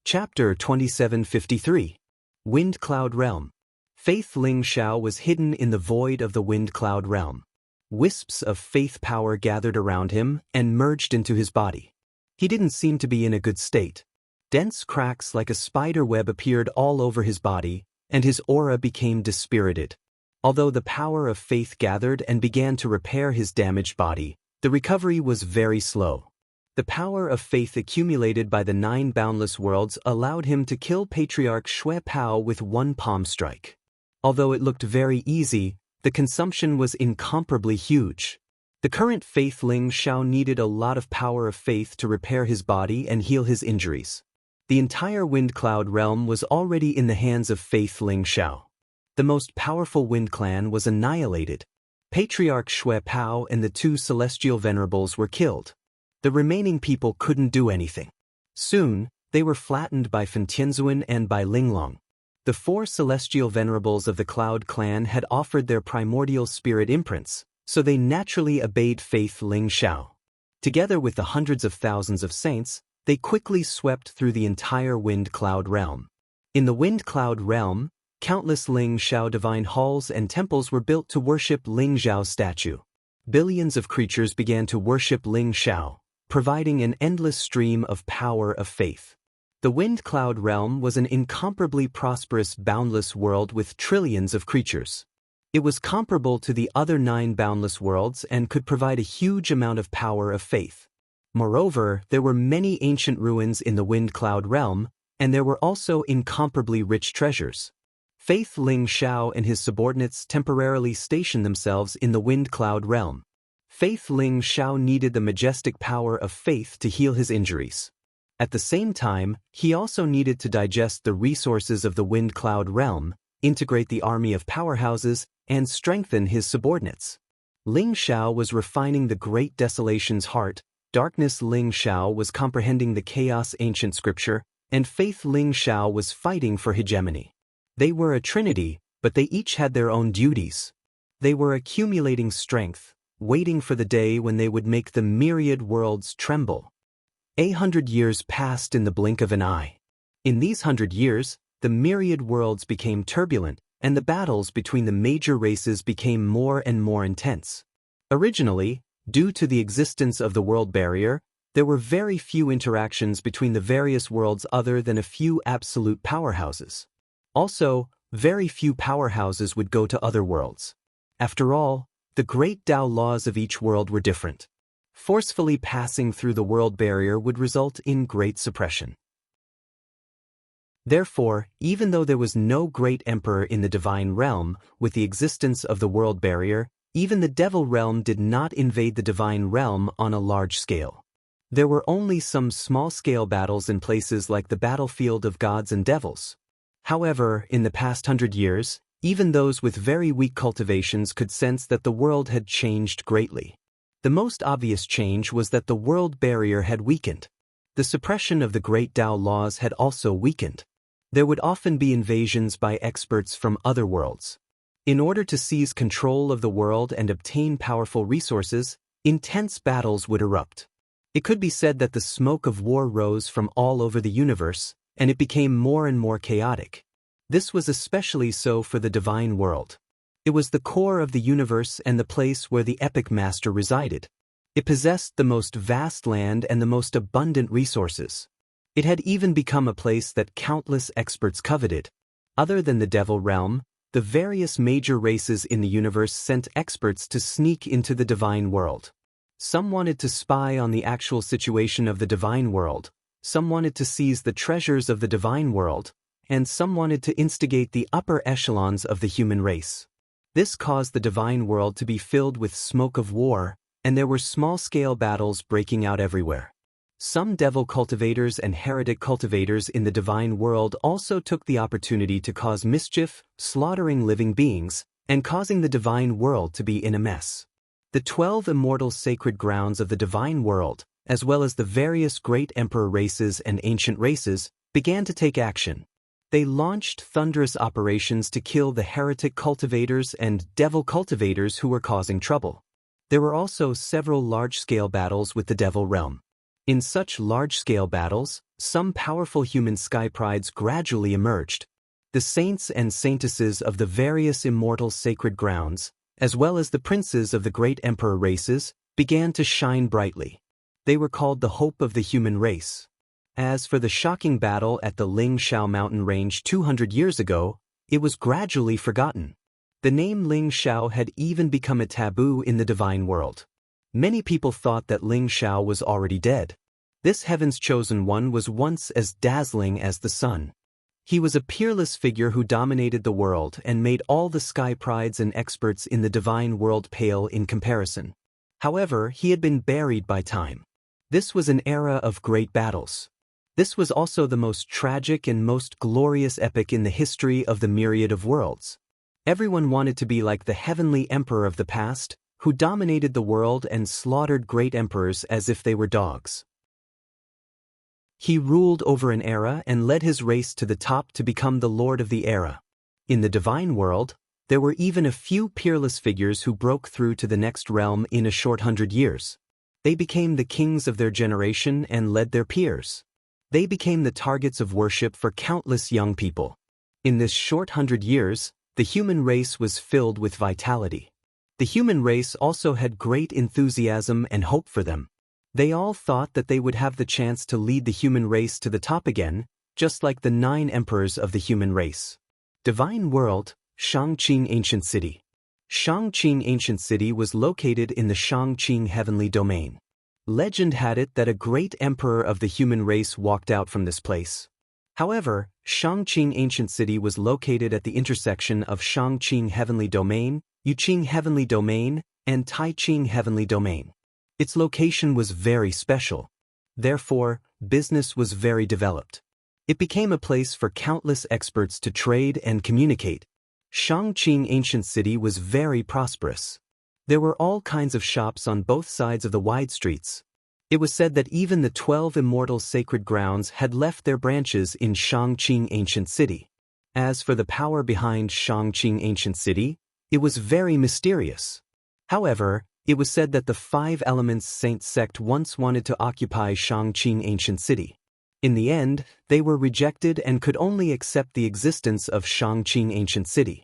Chapter 2753. Wind Cloud Realm. Faith Ling Xiao was hidden in the void of the Wind Cloud Realm. Wisps of faith power gathered around him and merged into his body. He didn't seem to be in a good state. Dense cracks like a spider web appeared all over his body, and his aura became dispirited. Although the power of faith gathered and began to repair his damaged body, the recovery was very slow. The power of faith accumulated by the 9 boundless worlds allowed him to kill Patriarch Xue Pao with one palm strike. Although it looked very easy, the consumption was incomparably huge. The current Faith Ling Xiao needed a lot of power of faith to repair his body and heal his injuries. The entire Wind Cloud realm was already in the hands of Faith Ling Xiao. The most powerful Wind Clan was annihilated. Patriarch Xue Pao and the 2 celestial venerables were killed. The remaining people couldn't do anything. Soon, they were flattened by Fen Tianzuan and by Linglong. The 4 celestial venerables of the Cloud Clan had offered their primordial spirit imprints, so they naturally obeyed Faith Ling Xiao. Together with the hundreds of thousands of saints, they quickly swept through the entire Wind Cloud realm. In the Wind Cloud realm, countless Ling Xiao divine halls and temples were built to worship Ling Xiao's statue. Billions of creatures began to worship Ling Xiao, providing an endless stream of power of faith. The Wind Cloud realm was an incomparably prosperous, boundless world with trillions of creatures. It was comparable to the other 9 boundless worlds and could provide a huge amount of power of faith. Moreover, there were many ancient ruins in the Wind Cloud realm, and there were also incomparably rich treasures. Faith Ling Xiao and his subordinates temporarily stationed themselves in the Wind Cloud realm. Faith Ling Xiao needed the majestic power of faith to heal his injuries. At the same time, he also needed to digest the resources of the Wind Cloud realm, integrate the army of powerhouses, and strengthen his subordinates. Ling Xiao was refining the great desolation's heart, Darkness Ling Xiao was comprehending the chaos ancient scripture, and Faith Ling Xiao was fighting for hegemony. They were a trinity, but they each had their own duties. They were accumulating strength, waiting for the day when they would make the myriad worlds tremble. 100 years passed in the blink of an eye. In these 100 years, the myriad worlds became turbulent, and the battles between the major races became more and more intense. Originally, due to the existence of the world barrier, there were very few interactions between the various worlds other than a few absolute powerhouses. Also, very few powerhouses would go to other worlds. After all, the great Tao laws of each world were different. Forcefully passing through the world barrier would result in great suppression. Therefore, even though there was no great emperor in the divine realm, with the existence of the world barrier, even the devil realm did not invade the divine realm on a large scale. There were only some small-scale battles in places like the battlefield of gods and devils. However, in the past 100 years, even those with very weak cultivations could sense that the world had changed greatly. The most obvious change was that the world barrier had weakened. The suppression of the great Tao laws had also weakened. There would often be invasions by experts from other worlds. In order to seize control of the world and obtain powerful resources, intense battles would erupt. It could be said that the smoke of war rose from all over the universe, and it became more and more chaotic. This was especially so for the divine world. It was the core of the universe and the place where the epic master resided. It possessed the most vast land and the most abundant resources. It had even become a place that countless experts coveted. Other than the devil realm, the various major races in the universe sent experts to sneak into the divine world. Some wanted to spy on the actual situation of the divine world, some wanted to seize the treasures of the divine world, and some wanted to instigate the upper echelons of the human race. This caused the divine world to be filled with smoke of war, and there were small-scale battles breaking out everywhere. Some devil cultivators and heretic cultivators in the divine world also took the opportunity to cause mischief, slaughtering living beings, and causing the divine world to be in a mess. The 12 immortal sacred grounds of the divine world, as well as the various great emperor races and ancient races, began to take action. They launched thunderous operations to kill the heretic cultivators and devil cultivators who were causing trouble. There were also several large-scale battles with the devil realm. In such large-scale battles, some powerful human sky prides gradually emerged. The saints and saintesses of the various immortal sacred grounds, as well as the princes of the great emperor races, began to shine brightly. They were called the hope of the human race. As for the shocking battle at the Ling Shao mountain range 200 years ago, it was gradually forgotten. The name Ling Shao had even become a taboo in the divine world. Many people thought that Ling Shao was already dead. This heaven's chosen one was once as dazzling as the sun. He was a peerless figure who dominated the world and made all the sky prides and experts in the divine world pale in comparison. However, he had been buried by time. This was an era of great battles. This was also the most tragic and most glorious epic in the history of the myriad of worlds. Everyone wanted to be like the heavenly emperor of the past, who dominated the world and slaughtered great emperors as if they were dogs. He ruled over an era and led his race to the top to become the lord of the era. In the divine world, there were even a few peerless figures who broke through to the next realm in a short 100 years. They became the kings of their generation and led their peers. They became the targets of worship for countless young people. In this short 100 years, the human race was filled with vitality. The human race also had great enthusiasm and hope for them. They all thought that they would have the chance to lead the human race to the top again, just like the 9 emperors of the human race. Divine World, Shangqing Ancient City. Shangqing Ancient City was located in the Shangqing Heavenly Domain. Legend had it that a great emperor of the human race walked out from this place. However, Shangqing Ancient City was located at the intersection of Shangqing Heavenly Domain, Yuqing Heavenly Domain, and Taiqing Heavenly Domain. Its location was very special. Therefore, business was very developed. It became a place for countless experts to trade and communicate. Shangqing Ancient City was very prosperous. There were all kinds of shops on both sides of the wide streets. It was said that even the 12 immortal sacred grounds had left their branches in Shangqing Ancient City. As for the power behind Shangqing Ancient City, it was very mysterious. However, it was said that the 5 Elements Saint sect once wanted to occupy Shangqing Ancient City. In the end, they were rejected and could only accept the existence of Shangqing Ancient City.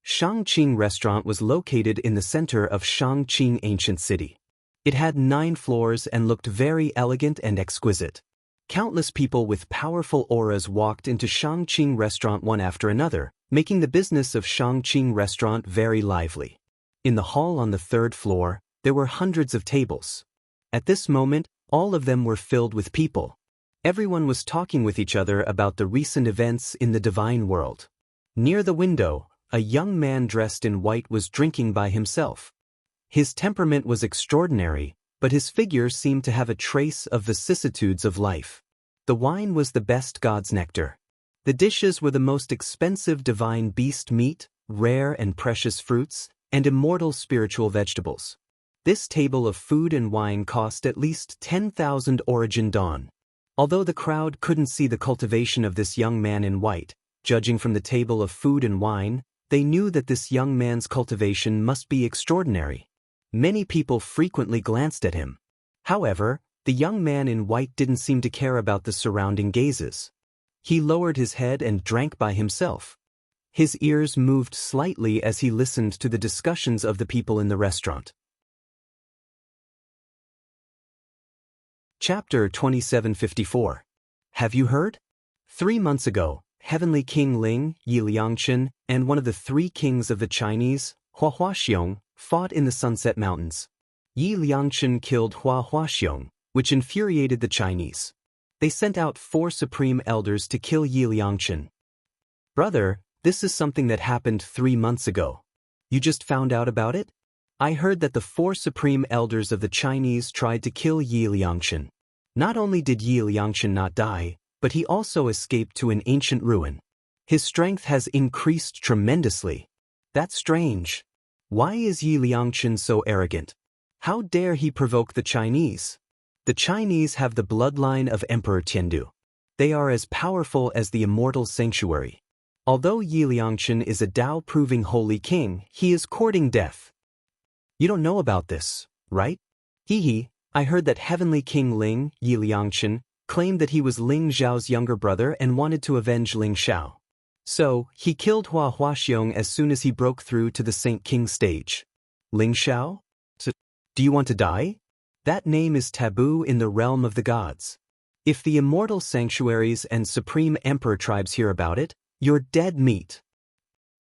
Shangqing Restaurant was located in the center of Shangqing Ancient City. It had 9 floors and looked very elegant and exquisite. Countless people with powerful auras walked into Shangqing Restaurant one after another, making the business of Shangqing Restaurant very lively. In the hall on the 3rd floor, there were hundreds of tables. At this moment, all of them were filled with people. Everyone was talking with each other about the recent events in the divine world. Near the window, a young man dressed in white was drinking by himself. His temperament was extraordinary, but his figure seemed to have a trace of vicissitudes of life. The wine was the best god's nectar. The dishes were the most expensive divine beast meat, rare and precious fruits, and immortal spiritual vegetables. This table of food and wine cost at least 10,000 origin dawn. Although the crowd couldn't see the cultivation of this young man in white, judging from the table of food and wine, they knew that this young man's cultivation must be extraordinary. Many people frequently glanced at him. However, the young man in white didn't seem to care about the surrounding gazes. He lowered his head and drank by himself. His ears moved slightly as he listened to the discussions of the people in the restaurant. Chapter 2754. Have you heard? 3 months ago, Heavenly King Ling, Yi Liangchen, and one of the 3 kings of the Chinese, Hua Huaxiong, fought in the Sunset Mountains. Yi Liangchen killed Hua Huaxiong, which infuriated the Chinese. They sent out 4 supreme elders to kill Yi Liangchen. Brother, this is something that happened 3 months ago. You just found out about it? I heard that the 4 supreme elders of the Chinese tried to kill Yi Liangchen. Not only did Yi Liangchen not die, but he also escaped to an ancient ruin. His strength has increased tremendously. That's strange. Why is Yi Liangchen so arrogant? How dare he provoke the Chinese? The Chinese have the bloodline of Emperor Tiandu. They are as powerful as the immortal sanctuary. Although Yi Liangchen is a Tao-proving holy king, he is courting death. You don't know about this, right? Hee, I heard that Heavenly King Ling, Yi Liangchen, claimed that he was Ling Zhao's younger brother and wanted to avenge Ling Xiao. So, he killed Hua Huaxiong as soon as he broke through to the Saint King stage. Ling Xiao? So, do you want to die? That name is taboo in the realm of the gods. If the immortal sanctuaries and supreme emperor tribes hear about it, you're dead meat.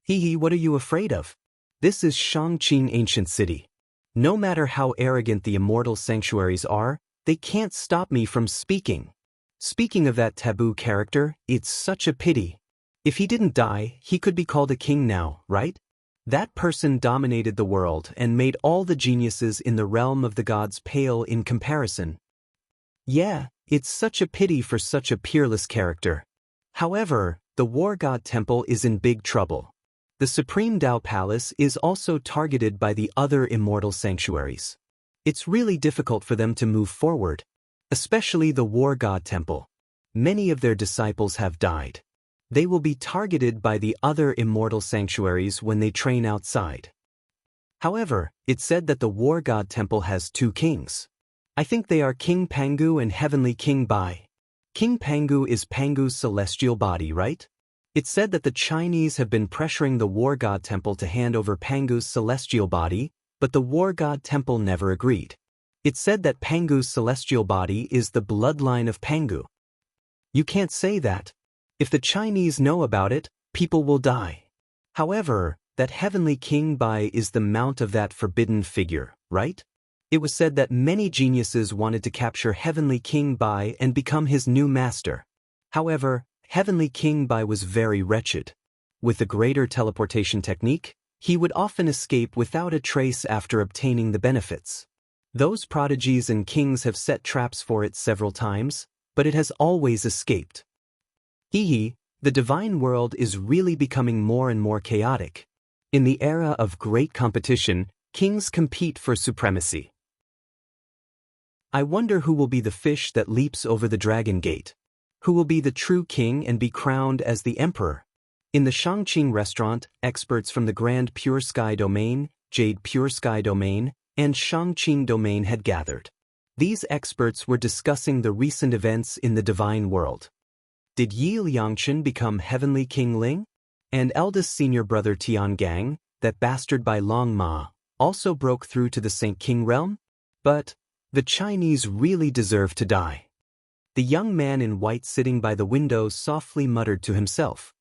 Hee, what are you afraid of? This is Shangqing Ancient City. No matter how arrogant the immortal sanctuaries are, they can't stop me from speaking. Speaking of that taboo character, it's such a pity. If he didn't die, he could be called a king now, right? That person dominated the world and made all the geniuses in the realm of the gods pale in comparison. Yeah, it's such a pity for such a peerless character. However, the War God Temple is in big trouble. The Supreme Tao Palace is also targeted by the other immortal sanctuaries. It's really difficult for them to move forward, especially the War God Temple. Many of their disciples have died. They will be targeted by the other immortal sanctuaries when they train outside. However, it's said that the War God Temple has two kings. I think they are King Pangu and Heavenly King Bai. King Pangu is Pangu's celestial body, right? It's said that the Chinese have been pressuring the War God Temple to hand over Pangu's celestial body, but the War God Temple never agreed. It's said that Pangu's celestial body is the bloodline of Pangu. You can't say that. If the Chinese know about it, people will die. However, that Heavenly King Bai is the mount of that forbidden figure, right? It was said that many geniuses wanted to capture Heavenly King Bai and become his new master. However, Heavenly King Bai was very wretched. With the greater teleportation technique, he would often escape without a trace after obtaining the benefits. Those prodigies and kings have set traps for it several times, but it has always escaped. The divine world is really becoming more and more chaotic. In the era of great competition, kings compete for supremacy. I wonder who will be the fish that leaps over the dragon gate. Who will be the true king and be crowned as the emperor? In the Shangqing restaurant, experts from the Grand Pure Sky Domain, Jade Pure Sky Domain, and Shangqing Domain had gathered. These experts were discussing the recent events in the divine world. Did Yi Liangchen become Heavenly King Ling? And eldest senior brother Tiangang, that bastard by Long Ma, also broke through to the Saint King realm? But the Chinese really deserve to die. The young man in white sitting by the window softly muttered to himself.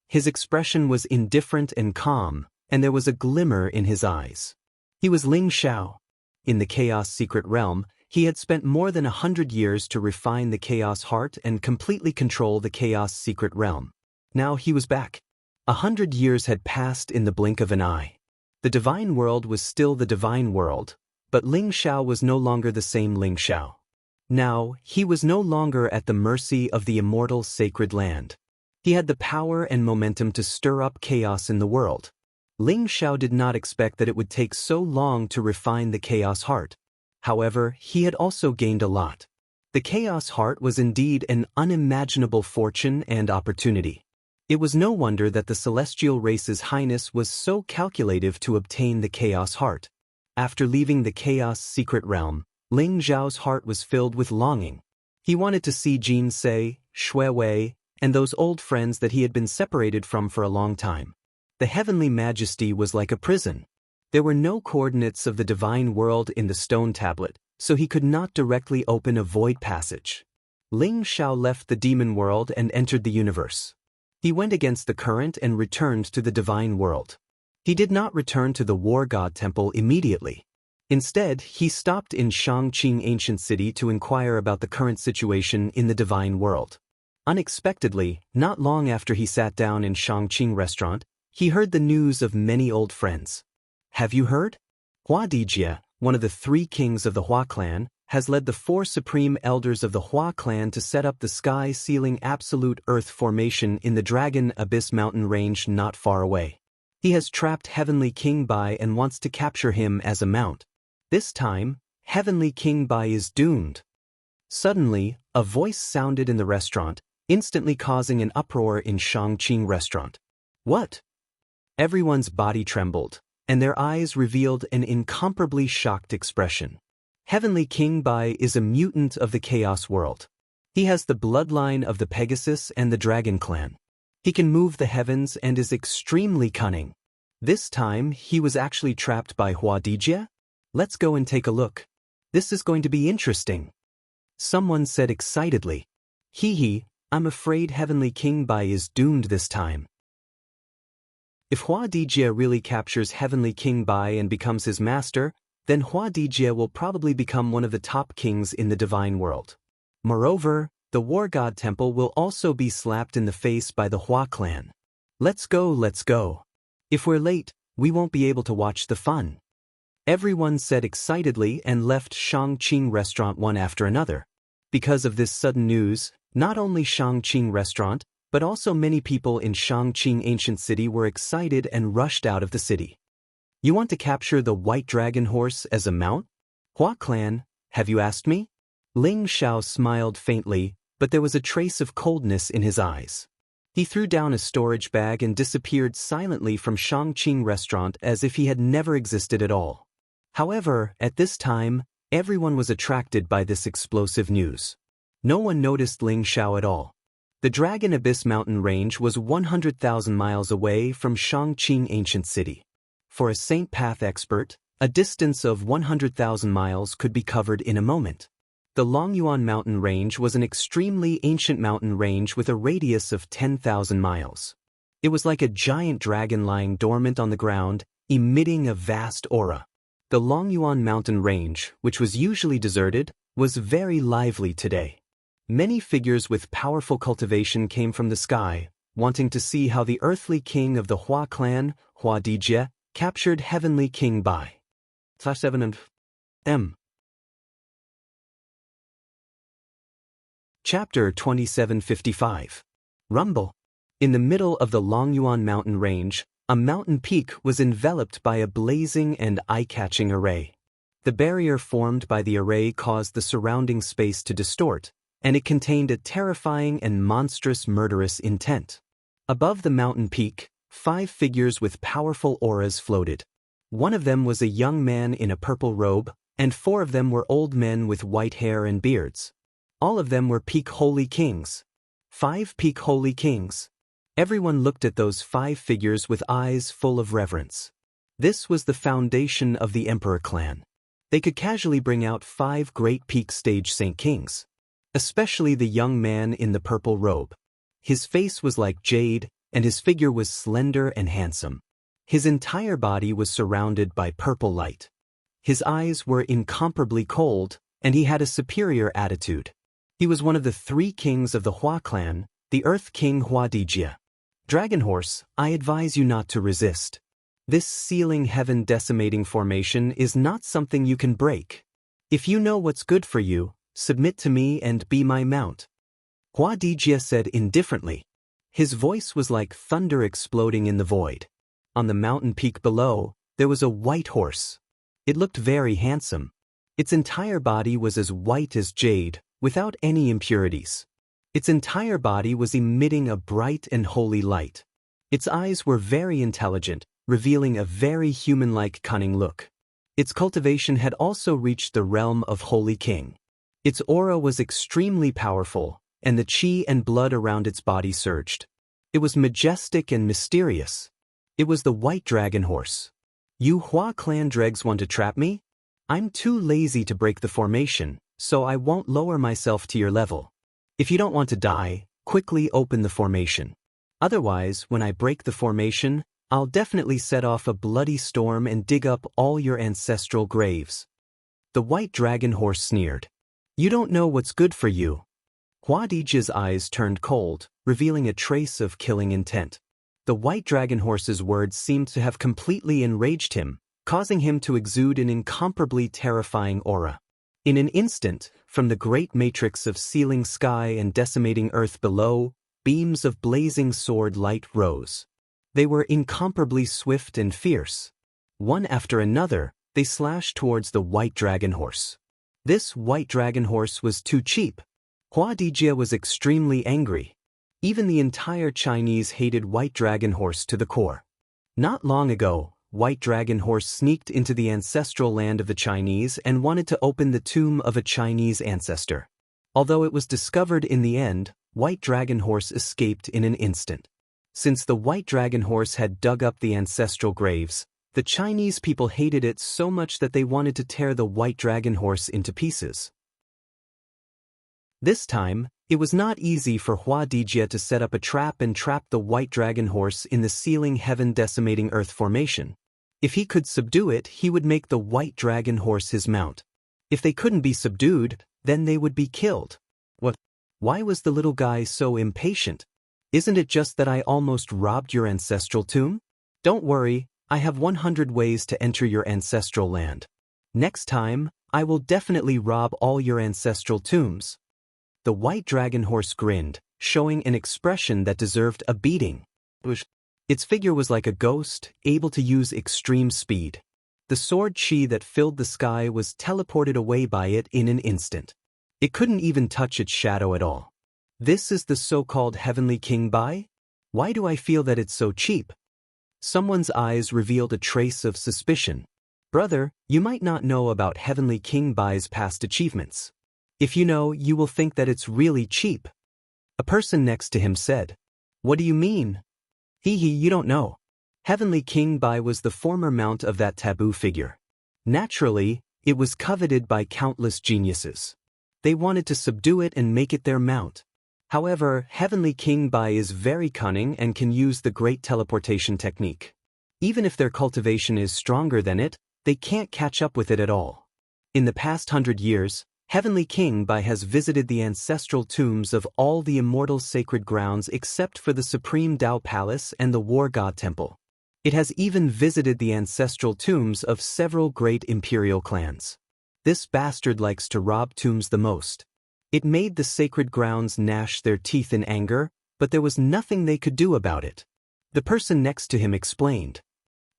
His expression was indifferent and calm, and there was a glimmer in his eyes. He was Ling Xiao. In the Chaos Secret Realm, he had spent more than 100 years to refine the Chaos Heart and completely control the Chaos Secret Realm. Now he was back. 100 years had passed in the blink of an eye. The divine world was still the divine world, but Ling Xiao was no longer the same Ling Xiao. Now, he was no longer at the mercy of the immortal sacred land. He had the power and momentum to stir up chaos in the world. Ling Xiao did not expect that it would take so long to refine the Chaos Heart. However, he had also gained a lot. The Chaos Heart was indeed an unimaginable fortune and opportunity. It was no wonder that the celestial race's highness was so calculative to obtain the Chaos Heart. After leaving the Chaos Secret Realm, Ling Zhao's heart was filled with longing. He wanted to see Jin Se, Shui Wei, and those old friends that he had been separated from for a long time. The heavenly majesty was like a prison. There were no coordinates of the divine world in the stone tablet, so he could not directly open a void passage. Ling Xiao left the demon world and entered the universe. He went against the current and returned to the divine world. He did not return to the War God Temple immediately. Instead, he stopped in Shangqing Ancient City to inquire about the current situation in the divine world. Unexpectedly, not long after he sat down in Shangqing restaurant, he heard the news of many old friends. Have you heard? Hua Dijie, one of the 3 kings of the Hua clan, has led the 4 supreme elders of the Hua clan to set up the sky-sealing absolute earth formation in the Dragon Abyss mountain range not far away. He has trapped Heavenly King Bai and wants to capture him as a mount. This time, Heavenly King Bai is doomed. Suddenly, a voice sounded in the restaurant, instantly causing an uproar in Shangqing restaurant. What? Everyone's body trembled, and their eyes revealed an incomparably shocked expression. Heavenly King Bai is a mutant of the Chaos world. He has the bloodline of the Pegasus and the Dragon clan. He can move the heavens and is extremely cunning. This time, he was actually trapped by Huadijia? Let's go and take a look. This is going to be interesting. Someone said excitedly. Hee, I'm afraid Heavenly King Bai is doomed this time. If Huadijia really captures Heavenly King Bai and becomes his master, then Huadijia will probably become one of the top kings in the divine world. Moreover, the War God Temple will also be slapped in the face by the Hua clan. Let's go, let's go. If we're late, we won't be able to watch the fun. Everyone said excitedly and left Shangqing Restaurant one after another. Because of this sudden news, not only Shangqing Restaurant, but also many people in Shangqing Ancient City were excited and rushed out of the city. You want to capture the White Dragon Horse as a mount? Hua clan, have you asked me? Ling Xiao smiled faintly, but there was a trace of coldness in his eyes. He threw down a storage bag and disappeared silently from Shangqing Restaurant as if he had never existed at all. However, at this time, everyone was attracted by this explosive news. No one noticed Ling Xiao at all. The Dragon Abyss mountain range was 100,000 miles away from Shangqing Ancient City. For a Saint Path expert, a distance of 100,000 miles could be covered in a moment. The Longyuan mountain range was an extremely ancient mountain range with a radius of 10,000 miles. It was like a giant dragon lying dormant on the ground, emitting a vast aura. The Longyuan mountain range, which was usually deserted, was very lively today. Many figures with powerful cultivation came from the sky, wanting to see how the earthly king of the Hua clan, Huadijia, captured Heavenly King Bai. /7 and M. Chapter 2755. Rumble. In the middle of the Longyuan mountain range, a mountain peak was enveloped by a blazing and eye-catching array. The barrier formed by the array caused the surrounding space to distort, and it contained a terrifying and monstrous murderous intent. Above the mountain peak, 5 figures with powerful auras floated. One of them was a young man in a purple robe, and 4 of them were old men with white hair and beards. All of them were peak holy kings. 5 peak holy kings. Everyone looked at those 5 figures with eyes full of reverence. This was the foundation of the Emperor clan. They could casually bring out 5 great peak stage saint kings. Especially the young man in the purple robe. His face was like jade, and his figure was slender and handsome. His entire body was surrounded by purple light. His eyes were incomparably cold, and he had a superior attitude. He was one of the 3 kings of the Hua clan, the Earth King Huadijia. Dragon Horse, I advise you not to resist. This sealing heaven decimating formation is not something you can break. If you know what's good for you, submit to me and be my mount. Huadijia said indifferently. His voice was like thunder exploding in the void. On the mountain peak below, there was a white horse. It looked very handsome. Its entire body was as white as jade, without any impurities. Its entire body was emitting a bright and holy light. Its eyes were very intelligent, revealing a very human-like cunning look. Its cultivation had also reached the realm of Holy King. Its aura was extremely powerful, and the qi and blood around its body surged. It was majestic and mysterious. It was the White Dragon Horse. You Hua clan dregs want to trap me? I'm too lazy to break the formation, so I won't lower myself to your level. If you don't want to die, quickly open the formation. Otherwise, when I break the formation, I'll definitely set off a bloody storm and dig up all your ancestral graves. The White Dragon Horse sneered. You don't know what's good for you. Huadijia's eyes turned cold, revealing a trace of killing intent. The White Dragon Horse's words seemed to have completely enraged him, causing him to exude an incomparably terrifying aura. In an instant, from the great matrix of sealing sky and decimating earth below, beams of blazing sword light rose. They were incomparably swift and fierce. One after another, they slashed towards the White Dragon Horse. This White Dragon Horse was too cheap. Huadijia was extremely angry. Even the entire Chinese hated White Dragon Horse to the core. Not long ago, White Dragon Horse sneaked into the ancestral land of the Chinese and wanted to open the tomb of a Chinese ancestor. Although it was discovered in the end, White Dragon Horse escaped in an instant. Since the White Dragon Horse had dug up the ancestral graves, the Chinese people hated it so much that they wanted to tear the White Dragon Horse into pieces. This time, it was not easy for Hua Dijie to set up a trap and trap the White Dragon Horse in the sealing heaven decimating earth formation. If he could subdue it, he would make the White Dragon Horse his mount. If they couldn't be subdued, then they would be killed. What? Why was the little guy so impatient? Isn't it just that I almost robbed your ancestral tomb? Don't worry, I have 100 ways to enter your ancestral land. Next time, I will definitely rob all your ancestral tombs. The White Dragon Horse grinned, showing an expression that deserved a beating. Its figure was like a ghost, able to use extreme speed. The sword chi that filled the sky was teleported away by it in an instant. It couldn't even touch its shadow at all. This is the so-called Heavenly King Bai? Why do I feel that it's so cheap? Someone's eyes revealed a trace of suspicion. Brother, you might not know about Heavenly King Bai's past achievements. If you know, you will think that it's really cheap. A person next to him said. What do you mean? You don't know. Heavenly King Bai was the former mount of that taboo figure. Naturally, it was coveted by countless geniuses. They wanted to subdue it and make it their mount. However, Heavenly King Bai is very cunning and can use the great teleportation technique. Even if their cultivation is stronger than it, they can't catch up with it at all. In the past 100 years, Heavenly King Bai has visited the ancestral tombs of all the immortal sacred grounds except for the Supreme Dao Palace and the War God Temple. It has even visited the ancestral tombs of several great imperial clans. This bastard likes to rob tombs the most. It made the sacred grounds gnash their teeth in anger, but there was nothing they could do about it. The person next to him explained.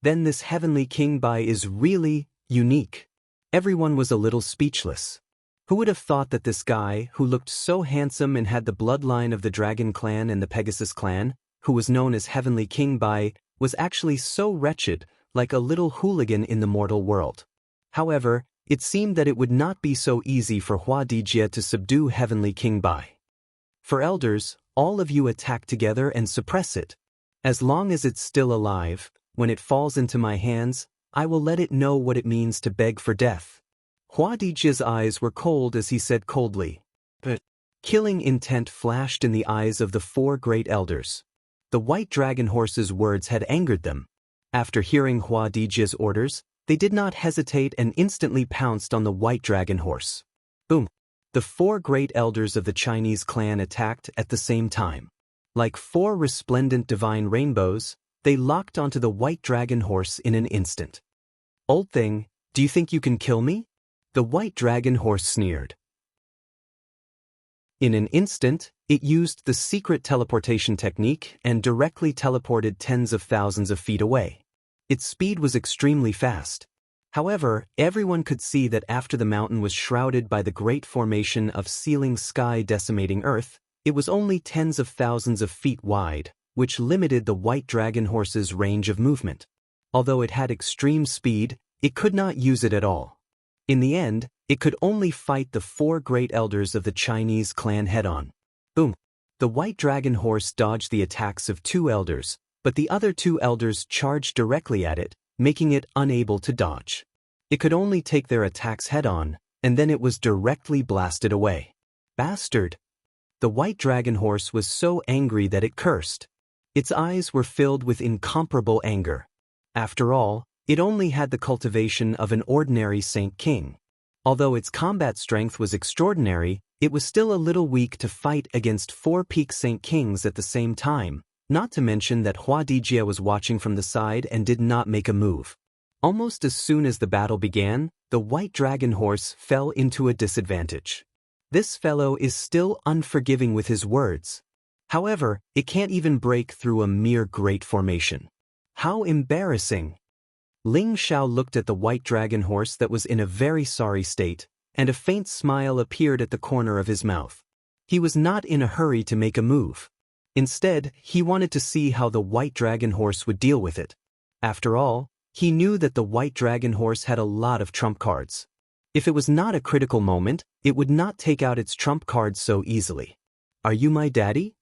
Then this Heavenly King Bai is really unique. Everyone was a little speechless. Who would have thought that this guy, who looked so handsome and had the bloodline of the Dragon Clan and the Pegasus Clan, who was known as Heavenly King Bai, was actually so wretched, like a little hooligan in the mortal world. However, it seemed that it would not be so easy for Hua Dijie to subdue Heavenly King Bai. For elders, all of you attack together and suppress it. As long as it's still alive, when it falls into my hands, I will let it know what it means to beg for death. Hua Dijie's eyes were cold as he said coldly. But killing intent flashed in the eyes of the four great elders. The White Dragon Horse's words had angered them. After hearing Hua Dijie's orders, they did not hesitate and instantly pounced on the White Dragon Horse. Boom! The four great elders of the Chinese clan attacked at the same time. Like four resplendent divine rainbows, they locked onto the White Dragon Horse in an instant. Old thing, do you think you can kill me? The White Dragon Horse sneered. In an instant, it used the secret teleportation technique and directly teleported tens of thousands of feet away. Its speed was extremely fast. However, everyone could see that after the mountain was shrouded by the great formation of sealing sky decimating earth, it was only tens of thousands of feet wide, which limited the White Dragon Horse's range of movement. Although it had extreme speed, it could not use it at all. In the end, it could only fight the four great elders of the Chinese clan head-on. Boom! The White Dragon Horse dodged the attacks of two elders, but the other two elders charged directly at it, making it unable to dodge. It could only take their attacks head-on, and then it was directly blasted away. Bastard! The White Dragon Horse was so angry that it cursed. Its eyes were filled with incomparable anger. After all, it only had the cultivation of an ordinary Saint King. Although its combat strength was extraordinary, it was still a little weak to fight against four peak Saint Kings at the same time, not to mention that Hua Dijie was watching from the side and did not make a move. Almost as soon as the battle began, the White Dragon Horse fell into a disadvantage. This fellow is still unforgiving with his words. However, it can't even break through a mere great formation. How embarrassing! Ling Xiao looked at the White Dragon Horse that was in a very sorry state, and a faint smile appeared at the corner of his mouth. He was not in a hurry to make a move. Instead, he wanted to see how the White Dragon Horse would deal with it. After all, he knew that the White Dragon Horse had a lot of trump cards. If it was not a critical moment, it would not take out its trump card so easily. Are you my daddy?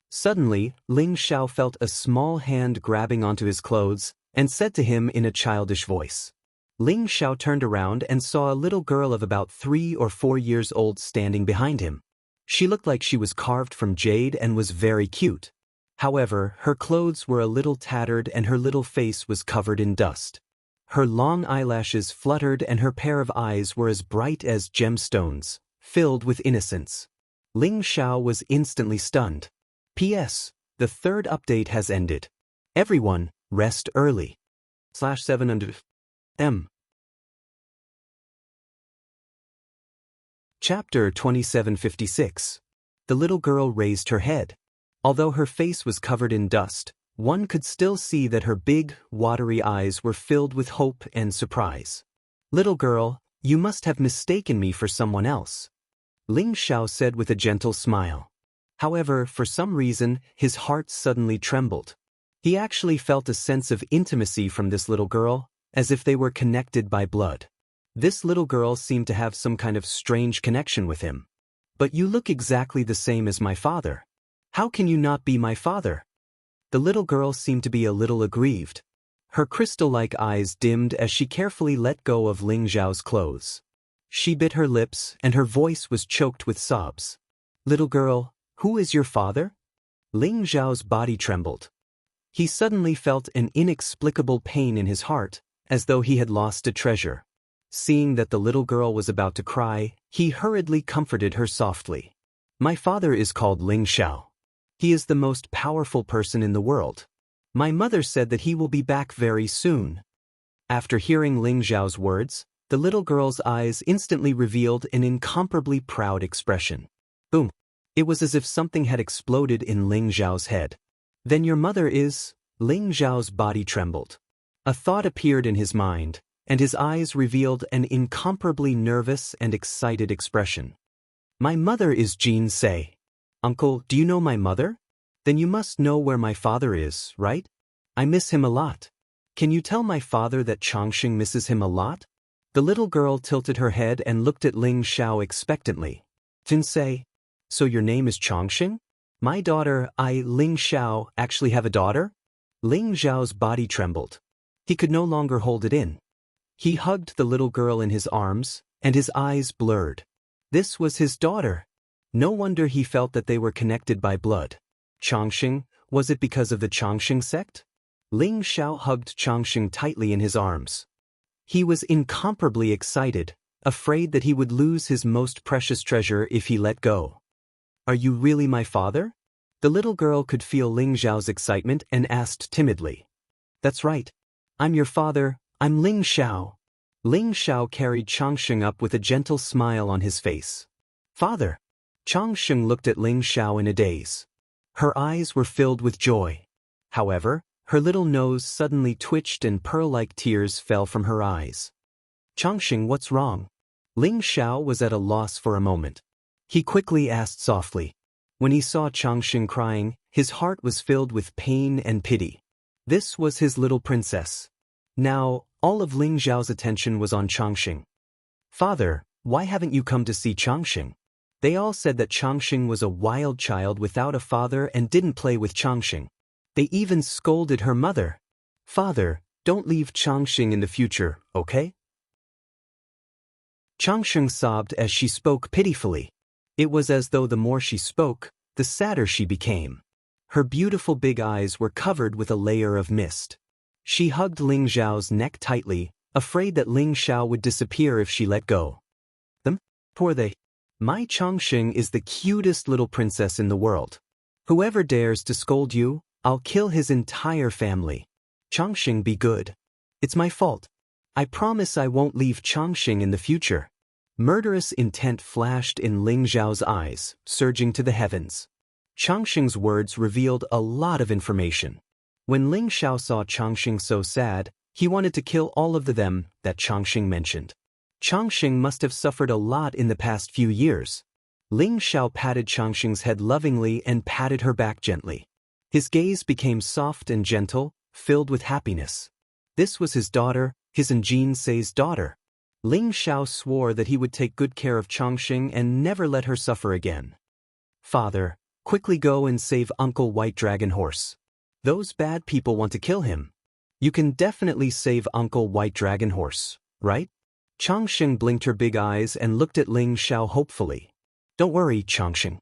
Suddenly, Ling Xiao felt a small hand grabbing onto his clothes and said to him in a childish voice. Ling Xiao turned around and saw a little girl of about 3 or 4 years old standing behind him. She looked like she was carved from jade and was very cute. However, her clothes were a little tattered and her little face was covered in dust. Her long eyelashes fluttered and her pair of eyes were as bright as gemstones, filled with innocence. Ling Xiao was instantly stunned. P.S. The third update has ended. Everyone, rest early. /700 M. Chapter 2756. The little girl raised her head. Although her face was covered in dust, one could still see that her big, watery eyes were filled with hope and surprise. Little girl, you must have mistaken me for someone else, Ling Xiao said with a gentle smile. However, for some reason, his heart suddenly trembled. He actually felt a sense of intimacy from this little girl, as if they were connected by blood. This little girl seemed to have some kind of strange connection with him. But you look exactly the same as my father. How can you not be my father? The little girl seemed to be a little aggrieved. Her crystal-like eyes dimmed as she carefully let go of Ling Xiao's clothes. She bit her lips and her voice was choked with sobs. Little girl, who is your father? Ling Xiao's body trembled. He suddenly felt an inexplicable pain in his heart, as though he had lost a treasure. Seeing that the little girl was about to cry, he hurriedly comforted her softly. My father is called Ling Xiao. He is the most powerful person in the world. My mother said that he will be back very soon. After hearing Ling Xiao's words, the little girl's eyes instantly revealed an incomparably proud expression. Boom! It was as if something had exploded in Ling Xiao's head. Then your mother is... Ling Xiao's body trembled. A thought appeared in his mind, and his eyes revealed an incomparably nervous and excited expression. My mother is Jin Se. Uncle, do you know my mother? Then you must know where my father is, right? I miss him a lot. Can you tell my father that Chongqing misses him a lot? The little girl tilted her head and looked at Ling Xiao expectantly. Jin Se, so your name is Chongqing? My daughter, Ling Xiao, actually have a daughter? Ling Xiao's body trembled. He could no longer hold it in. He hugged the little girl in his arms, and his eyes blurred. This was his daughter. No wonder he felt that they were connected by blood. Chongqing, was it because of the Chongqing sect? Ling Xiao hugged Chongqing tightly in his arms. He was incomparably excited, afraid that he would lose his most precious treasure if he let go. Are you really my father? The little girl could feel Ling Xiao's excitement and asked timidly. That's right. I'm your father, I'm Ling Xiao. Ling Xiao carried Chongqing up with a gentle smile on his face. Father. Chongqing looked at Ling Xiao in a daze. Her eyes were filled with joy. However, her little nose suddenly twitched and pearl-like tears fell from her eyes. Chongqing, what's wrong? Ling Xiao was at a loss for a moment. He quickly asked softly. When he saw Chongqing crying, his heart was filled with pain and pity. This was his little princess. Now, all of Ling Xiao's attention was on Chongqing. Father, why haven't you come to see Chongqing? They all said that Chongqing was a wild child without a father and didn't play with Chongqing. They even scolded her mother. Father, don't leave Chongqing in the future, okay? Chongqing sobbed as she spoke pitifully. It was as though the more she spoke, the sadder she became. Her beautiful big eyes were covered with a layer of mist. She hugged Ling Xiao's neck tightly, afraid that Ling Xiao would disappear if she let go. Poor they. My Chongqing is the cutest little princess in the world. Whoever dares to scold you, I'll kill his entire family. Chongqing, be good. It's my fault. I promise I won't leave Chongqing in the future. Murderous intent flashed in Ling Xiao's eyes, surging to the heavens. Chongqing's words revealed a lot of information. When Ling Xiao saw Chongqing so sad, he wanted to kill all of them that Chongqing mentioned. Chongqing must have suffered a lot in the past few years. Ling Xiao patted Chongqing's head lovingly and patted her back gently. His gaze became soft and gentle, filled with happiness. This was his daughter, his and Jin Se's daughter. Ling Xiao swore that he would take good care of Chongqing and never let her suffer again. Father, quickly go and save Uncle White Dragon Horse. Those bad people want to kill him. You can definitely save Uncle White Dragon Horse, right? Chongqing blinked her big eyes and looked at Ling Xiao hopefully. Don't worry, Chongqing.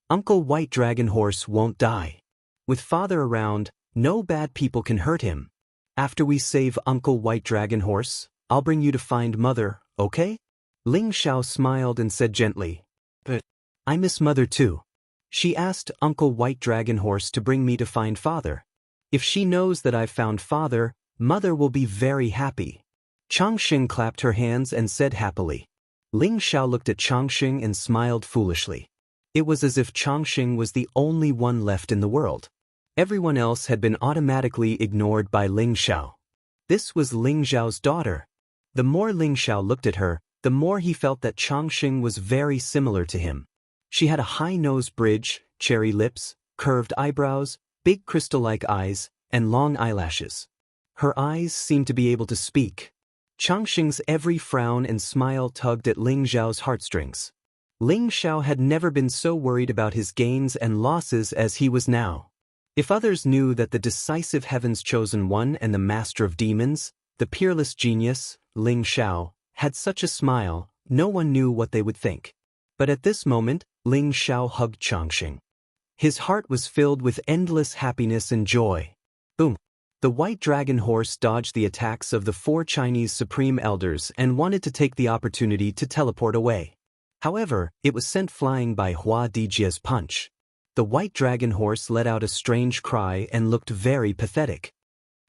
Uncle White Dragon Horse won't die. With father around, no bad people can hurt him. After we save Uncle White Dragon Horse, I'll bring you to find Mother, okay? Ling Xiao smiled and said gently, but I miss Mother too. She asked Uncle White Dragon Horse to bring me to find Father. If she knows that I've found Father, Mother will be very happy. Chongqing clapped her hands and said happily. Ling Xiao looked at Chongqing and smiled foolishly. It was as if Chongqing was the only one left in the world. Everyone else had been automatically ignored by Ling Xiao. This was Ling Xiao's daughter. The more Ling Xiao looked at her, the more he felt that Chongqing was very similar to him. She had a high nose bridge, cherry lips, curved eyebrows, big crystal-like eyes, and long eyelashes. Her eyes seemed to be able to speak. Chongqing's every frown and smile tugged at Ling Xiao's heartstrings. Ling Xiao had never been so worried about his gains and losses as he was now. If others knew that the decisive heaven's chosen one and the master of demons, the peerless genius, Ling Xiao, had such a smile, no one knew what they would think. But at this moment, Ling Xiao hugged Chongqing. His heart was filled with endless happiness and joy. Boom! The White Dragon Horse dodged the attacks of the 4 Chinese Supreme Elders and wanted to take the opportunity to teleport away. However, it was sent flying by Hua Dijia's punch. The White Dragon Horse let out a strange cry and looked very pathetic.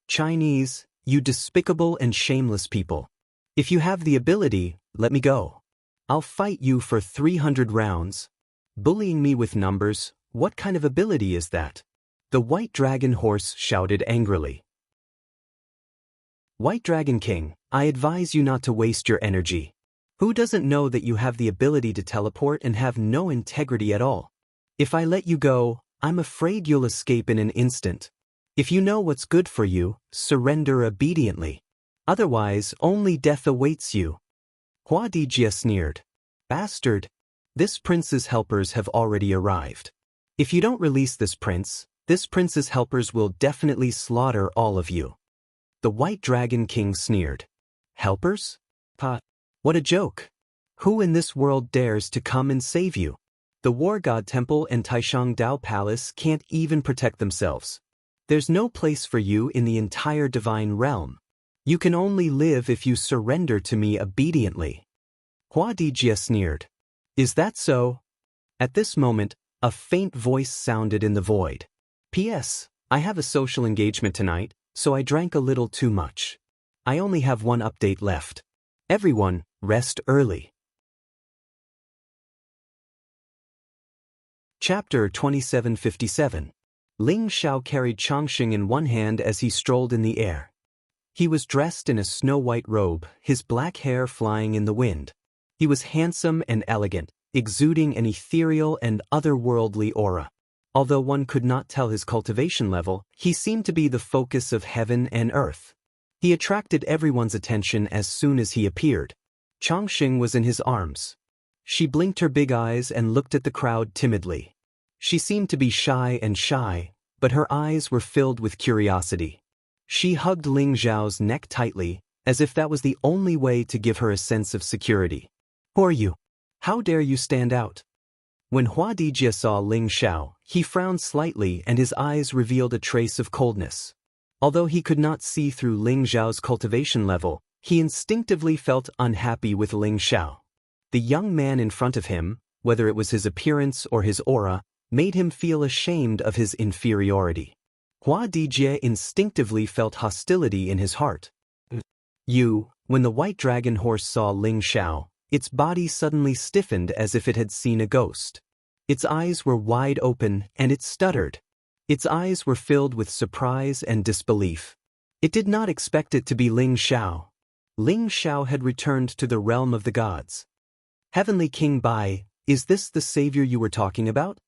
Chinese, you despicable and shameless people. If you have the ability, let me go. I'll fight you for 300 rounds. Bullying me with numbers, what kind of ability is that? The White Dragon Horse shouted angrily. White Dragon King, I advise you not to waste your energy. Who doesn't know that you have the ability to teleport and have no integrity at all? If I let you go, I'm afraid you'll escape in an instant. If you know what's good for you, surrender obediently. Otherwise, only death awaits you. Hua Dijia sneered. Bastard! This prince's helpers have already arrived. If you don't release this prince's helpers will definitely slaughter all of you. The White Dragon King sneered. Helpers? Pa, what a joke. Who in this world dares to come and save you? The War God Temple and Taishang Dao Palace can't even protect themselves. There's no place for you in the entire divine realm. You can only live if you surrender to me obediently. Hua Dijia sneered. Is that so? At this moment, a faint voice sounded in the void. P.S. I have a social engagement tonight, so I drank a little too much. I only have one update left. Everyone, rest early. Chapter 2757. Ling Xiao carried Chongqing in one hand as he strolled in the air. He was dressed in a snow-white robe, his black hair flying in the wind. He was handsome and elegant, exuding an ethereal and otherworldly aura. Although one could not tell his cultivation level, he seemed to be the focus of heaven and earth. He attracted everyone's attention as soon as he appeared. Chongqing was in his arms. She blinked her big eyes and looked at the crowd timidly. She seemed to be shy, but her eyes were filled with curiosity. She hugged Ling Xiao's neck tightly, as if that was the only way to give her a sense of security. Who are you? How dare you stand out? When Hua Dijia saw Ling Xiao, he frowned slightly and his eyes revealed a trace of coldness. Although he could not see through Ling Xiao's cultivation level, he instinctively felt unhappy with Ling Xiao. The young man in front of him, whether it was his appearance or his aura, made him feel ashamed of his inferiority. Hua Dijie instinctively felt hostility in his heart. When the White Dragon Horse saw Ling Xiao, its body suddenly stiffened as if it had seen a ghost. Its eyes were wide open and it stuttered. Its eyes were filled with surprise and disbelief. It did not expect it to be Ling Xiao. Ling Xiao had returned to the realm of the gods. Heavenly King Bai, is this the savior you were talking about?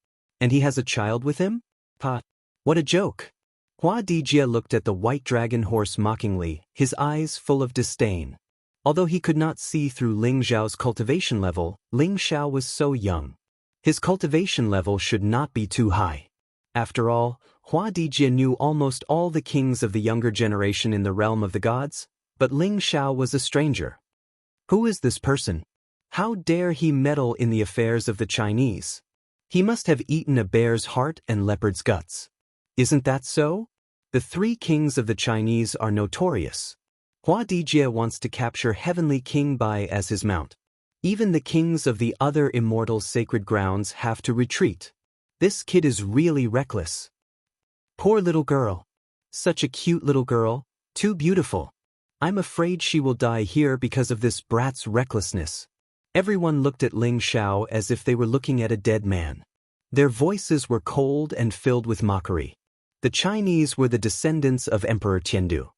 And he has a child with him? Pa, what a joke. Hua Dijie looked at the White Dragon Horse mockingly, his eyes full of disdain. Although he could not see through Ling Xiao's cultivation level, Ling Xiao was so young. His cultivation level should not be too high. After all, Hua Dijie knew almost all the kings of the younger generation in the realm of the gods, but Ling Xiao was a stranger. Who is this person? How dare he meddle in the affairs of the Chinese? He must have eaten a bear's heart and leopard's guts. Isn't that so? The three kings of the Chinese are notorious. Hua Dijie wants to capture Heavenly King Bai as his mount. Even the kings of the other immortal sacred grounds have to retreat. This kid is really reckless. Poor little girl. Such a cute little girl, too beautiful. I'm afraid she will die here because of this brat's recklessness. Everyone looked at Ling Xiao as if they were looking at a dead man. Their voices were cold and filled with mockery. The Chinese were the descendants of Emperor Tiandu.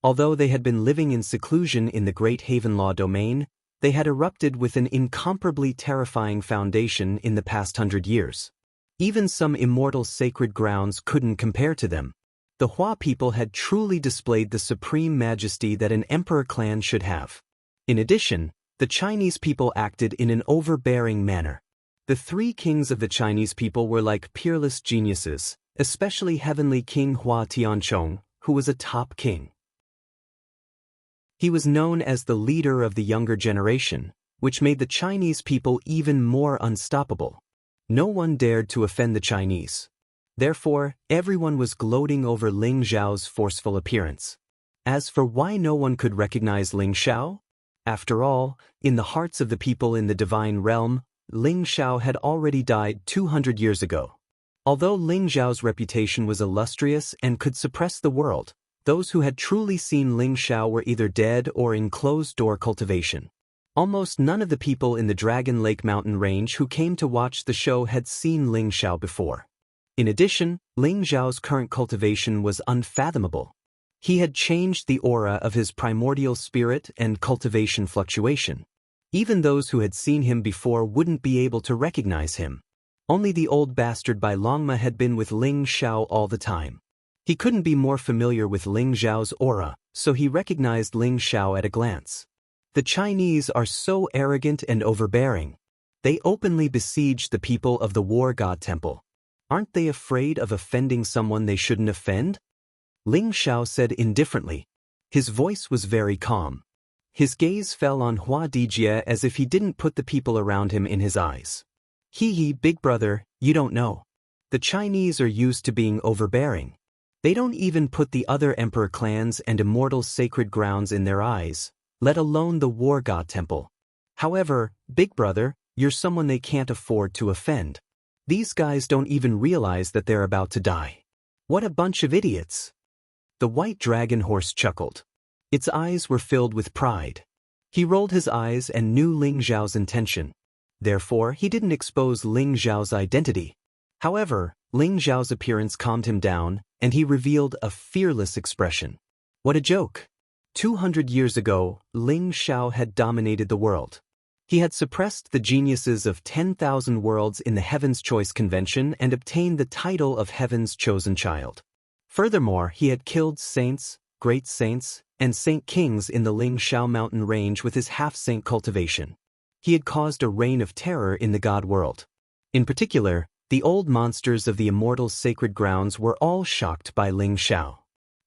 Although they had been living in seclusion in the Great Haven Law domain, they had erupted with an incomparably terrifying foundation in the past 100 years. Even some immortal sacred grounds couldn't compare to them. The Hua people had truly displayed the supreme majesty that an emperor clan should have. In addition, the Chinese people acted in an overbearing manner. The three kings of the Chinese people were like peerless geniuses, especially Heavenly King Hua Tianchong, who was a top king. He was known as the leader of the younger generation, which made the Chinese people even more unstoppable. No one dared to offend the Chinese. Therefore, everyone was gloating over Ling Xiao's forceful appearance. As for why no one could recognize Ling Xiao? After all, in the hearts of the people in the divine realm, Ling Xiao had already died 200 years ago. Although Ling Xiao's reputation was illustrious and could suppress the world, those who had truly seen Ling Xiao were either dead or in closed-door cultivation. Almost none of the people in the Dragon Lake mountain range who came to watch the show had seen Ling Xiao before. In addition, Ling Xiao's current cultivation was unfathomable. He had changed the aura of his primordial spirit and cultivation fluctuation. Even those who had seen him before wouldn't be able to recognize him. Only the old bastard Bai Longma had been with Ling Xiao all the time. He couldn't be more familiar with Ling Xiao's aura, so he recognized Ling Xiao at a glance. The Chinese are so arrogant and overbearing. They openly besiege the people of the War God Temple. Aren't they afraid of offending someone they shouldn't offend? Ling Xiao said indifferently. His voice was very calm. His gaze fell on Hua Dijie as if he didn't put the people around him in his eyes. Hee, big brother, you don't know. The Chinese are used to being overbearing. They don't even put the other emperor clans and immortal sacred grounds in their eyes, let alone the War God Temple. However, big brother, you're someone they can't afford to offend. These guys don't even realize that they're about to die. What a bunch of idiots. The white dragon horse chuckled. Its eyes were filled with pride. He rolled his eyes and knew Ling Xiao's intention. Therefore, he didn't expose Ling Xiao's identity. However, Ling Xiao's appearance calmed him down, and he revealed a fearless expression. What a joke! 200 years ago, Ling Xiao had dominated the world. He had suppressed the geniuses of 10,000 worlds in the Heaven's Choice Convention and obtained the title of Heaven's Chosen Child. Furthermore, he had killed saints, great saints, and saint kings in the Ling Xiao mountain range with his half-saint cultivation. He had caused a reign of terror in the god world. In particular, the old monsters of the immortal sacred grounds were all shocked by Ling Xiao.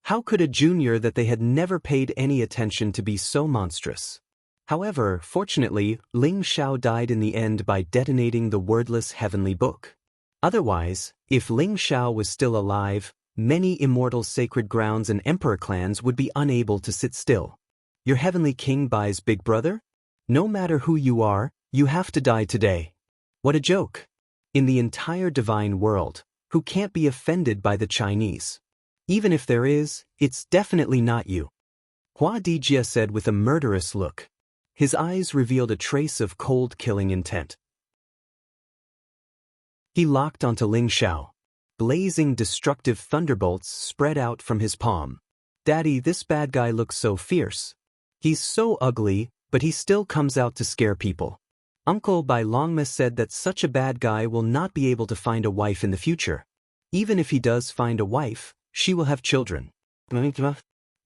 How could a junior that they had never paid any attention to be so monstrous? However, fortunately, Ling Xiao died in the end by detonating the wordless heavenly book. Otherwise, if Ling Xiao was still alive, many immortal sacred grounds and emperor clans would be unable to sit still. Your Heavenly King Bai's big brother? No matter who you are, you have to die today. What a joke! In the entire divine world, who can't be offended by the Chinese? Even if there is, it's definitely not you. Hua Dijie said with a murderous look. His eyes revealed a trace of cold killing intent. He locked onto Ling Xiao. Blazing destructive thunderbolts spread out from his palm. Daddy, this bad guy looks so fierce. He's so ugly, but he still comes out to scare people. Uncle Bai Longma said that such a bad guy will not be able to find a wife in the future. Even if he does find a wife, she will have children.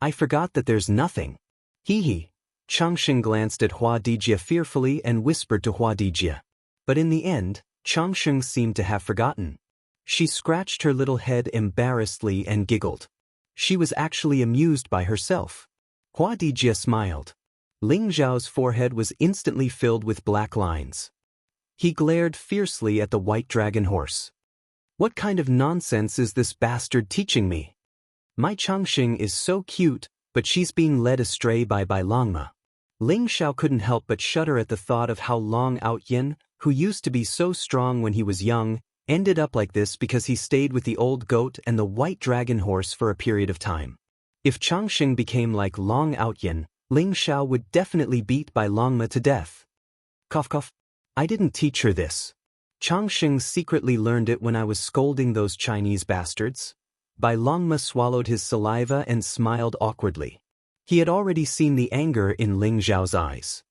I forgot that there's nothing. Hee. Changsheng glanced at Hua Dijie fearfully and whispered to Hua Dijie. But in the end, Changsheng seemed to have forgotten. She scratched her little head embarrassedly and giggled. She was actually amused by herself. Hua Dijie smiled. Ling Zhao's forehead was instantly filled with black lines. He glared fiercely at the white dragon horse. What kind of nonsense is this bastard teaching me? My Changsheng is so cute, but she's being led astray by Longma. Ling Xiao couldn't help but shudder at the thought of how Long Outyin, who used to be so strong when he was young, ended up like this because he stayed with the old goat and the white dragon horse for a period of time. If Changsheng became like Long Outyin, Ling Xiao would definitely beat Longma to death. Cough cough. I didn't teach her this. Changsheng secretly learned it when I was scolding those Chinese bastards. Longma swallowed his saliva and smiled awkwardly. He had already seen the anger in Ling Zhao's eyes.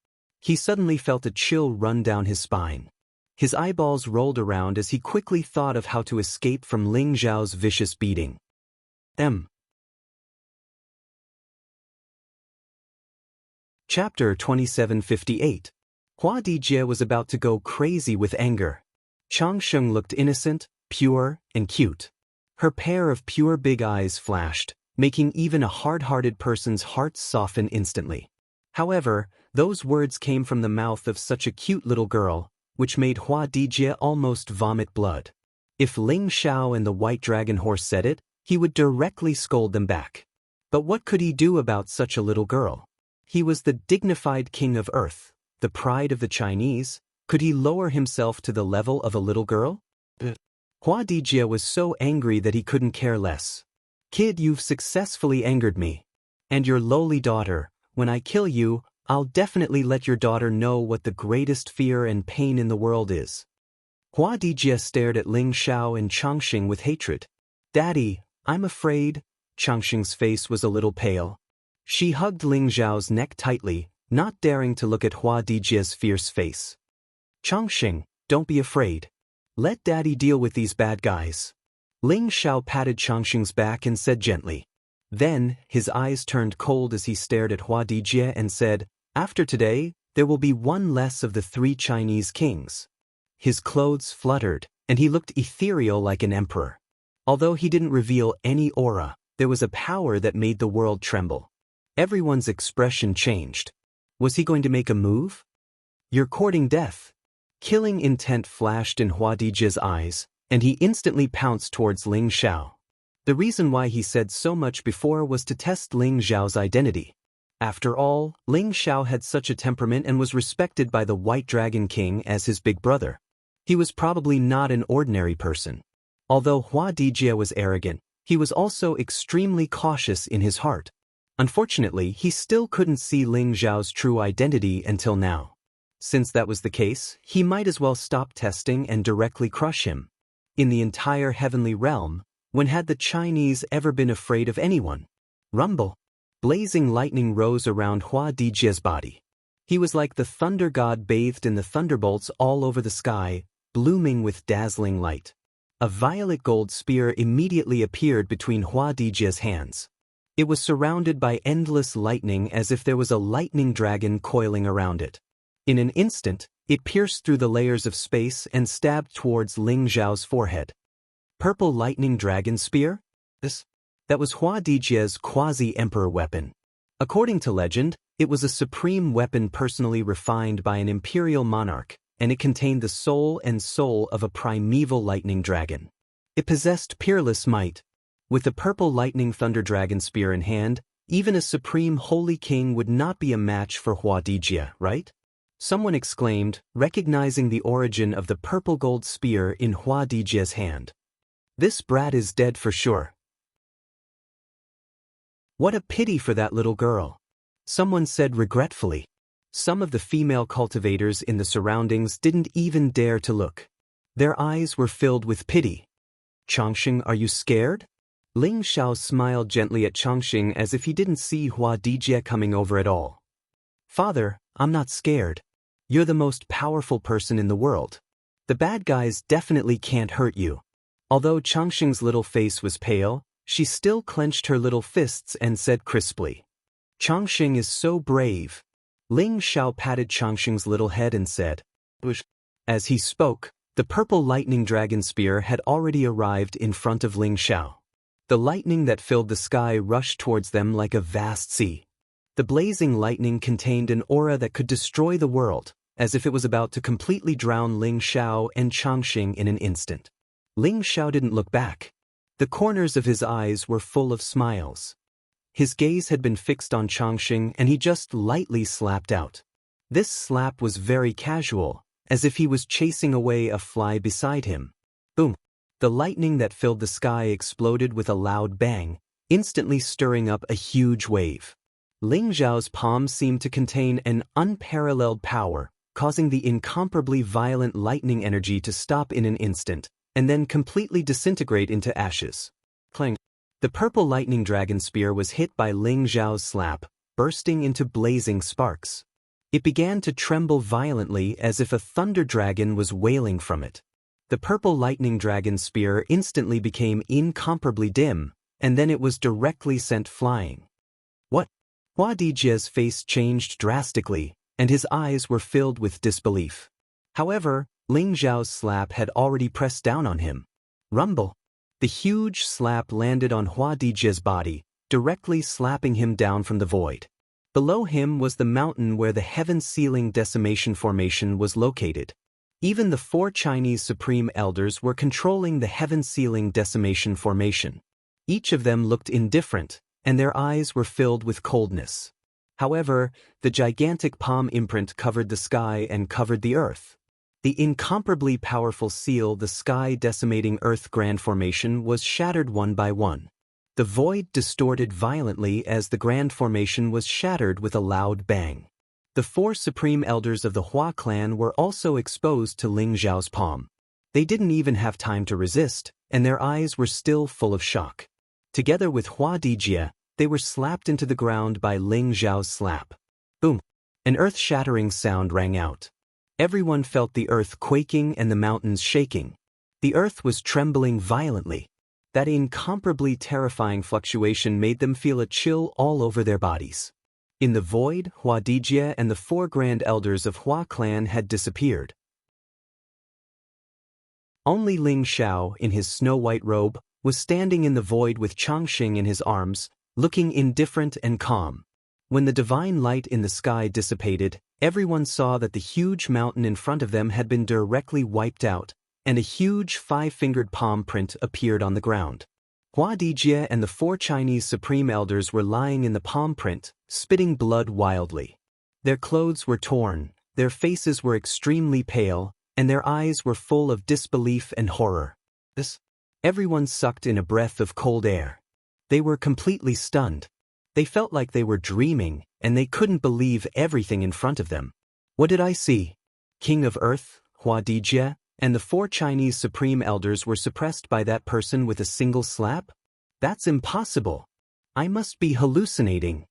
He suddenly felt a chill run down his spine. His eyeballs rolled around as he quickly thought of how to escape from Ling Zhao's vicious beating. Chapter 2758. Hua Dijie was about to go crazy with anger. Changsheng looked innocent, pure, and cute. Her pair of pure big eyes flashed, making even a hard-hearted person's heart soften instantly. However, those words came from the mouth of such a cute little girl, which made Hua Dijie almost vomit blood. If Ling Xiao and the white dragon horse said it, he would directly scold them back. But what could he do about such a little girl? He was the dignified king of Earth, the pride of the Chinese. Could he lower himself to the level of a little girl? Hua Dijie was so angry that he couldn't care less. Kid, you've successfully angered me. And your lowly daughter, when I kill you, I'll definitely let your daughter know what the greatest fear and pain in the world is. Hua Dijie stared at Ling Xiao and Changsheng with hatred. Daddy, I'm afraid. Changsheng's face was a little pale. She hugged Ling Zhao's neck tightly, not daring to look at Hua Dijie's fierce face. Changsheng, don't be afraid. Let Daddy deal with these bad guys. Ling Xiao patted Changsheng's back and said gently. Then, his eyes turned cold as he stared at Hua Dijie and said, After today, there will be one less of the 3 Chinese kings. His clothes fluttered, and he looked ethereal like an emperor. Although he didn't reveal any aura, there was a power that made the world tremble. Everyone's expression changed. Was he going to make a move? You're courting death. Killing intent flashed in Hua Dijie's eyes, and he instantly pounced towards Ling Xiao. The reason why he said so much before was to test Ling Zhao's identity. After all, Ling Xiao had such a temperament and was respected by the White Dragon King as his big brother. He was probably not an ordinary person. Although Hua Dijie was arrogant, he was also extremely cautious in his heart. Unfortunately, he still couldn't see Ling Zhao's true identity until now. Since that was the case, he might as well stop testing and directly crush him. In the entire heavenly realm, when had the Chinese ever been afraid of anyone? Rumble. Blazing lightning rose around Hua Dijie's body. He was like the thunder god bathed in the thunderbolts all over the sky, blooming with dazzling light. A violet gold spear immediately appeared between Hua Dijie's hands. It was surrounded by endless lightning as if there was a lightning dragon coiling around it. In an instant, it pierced through the layers of space and stabbed towards Ling Zhao's forehead. Purple lightning dragon spear? That was Hua Dijie's quasi-emperor weapon. According to legend, it was a supreme weapon personally refined by an imperial monarch, and it contained the soul of a primeval lightning dragon. It possessed peerless might. With the purple lightning thunder dragon spear in hand, even a supreme holy king would not be a match for Hua Dijie, right? Someone exclaimed, recognizing the origin of the purple gold spear in Hua Dijie's hand. This brat is dead for sure. What a pity for that little girl. Someone said regretfully. Some of the female cultivators in the surroundings didn't even dare to look. Their eyes were filled with pity. Changsheng, are you scared? Ling Xiao smiled gently at Changsheng as if he didn't see Hua Dijie coming over at all. Father, I'm not scared. You're the most powerful person in the world. The bad guys definitely can't hurt you. Although Changsheng's little face was pale, she still clenched her little fists and said crisply. Changsheng is so brave. Ling Xiao patted Changxing's little head and said, "Bush." As he spoke, the purple lightning dragon spear had already arrived in front of Ling Xiao. The lightning that filled the sky rushed towards them like a vast sea. The blazing lightning contained an aura that could destroy the world, as if it was about to completely drown Ling Xiao and Changxing in an instant. Ling Xiao didn't look back. The corners of his eyes were full of smiles. His gaze had been fixed on Changxing and he just lightly slapped out. This slap was very casual, as if he was chasing away a fly beside him. Boom! The lightning that filled the sky exploded with a loud bang, instantly stirring up a huge wave. Ling Xiao's palm seemed to contain an unparalleled power, causing the incomparably violent lightning energy to stop in an instant, and then completely disintegrate into ashes. Clang! The purple lightning dragon spear was hit by Ling Xiao's slap, bursting into blazing sparks. It began to tremble violently as if a thunder dragon was wailing from it. The purple lightning dragon spear instantly became incomparably dim, and then it was directly sent flying. What? Hua Dijie's face changed drastically, and his eyes were filled with disbelief. However, Ling Xiao's slap had already pressed down on him. Rumble! The huge slap landed on Hua Dijie's body, directly slapping him down from the void. Below him was the mountain where the heaven-sealing decimation formation was located. Even the 4 Chinese supreme elders were controlling the heaven-sealing decimation formation. Each of them looked indifferent, and their eyes were filled with coldness. However, the gigantic palm imprint covered the sky and covered the earth. The incomparably powerful seal, the sky-decimating earth grand formation, was shattered one by one. The void distorted violently as the grand formation was shattered with a loud bang. The 4 supreme elders of the Hua clan were also exposed to Ling Xiao's palm. They didn't even have time to resist, and their eyes were still full of shock. Together with Hua Dijie, they were slapped into the ground by Ling Xiao's slap. Boom! An earth-shattering sound rang out. Everyone felt the earth quaking and the mountains shaking. The earth was trembling violently. That incomparably terrifying fluctuation made them feel a chill all over their bodies. In the void, Hua Dijie and the 4 grand elders of Hua clan had disappeared. Only Ling Xiao, in his snow-white robe, was standing in the void with Changxing in his arms, looking indifferent and calm. When the divine light in the sky dissipated, everyone saw that the huge mountain in front of them had been directly wiped out, and a huge 5-fingered palm print appeared on the ground. Hua Dijie and the 4 Chinese supreme elders were lying in the palm print, spitting blood wildly. Their clothes were torn, their faces were extremely pale, and their eyes were full of disbelief and horror. Everyone sucked in a breath of cold air. They were completely stunned. They felt like they were dreaming, and they couldn't believe everything in front of them. What did I see? King of Earth, Hua Dijie, and the 4 Chinese supreme elders were suppressed by that person with a single slap? That's impossible. I must be hallucinating.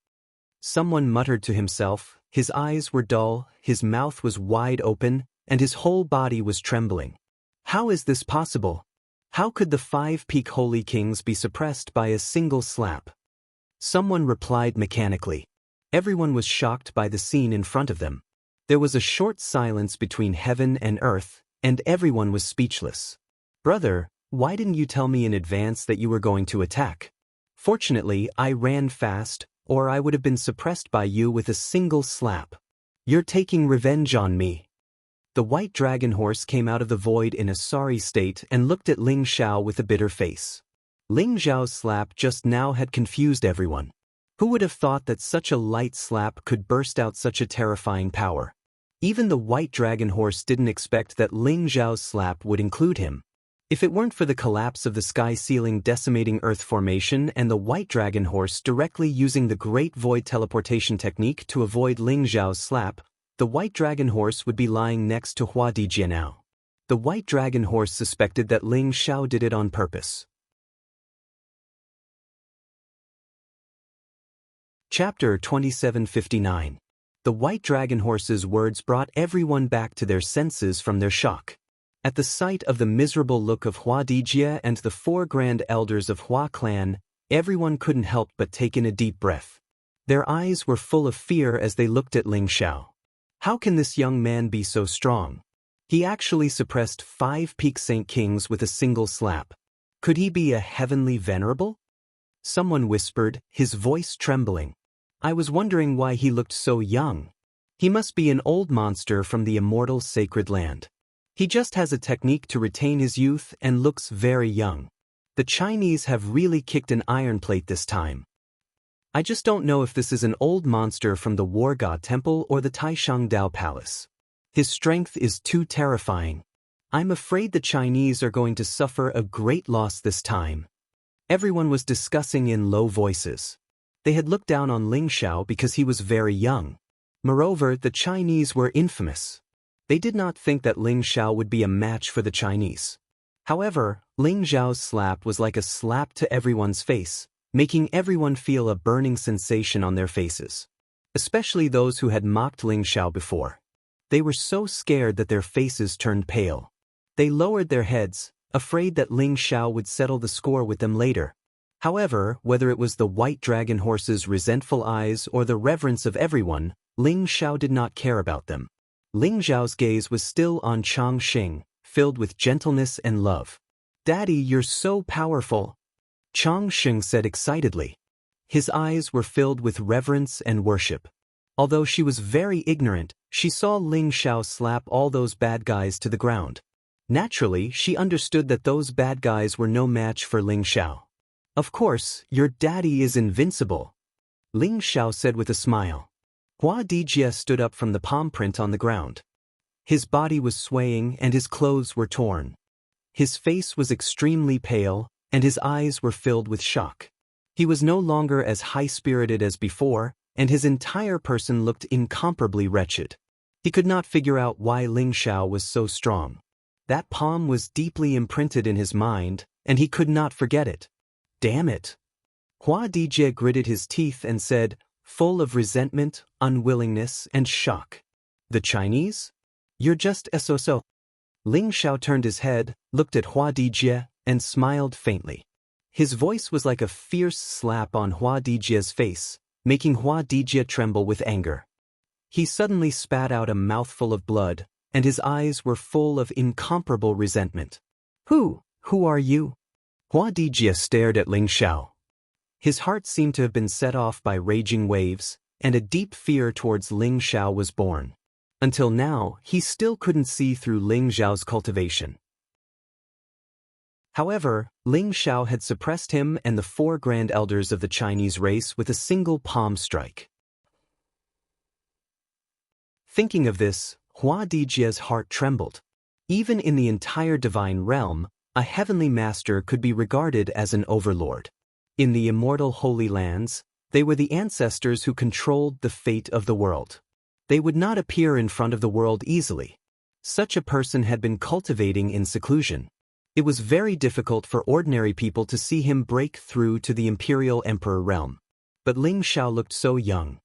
Someone muttered to himself. His eyes were dull, his mouth was wide open, and his whole body was trembling. How is this possible? How could the 5 peak holy kings be suppressed by a single slap? Someone replied mechanically. Everyone was shocked by the scene in front of them. There was a short silence between heaven and earth, and everyone was speechless. Brother, why didn't you tell me in advance that you were going to attack? Fortunately, I ran fast, or I would have been suppressed by you with a single slap. You're taking revenge on me. The white dragon horse came out of the void in a sorry state and looked at Ling Xiao with a bitter face. Ling Xiao's slap just now had confused everyone. Who would have thought that such a light slap could burst out such a terrifying power? Even the white dragon horse didn't expect that Ling Xiao's slap would include him. If it weren't for the collapse of the sky-sealing decimating earth formation and the white dragon horse directly using the great void teleportation technique to avoid Ling Xiao's slap, the white dragon horse would be lying next to Hua Dijie now. The white dragon horse suspected that Ling Xiao did it on purpose. Chapter 2759. The white dragon horse's words brought everyone back to their senses from their shock. At the sight of the miserable look of Hua Dijie and the 4 grand elders of Hua clan, everyone couldn't help but take in a deep breath. Their eyes were full of fear as they looked at Ling Xiao. How can this young man be so strong? He actually suppressed 5 peak Saint Kings with a single slap. Could he be a heavenly venerable? Someone whispered, his voice trembling. I was wondering why he looked so young. He must be an old monster from the immortal sacred land. He just has a technique to retain his youth and looks very young. The Chinese have really kicked an iron plate this time. I just don't know if this is an old monster from the War God Temple or the Taishang Dao Palace. His strength is too terrifying. I'm afraid the Chinese are going to suffer a great loss this time. Everyone was discussing in low voices. They had looked down on Ling Xiao because he was very young. Moreover, the Chinese were infamous. They did not think that Ling Xiao would be a match for the Chinese. However, Ling Xiao's slap was like a slap to everyone's face, making everyone feel a burning sensation on their faces. Especially those who had mocked Ling Xiao before. They were so scared that their faces turned pale. They lowered their heads, afraid that Ling Xiao would settle the score with them later. However, whether it was the white dragon horse's resentful eyes or the reverence of everyone, Ling Xiao did not care about them. Ling Xiao's gaze was still on Chang Xing, filled with gentleness and love. Daddy, you're so powerful, Chang Xing said excitedly. His eyes were filled with reverence and worship. Although she was very ignorant, she saw Ling Xiao slap all those bad guys to the ground. Naturally, she understood that those bad guys were no match for Ling Xiao. Of course, your daddy is invincible, Ling Xiao said with a smile. Hua Dijie stood up from the palm print on the ground. His body was swaying and his clothes were torn. His face was extremely pale, and his eyes were filled with shock. He was no longer as high-spirited as before, and his entire person looked incomparably wretched. He could not figure out why Ling Xiao was so strong. That palm was deeply imprinted in his mind, and he could not forget it. Damn it! Hua Dijie gritted his teeth and said, full of resentment, unwillingness, and shock. The Chinese? You're just so. Ling Xiao turned his head, looked at Hua Dijie, and smiled faintly. His voice was like a fierce slap on Hua Dijie's face, making Hua Dijie tremble with anger. He suddenly spat out a mouthful of blood, and his eyes were full of incomparable resentment. Who are you? Hua Dijie stared at Ling Xiao. His heart seemed to have been set off by raging waves, and a deep fear towards Ling Xiao was born. Until now, he still couldn't see through Ling Xiao's cultivation. However, Ling Xiao had suppressed him and the 4 grand elders of the Chinese race with a single palm strike. Thinking of this, Hua Dijie's heart trembled. Even in the entire divine realm, a heavenly master could be regarded as an overlord. In the immortal Holy Lands, they were the ancestors who controlled the fate of the world. They would not appear in front of the world easily. Such a person had been cultivating in seclusion. It was very difficult for ordinary people to see him break through to the imperial emperor realm. But Ling Xiao looked so young.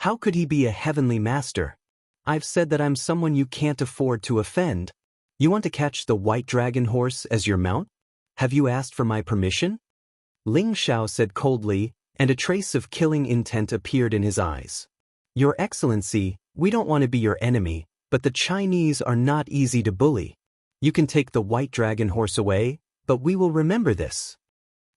How could he be a heavenly master? I've said that I'm someone you can't afford to offend. You want to catch the white dragon horse as your mount? Have you asked for my permission? Ling Xiao said coldly, and a trace of killing intent appeared in his eyes. Your Excellency, we don't want to be your enemy, but the Chinese are not easy to bully. You can take the white dragon horse away, but we will remember this.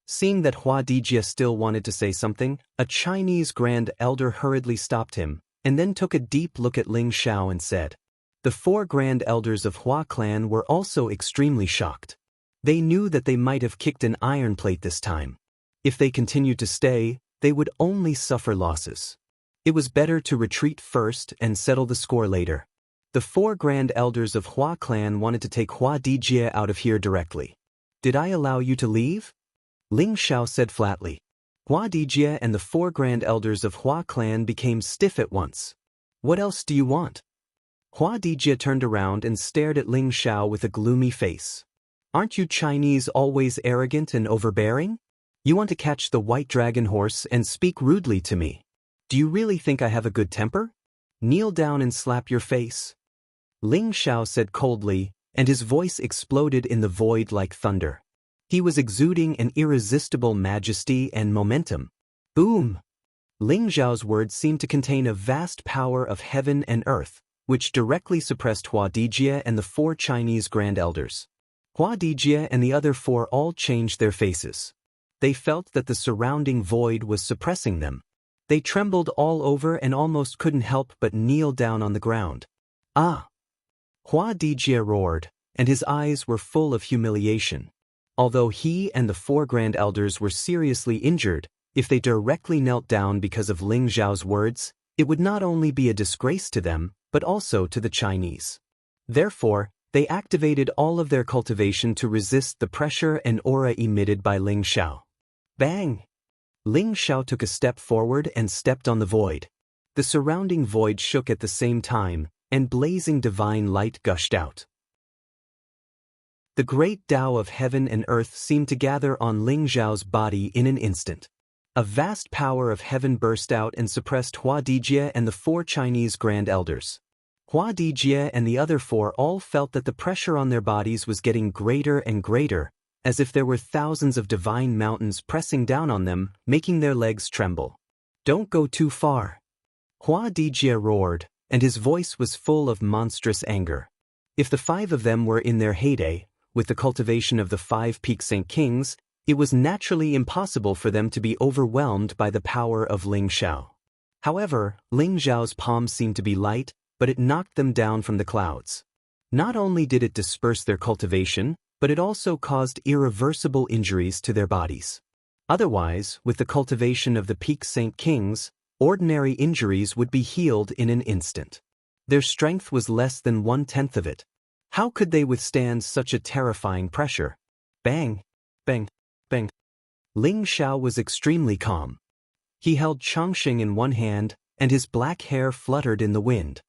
Seeing that Hua Dijie still wanted to say something, a Chinese grand elder hurriedly stopped him, and then took a deep look at Ling Xiao and said. The 4 grand elders of Hua clan were also extremely shocked. They knew that they might have kicked an iron plate this time. If they continued to stay, they would only suffer losses. It was better to retreat first and settle the score later. The 4 grand elders of Hua clan wanted to take Hua Dijie out of here directly. Did I allow you to leave? Ling Xiao said flatly. Hua Dijie and the 4 grand elders of Hua clan became stiff at once. What else do you want? Hua Dijie turned around and stared at Ling Xiao with a gloomy face. Aren't you Chinese always arrogant and overbearing? You want to catch the white dragon horse and speak rudely to me. Do you really think I have a good temper? Kneel down and slap your face. Ling Xiao said coldly, and his voice exploded in the void like thunder. He was exuding an irresistible majesty and momentum. Boom! Ling Zhao's words seemed to contain a vast power of heaven and earth, which directly suppressed Hua Dijie and the 4 Chinese Grand Elders. Hua Dijie and the other 4 all changed their faces. They felt that the surrounding void was suppressing them. They trembled all over and almost couldn't help but kneel down on the ground. Ah! Hua Dijie roared, and his eyes were full of humiliation. Although he and the 4 Grand Elders were seriously injured, if they directly knelt down because of Ling Zhao's words, it would not only be a disgrace to them, but also to the Chinese. Therefore, they activated all of their cultivation to resist the pressure and aura emitted by Ling Zhao. Bang! Ling Zhao took a step forward and stepped on the void. The surrounding void shook at the same time, and blazing divine light gushed out. The great Tao of heaven and earth seemed to gather on Ling Zhao's body in an instant. A vast power of heaven burst out and suppressed Hua Dijie and the 4 Chinese Grand Elders. Hua Dijie and the other 4 all felt that the pressure on their bodies was getting greater and greater, as if there were thousands of divine mountains pressing down on them, making their legs tremble. Don't go too far. Hua Dijie roared, and his voice was full of monstrous anger. If the 5 of them were in their heyday, with the cultivation of the 5 Peak Saint Kings, it was naturally impossible for them to be overwhelmed by the power of Ling Zhao. However, Ling Zhao's palm seemed to be light, but it knocked them down from the clouds. Not only did it disperse their cultivation, but it also caused irreversible injuries to their bodies. Otherwise, with the cultivation of the Peak Saint Kings, ordinary injuries would be healed in an instant. Their strength was less than 1/10 of it. How could they withstand such a terrifying pressure? Bang! Bang! Bang! Ling Zhao was extremely calm. He held Changxing in one hand, and his black hair fluttered in the wind.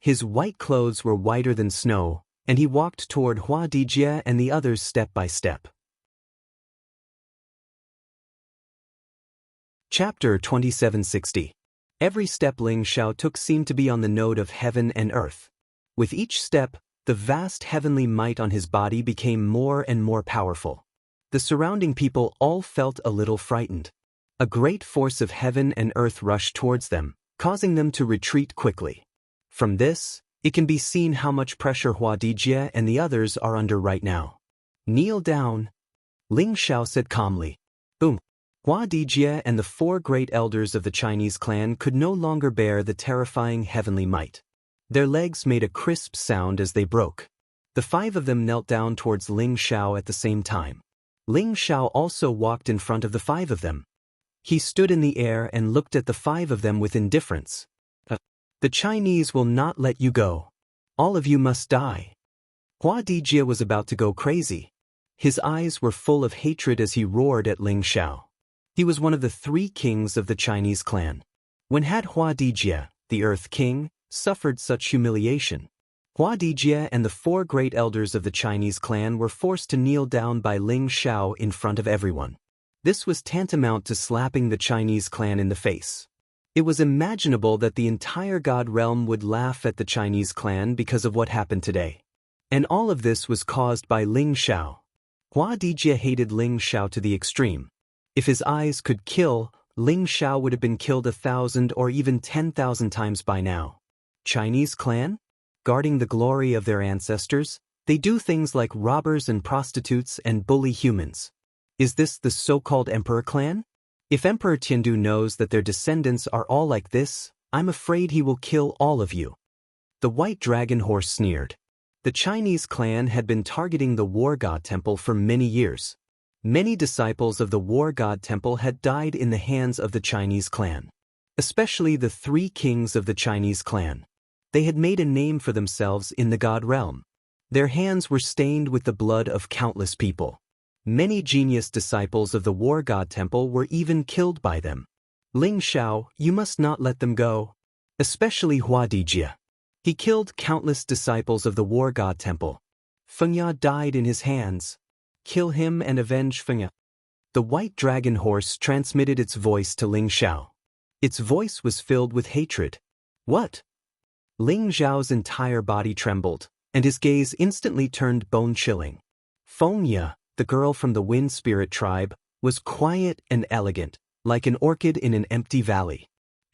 His white clothes were whiter than snow, and he walked toward Hua Dijie and the others step by step. Chapter 2760. Every step Ling Zhao took seemed to be on the node of heaven and earth. With each step, the vast heavenly might on his body became more and more powerful. The surrounding people all felt a little frightened. A great force of heaven and earth rushed towards them, causing them to retreat quickly. From this, it can be seen how much pressure Hua Dijie and the others are under right now. Kneel down, Ling Zhao said calmly. Boom. Hua Dijie and the 4 great elders of the Chinese clan could no longer bear the terrifying heavenly might. Their legs made a crisp sound as they broke. The 5 of them knelt down towards Ling Zhao at the same time. Ling Zhao also walked in front of the 5 of them. He stood in the air and looked at the 5 of them with indifference. The Chinese will not let you go. All of you must die. Hua Dijie was about to go crazy. His eyes were full of hatred as he roared at Ling Zhao. He was one of the 3 kings of the Chinese clan. When had Hua Dijie, the Earth King, suffered such humiliation? Hua Dijie and the 4 great elders of the Chinese clan were forced to kneel down by Ling Zhao in front of everyone. This was tantamount to slapping the Chinese clan in the face. It was imaginable that the entire God realm would laugh at the Chinese clan because of what happened today. And all of this was caused by Ling Zhao. Hua Dijie hated Ling Zhao to the extreme. If his eyes could kill, Ling Zhao would have been killed 1,000 or even 10,000 times by now. Chinese clan? Guarding the glory of their ancestors, they do things like robbers and prostitutes and bully humans. Is this the so-called Emperor clan? If Emperor Tiandu knows that their descendants are all like this, I'm afraid he will kill all of you. The white dragon horse sneered. The Chinese clan had been targeting the war god temple for many years. Many disciples of the war god temple had died in the hands of the Chinese clan. Especially the 3 kings of the Chinese clan. They had made a name for themselves in the god realm. Their hands were stained with the blood of countless people. Many genius disciples of the war god temple were even killed by them. Ling Zhao, you must not let them go. Especially Hua Dijie. He killed countless disciples of the war god temple. Fengya died in his hands. Kill him and avenge Fengya. The white dragon horse transmitted its voice to Ling Zhao. Its voice was filled with hatred. What? Ling Zhao's entire body trembled, and his gaze instantly turned bone-chilling. Fengya, the girl from the wind spirit tribe, was quiet and elegant, like an orchid in an empty valley.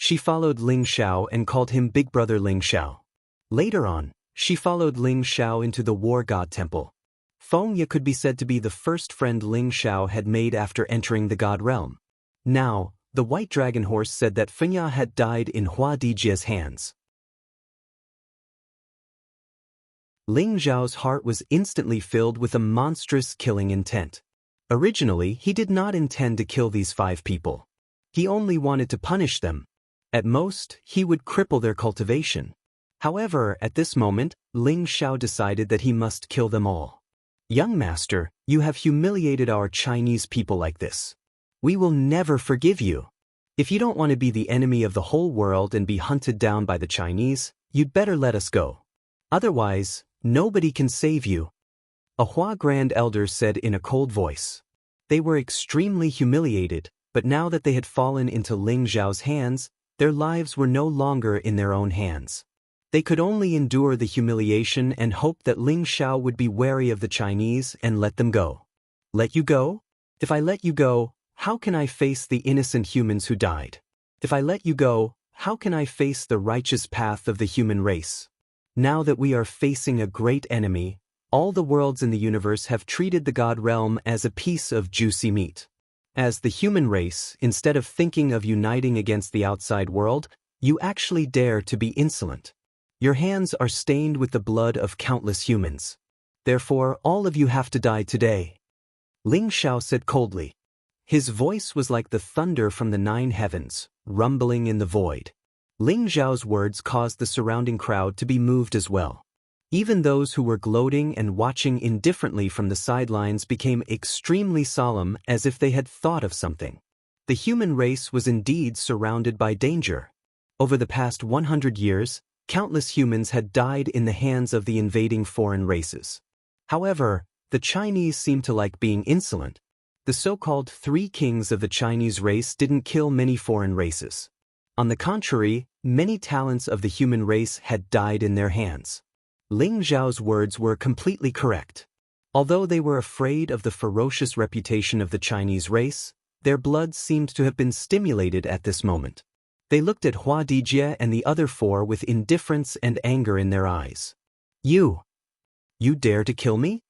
She followed Ling Xiao and called him Big Brother Ling Xiao. Later on, she followed Ling Xiao into the War God Temple. Feng Ye could be said to be the first friend Ling Xiao had made after entering the God realm. Now, the White Dragon Horse said that Feng Ye had died in Hua Dijie's hands. Ling Xiao's heart was instantly filled with a monstrous killing intent. Originally, he did not intend to kill these 5 people. He only wanted to punish them. At most, he would cripple their cultivation. However, at this moment, Ling Xiao decided that he must kill them all. Young master, you have humiliated our Chinese people like this. We will never forgive you. If you don't want to be the enemy of the whole world and be hunted down by the Chinese, you'd better let us go. Otherwise, nobody can save you. A Hua Grand Elder said in a cold voice. They were extremely humiliated, but now that they had fallen into Ling Xiao's hands, their lives were no longer in their own hands. They could only endure the humiliation and hope that Ling Xiao would be wary of the Chinese and let them go. Let you go? If I let you go, how can I face the innocent humans who died? If I let you go, how can I face the righteous path of the human race? Now that we are facing a great enemy, all the worlds in the universe have treated the God realm as a piece of juicy meat. As the human race, instead of thinking of uniting against the outside world, you actually dare to be insolent. Your hands are stained with the blood of countless humans. Therefore, all of you have to die today. Ling Xiao said coldly. His voice was like the thunder from the 9 heavens, rumbling in the void. Ling Xiao's words caused the surrounding crowd to be moved as well. Even those who were gloating and watching indifferently from the sidelines became extremely solemn as if they had thought of something. The human race was indeed surrounded by danger. Over the past 100 years, countless humans had died in the hands of the invading foreign races. However, the Chinese seemed to like being insolent. The so-called 3 kings of the Chinese race didn't kill many foreign races. On the contrary, many talents of the human race had died in their hands. Ling Xiao's words were completely correct. Although they were afraid of the ferocious reputation of the Chinese race, their blood seemed to have been stimulated at this moment. They looked at Hua Dijie and the other 4 with indifference and anger in their eyes. You dare to kill me?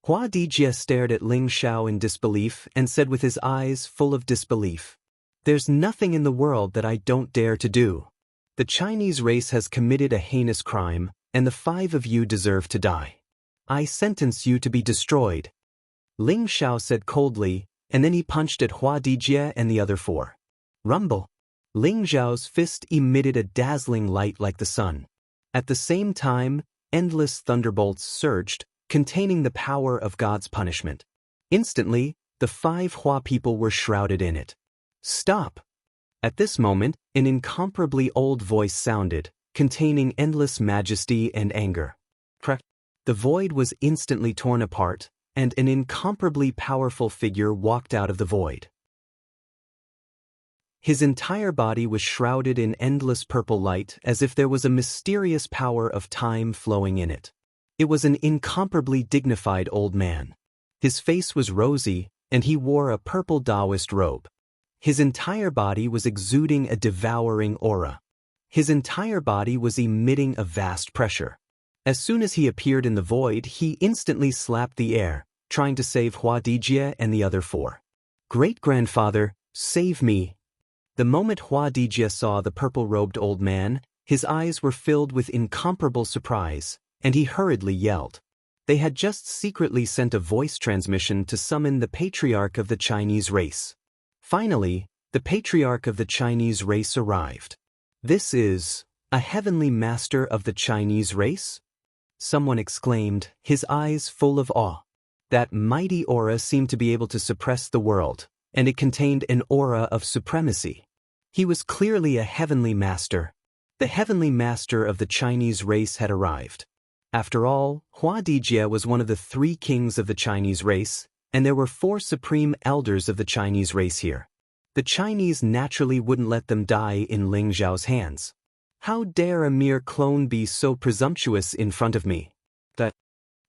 Hua Dijie stared at Ling Xiao in disbelief and said with his eyes full of disbelief, "There's nothing in the world that I don't dare to do. The Chinese race has committed a heinous crime, and the 5 of you deserve to die. I sentence you to be destroyed." Ling Xiao said coldly, and then he punched at Hua Dijie and the other 4. Rumble. Ling Xiao's fist emitted a dazzling light like the sun. At the same time, endless thunderbolts surged, containing the power of God's punishment. Instantly, the 5 Hua people were shrouded in it. Stop! At this moment, an incomparably old voice sounded, containing endless majesty and anger. Crack! The void was instantly torn apart, and an incomparably powerful figure walked out of the void. His entire body was shrouded in endless purple light as if there was a mysterious power of time flowing in it. It was an incomparably dignified old man. His face was rosy, and he wore a purple Taoist robe. His entire body was exuding a devouring aura. His entire body was emitting a vast pressure. As soon as he appeared in the void, he instantly slapped the air, trying to save Hua Dijie and the other 4. Great-grandfather, save me! The moment Hua Dijie saw the purple-robed old man, his eyes were filled with incomparable surprise, and he hurriedly yelled. They had just secretly sent a voice transmission to summon the patriarch of the Chinese race. Finally, the patriarch of the Chinese race arrived. "This is a heavenly master of the Chinese race?" Someone exclaimed, his eyes full of awe. That mighty aura seemed to be able to suppress the world, and it contained an aura of supremacy. He was clearly a heavenly master. The heavenly master of the Chinese race had arrived. After all, Hua Dijie was one of the 3 kings of the Chinese race, and there were 4 supreme elders of the Chinese race here. The Chinese naturally wouldn't let them die in Ling Xiao's hands. How dare a mere clone be so presumptuous in front of me? That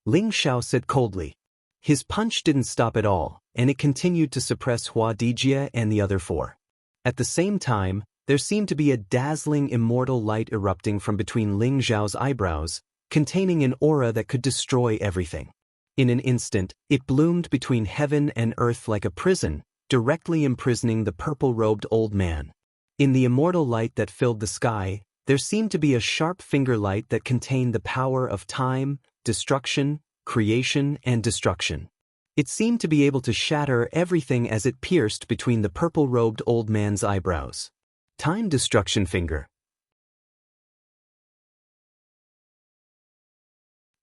Ling Xiao said coldly. His punch didn't stop at all, and it continued to suppress Hua Dijie and the other 4. At the same time, There seemed to be a dazzling immortal light erupting from between Ling Zhao's eyebrows, containing an aura that could destroy everything. In an instant, it bloomed between heaven and earth like a prison, directly imprisoning the purple-robed old man. In the immortal light that filled the sky, there seemed to be a sharp finger light that contained the power of time, destruction, creation, and destruction. It seemed to be able to shatter everything as it pierced between the purple-robed old man's eyebrows. Time Destruction Finger.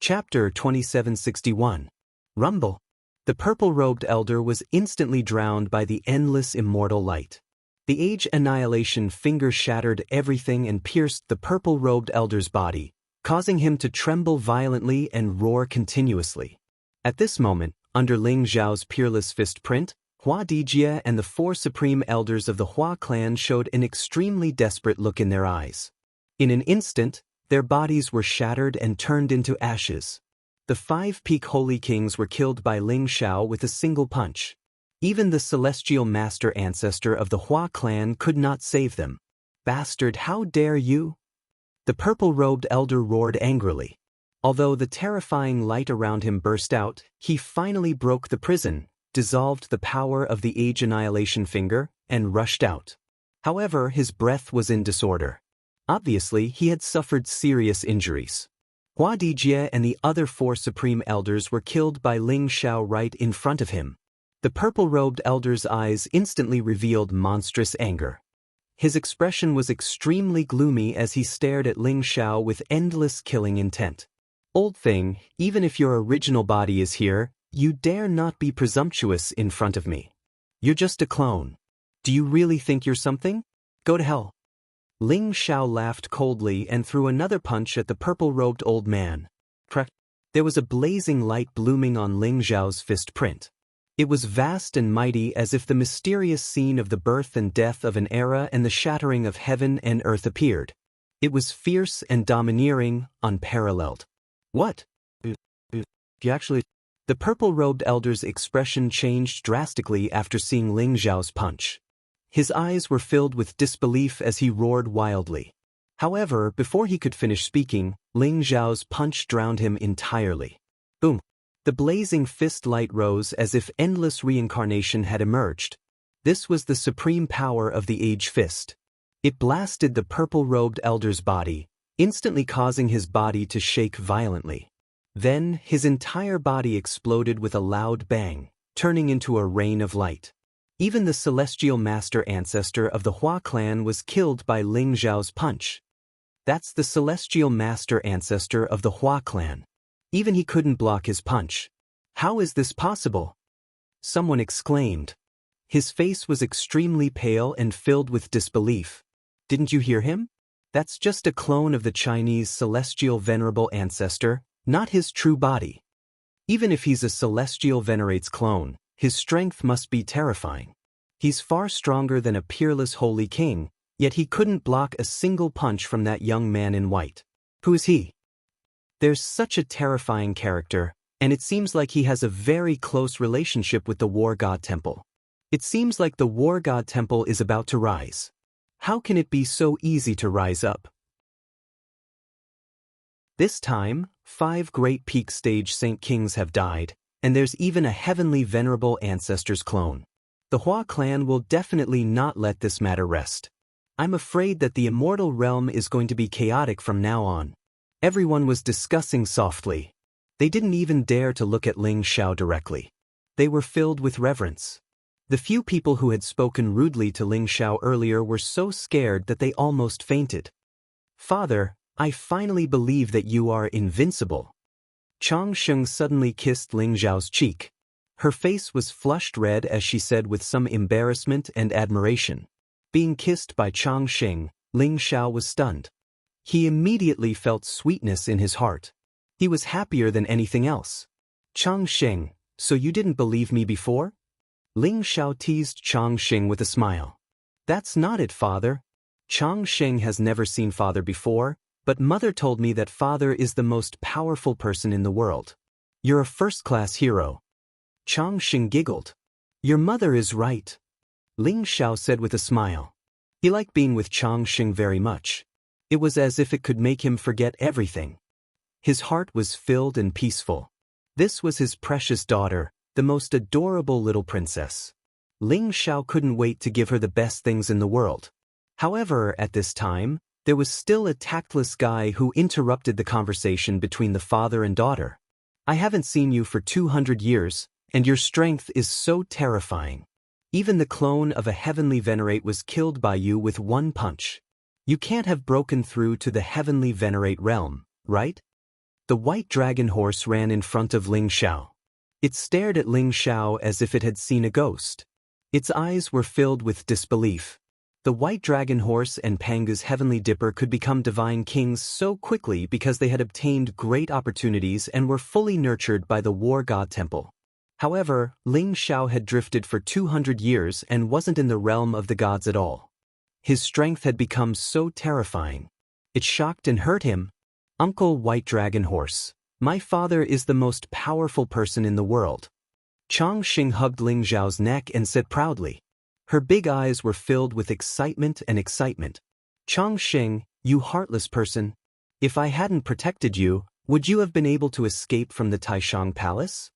Chapter 2761. Rumble. The purple-robed elder was instantly drowned by the endless immortal light. The Age Annihilation Finger shattered everything and pierced the purple-robed elder's body, causing him to tremble violently and roar continuously. At this moment, under Ling Zhao's peerless fist print, Hua Dijie and the 4 supreme elders of the Hua clan showed an extremely desperate look in their eyes. In an instant, their bodies were shattered and turned into ashes. The 5 peak holy kings were killed by Ling Zhao with a single punch. Even the celestial master ancestor of the Hua clan could not save them. Bastard, how dare you? The purple-robed elder roared angrily. Although the terrifying light around him burst out, he finally broke the prison, dissolved the power of the Age Annihilation Finger, and rushed out. However, his breath was in disorder. Obviously, he had suffered serious injuries. Hua Dijie and the other 4 supreme elders were killed by Ling Zhao right in front of him. The purple-robed elder's eyes instantly revealed monstrous anger. His expression was extremely gloomy as he stared at Ling Zhao with endless killing intent. Old thing, even if your original body is here, you dare not be presumptuous in front of me. You're just a clone. Do you really think you're something? Go to hell. Ling Zhao laughed coldly and threw another punch at the purple-robed old man. Crack! There was a blazing light blooming on Ling Zhao's fist print. It was vast and mighty as if the mysterious scene of the birth and death of an era and the shattering of heaven and earth appeared. It was fierce and domineering, unparalleled. What? You actually... The purple-robed elder's expression changed drastically after seeing Ling Zhao's punch. His eyes were filled with disbelief as he roared wildly. However, before he could finish speaking, Ling Zhao's punch drowned him entirely. Boom! The blazing fist light rose as if endless reincarnation had emerged. This was the supreme power of the Age Fist. It blasted the purple-robed elder's body, instantly causing his body to shake violently. Then, his entire body exploded with a loud bang, turning into a rain of light. Even the celestial master ancestor of the Hua clan was killed by Ling Zhao's punch. That's the celestial master ancestor of the Hua clan. Even he couldn't block his punch. How is this possible? Someone exclaimed. His face was extremely pale and filled with disbelief. Didn't you hear him? That's just a clone of the Chinese celestial venerable ancestor, not his true body. Even if he's a celestial venerates clone, his strength must be terrifying. He's far stronger than a peerless holy king, yet he couldn't block a single punch from that young man in white. Who is he? There's such a terrifying character, and it seems like he has a very close relationship with the War God Temple. It seems like the War God Temple is about to rise. How can it be so easy to rise up? This time, 5 great peak stage Saint Kings have died, and there's even a heavenly venerable ancestor's clone. The Hua clan will definitely not let this matter rest. I'm afraid that the immortal realm is going to be chaotic from now on. Everyone was discussing softly. They didn't even dare to look at Ling Zhao directly. They were filled with reverence. The few people who had spoken rudely to Ling Zhao earlier were so scared that they almost fainted. Father, I finally believe that you are invincible. Chang Sheng suddenly kissed Ling Zhao's cheek. Her face was flushed red as she said with some embarrassment and admiration. Being kissed by Chang Sheng, Ling Zhao was stunned. He immediately felt sweetness in his heart. He was happier than anything else. Chang Sheng, so you didn't believe me before? Ling Zhao teased Chang Sheng with a smile. That's not it, father. Chang Sheng has never seen father before, but mother told me that father is the most powerful person in the world. You're a first-class hero. Chang Sheng giggled. Your mother is right. Ling Zhao said with a smile. He liked being with Changxing very much. It was as if it could make him forget everything. His heart was filled and peaceful. This was his precious daughter, the most adorable little princess. Ling Xiao couldn't wait to give her the best things in the world. However, at this time, there was still a tactless guy who interrupted the conversation between the father and daughter. I haven't seen you for 200 years, and your strength is so terrifying. Even the clone of a heavenly venerate was killed by you with one punch. You can't have broken through to the heavenly venerate realm, right? The white dragon horse ran in front of Ling Xiao. It stared at Ling Xiao as if it had seen a ghost. Its eyes were filled with disbelief. The white dragon horse and Panga's heavenly dipper could become divine kings so quickly because they had obtained great opportunities and were fully nurtured by the war god temple. However, Ling Xiao had drifted for 200 years and wasn't in the realm of the gods at all. His strength had become so terrifying. It shocked and hurt him. Uncle White Dragon Horse, my father is the most powerful person in the world. Changxing hugged Ling Xiao's neck and said proudly. Her big eyes were filled with excitement and excitement. Changxing, you heartless person. If I hadn't protected you, would you have been able to escape from the Taishang Palace?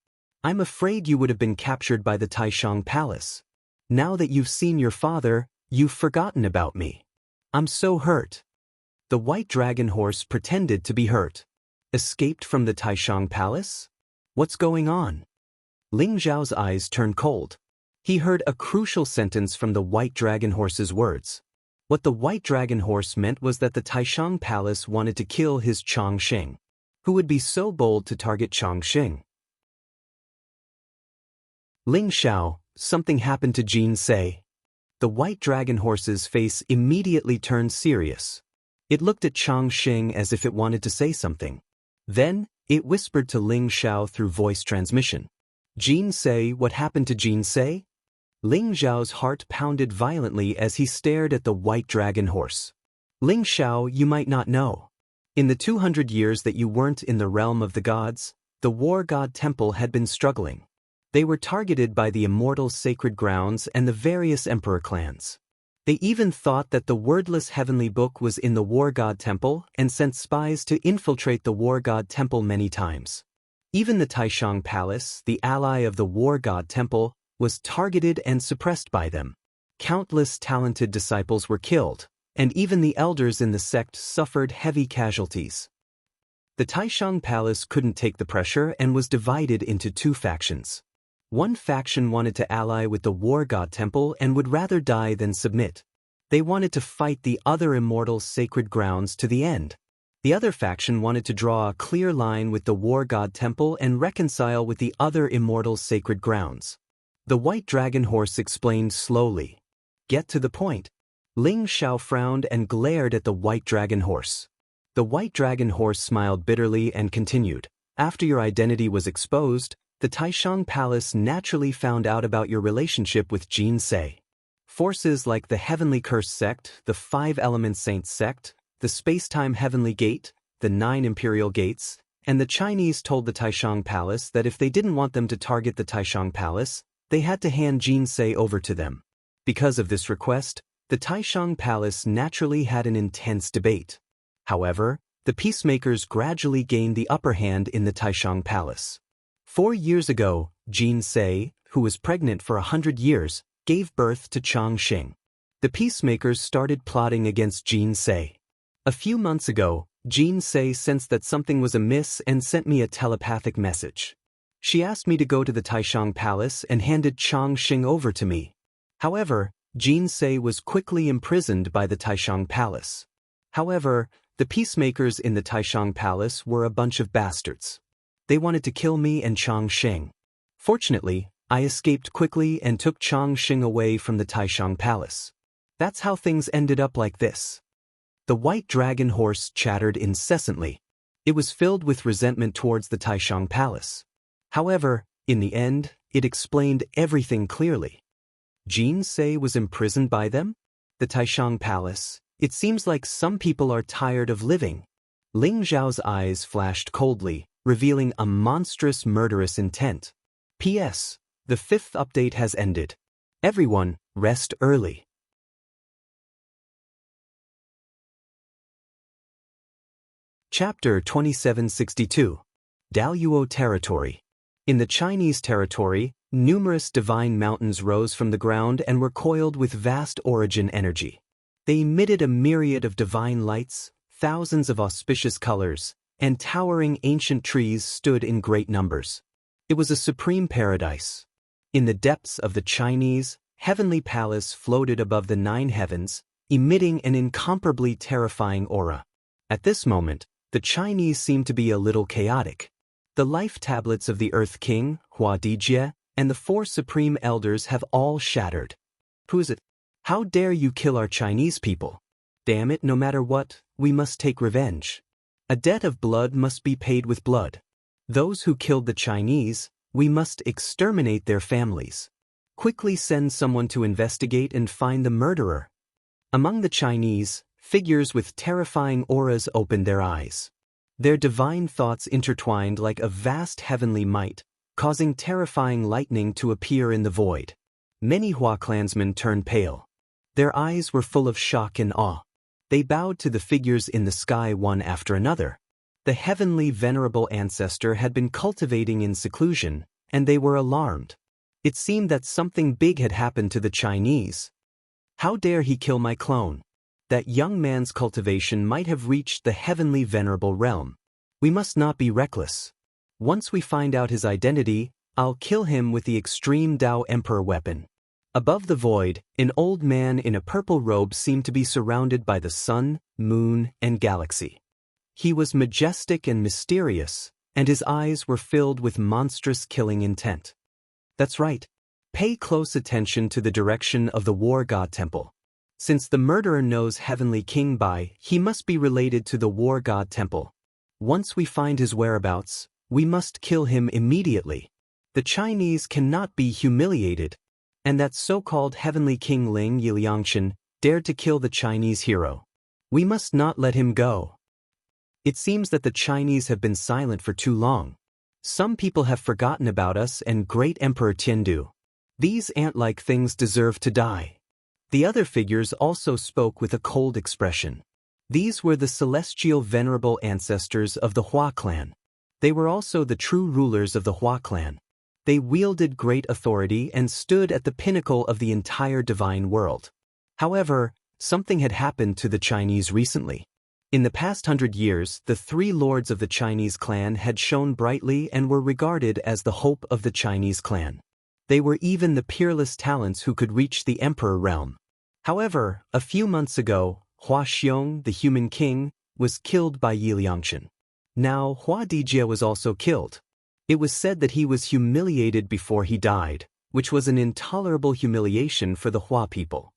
I'm afraid you would have been captured by the Taishang Palace. Now that you've seen your father, you've forgotten about me. I'm so hurt. The white dragon horse pretended to be hurt. Escaped from the Taishang Palace? What's going on? Ling Xiao's eyes turned cold. He heard a crucial sentence from the white dragon horse's words. What the white dragon horse meant was that the Taishang Palace wanted to kill his Changxing. Who would be so bold to target Changxing? Ling Xiao, something happened to Jin Sei. The white dragon horse's face immediately turned serious. It looked at Changxing as if it wanted to say something. Then, it whispered to Ling Xiao through voice transmission. Jin Sei, what happened to Jin Sei? Ling Xiao's heart pounded violently as he stared at the white dragon horse. Ling Xiao, you might not know. In the 200 years that you weren't in the realm of the gods, the war god temple had been struggling. They were targeted by the immortal sacred grounds and the various emperor clans. They even thought that the wordless heavenly book was in the war god temple and sent spies to infiltrate the war god temple many times. Even the Taishang Palace, the ally of the war god temple, was targeted and suppressed by them. Countless talented disciples were killed, and even the elders in the sect suffered heavy casualties. The Taishang Palace couldn't take the pressure and was divided into two factions. One faction wanted to ally with the war god temple and would rather die than submit. They wanted to fight the other immortal sacred grounds to the end. The other faction wanted to draw a clear line with the war god temple and reconcile with the other immortal sacred grounds. The white dragon horse explained slowly. Get to the point. Ling Xiao frowned and glared at the white dragon horse. The white dragon horse smiled bitterly and continued. After your identity was exposed, the Taishang Palace naturally found out about your relationship with Jin Sei. Forces like the Heavenly Curse Sect, the Five Element Saints Sect, the Space-Time Heavenly Gate, the 9 Imperial Gates, and the Chinese told the Taishang Palace that if they didn't want them to target the Taishang Palace, they had to hand Jin Sei over to them. Because of this request, the Taishang Palace naturally had an intense debate. However, the peacemakers gradually gained the upper hand in the Taishang Palace. 4 years ago, Jin Sei, who was pregnant for 100 years, gave birth to Changxing. The peacemakers started plotting against Jin Sei. A few months ago, Jin Sei sensed that something was amiss and sent me a telepathic message. She asked me to go to the Taishang Palace and handed Changxing over to me. However, Jin Sei was quickly imprisoned by the Taishang Palace. However, the peacemakers in the Taishang Palace were a bunch of bastards. They wanted to kill me and Changxing. Fortunately, I escaped quickly and took Changxing away from the Taishang Palace. That's how things ended up like this. The white dragon horse chattered incessantly. It was filled with resentment towards the Taishang Palace. However, in the end, it explained everything clearly. Jin Sei was imprisoned by them? The Taishang Palace. It seems like some people are tired of living. Ling Xiao's eyes flashed coldly, revealing a monstrous murderous intent. P.S. The 5th update has ended. Everyone, rest early. Chapter 2762. Daluo Territory. In the Chinese territory, numerous divine mountains rose from the ground and were coiled with vast origin energy. They emitted a myriad of divine lights, thousands of auspicious colors, and towering ancient trees stood in great numbers. It was a supreme paradise. In the depths of the Chinese heavenly palace floated above the 9 heavens, emitting an incomparably terrifying aura. At this moment, the Chinese seemed to be a little chaotic. The life tablets of the Earth King, Hua Dijie, and the 4 supreme elders have all shattered. Who is it? How dare you kill our Chinese people? Damn it, no matter what, we must take revenge. A debt of blood must be paid with blood. Those who killed the Chinese, we must exterminate their families. Quickly send someone to investigate and find the murderer. Among the Chinese, figures with terrifying auras opened their eyes. Their divine thoughts intertwined like a vast heavenly might, causing terrifying lightning to appear in the void. Many Hua clansmen turned pale. Their eyes were full of shock and awe. They bowed to the figures in the sky one after another. The heavenly venerable ancestor had been cultivating in seclusion, and they were alarmed. It seemed that something big had happened to the Chinese. How dare he kill my clone? That young man's cultivation might have reached the heavenly venerable realm. We must not be reckless. Once we find out his identity, I'll kill him with the extreme Tao Emperor weapon. Above the void, an old man in a purple robe seemed to be surrounded by the sun, moon, and galaxy. He was majestic and mysterious, and his eyes were filled with monstrous killing intent. That's right. Pay close attention to the direction of the War God Temple. Since the murderer knows Heavenly King Bai, he must be related to the War God Temple. Once we find his whereabouts, we must kill him immediately. The Chinese cannot be humiliated. And that so-called Heavenly King Ling Yiliangshan dared to kill the Chinese hero. We must not let him go. It seems that the Chinese have been silent for too long. Some people have forgotten about us and great Emperor Tiandu. These ant-like things deserve to die. The other figures also spoke with a cold expression. These were the celestial venerable ancestors of the Hua clan. They were also the true rulers of the Hua clan. They wielded great authority and stood at the pinnacle of the entire divine world. However, something had happened to the Chinese recently. In the past 100 years, the 3 lords of the Chinese clan had shone brightly and were regarded as the hope of the Chinese clan. They were even the peerless talents who could reach the emperor realm. However, a few months ago, Hua Xiong, the human king, was killed by Yiliangshan. Now, Hua Dijie was also killed. It was said that he was humiliated before he died, which was an intolerable humiliation for the Hua people.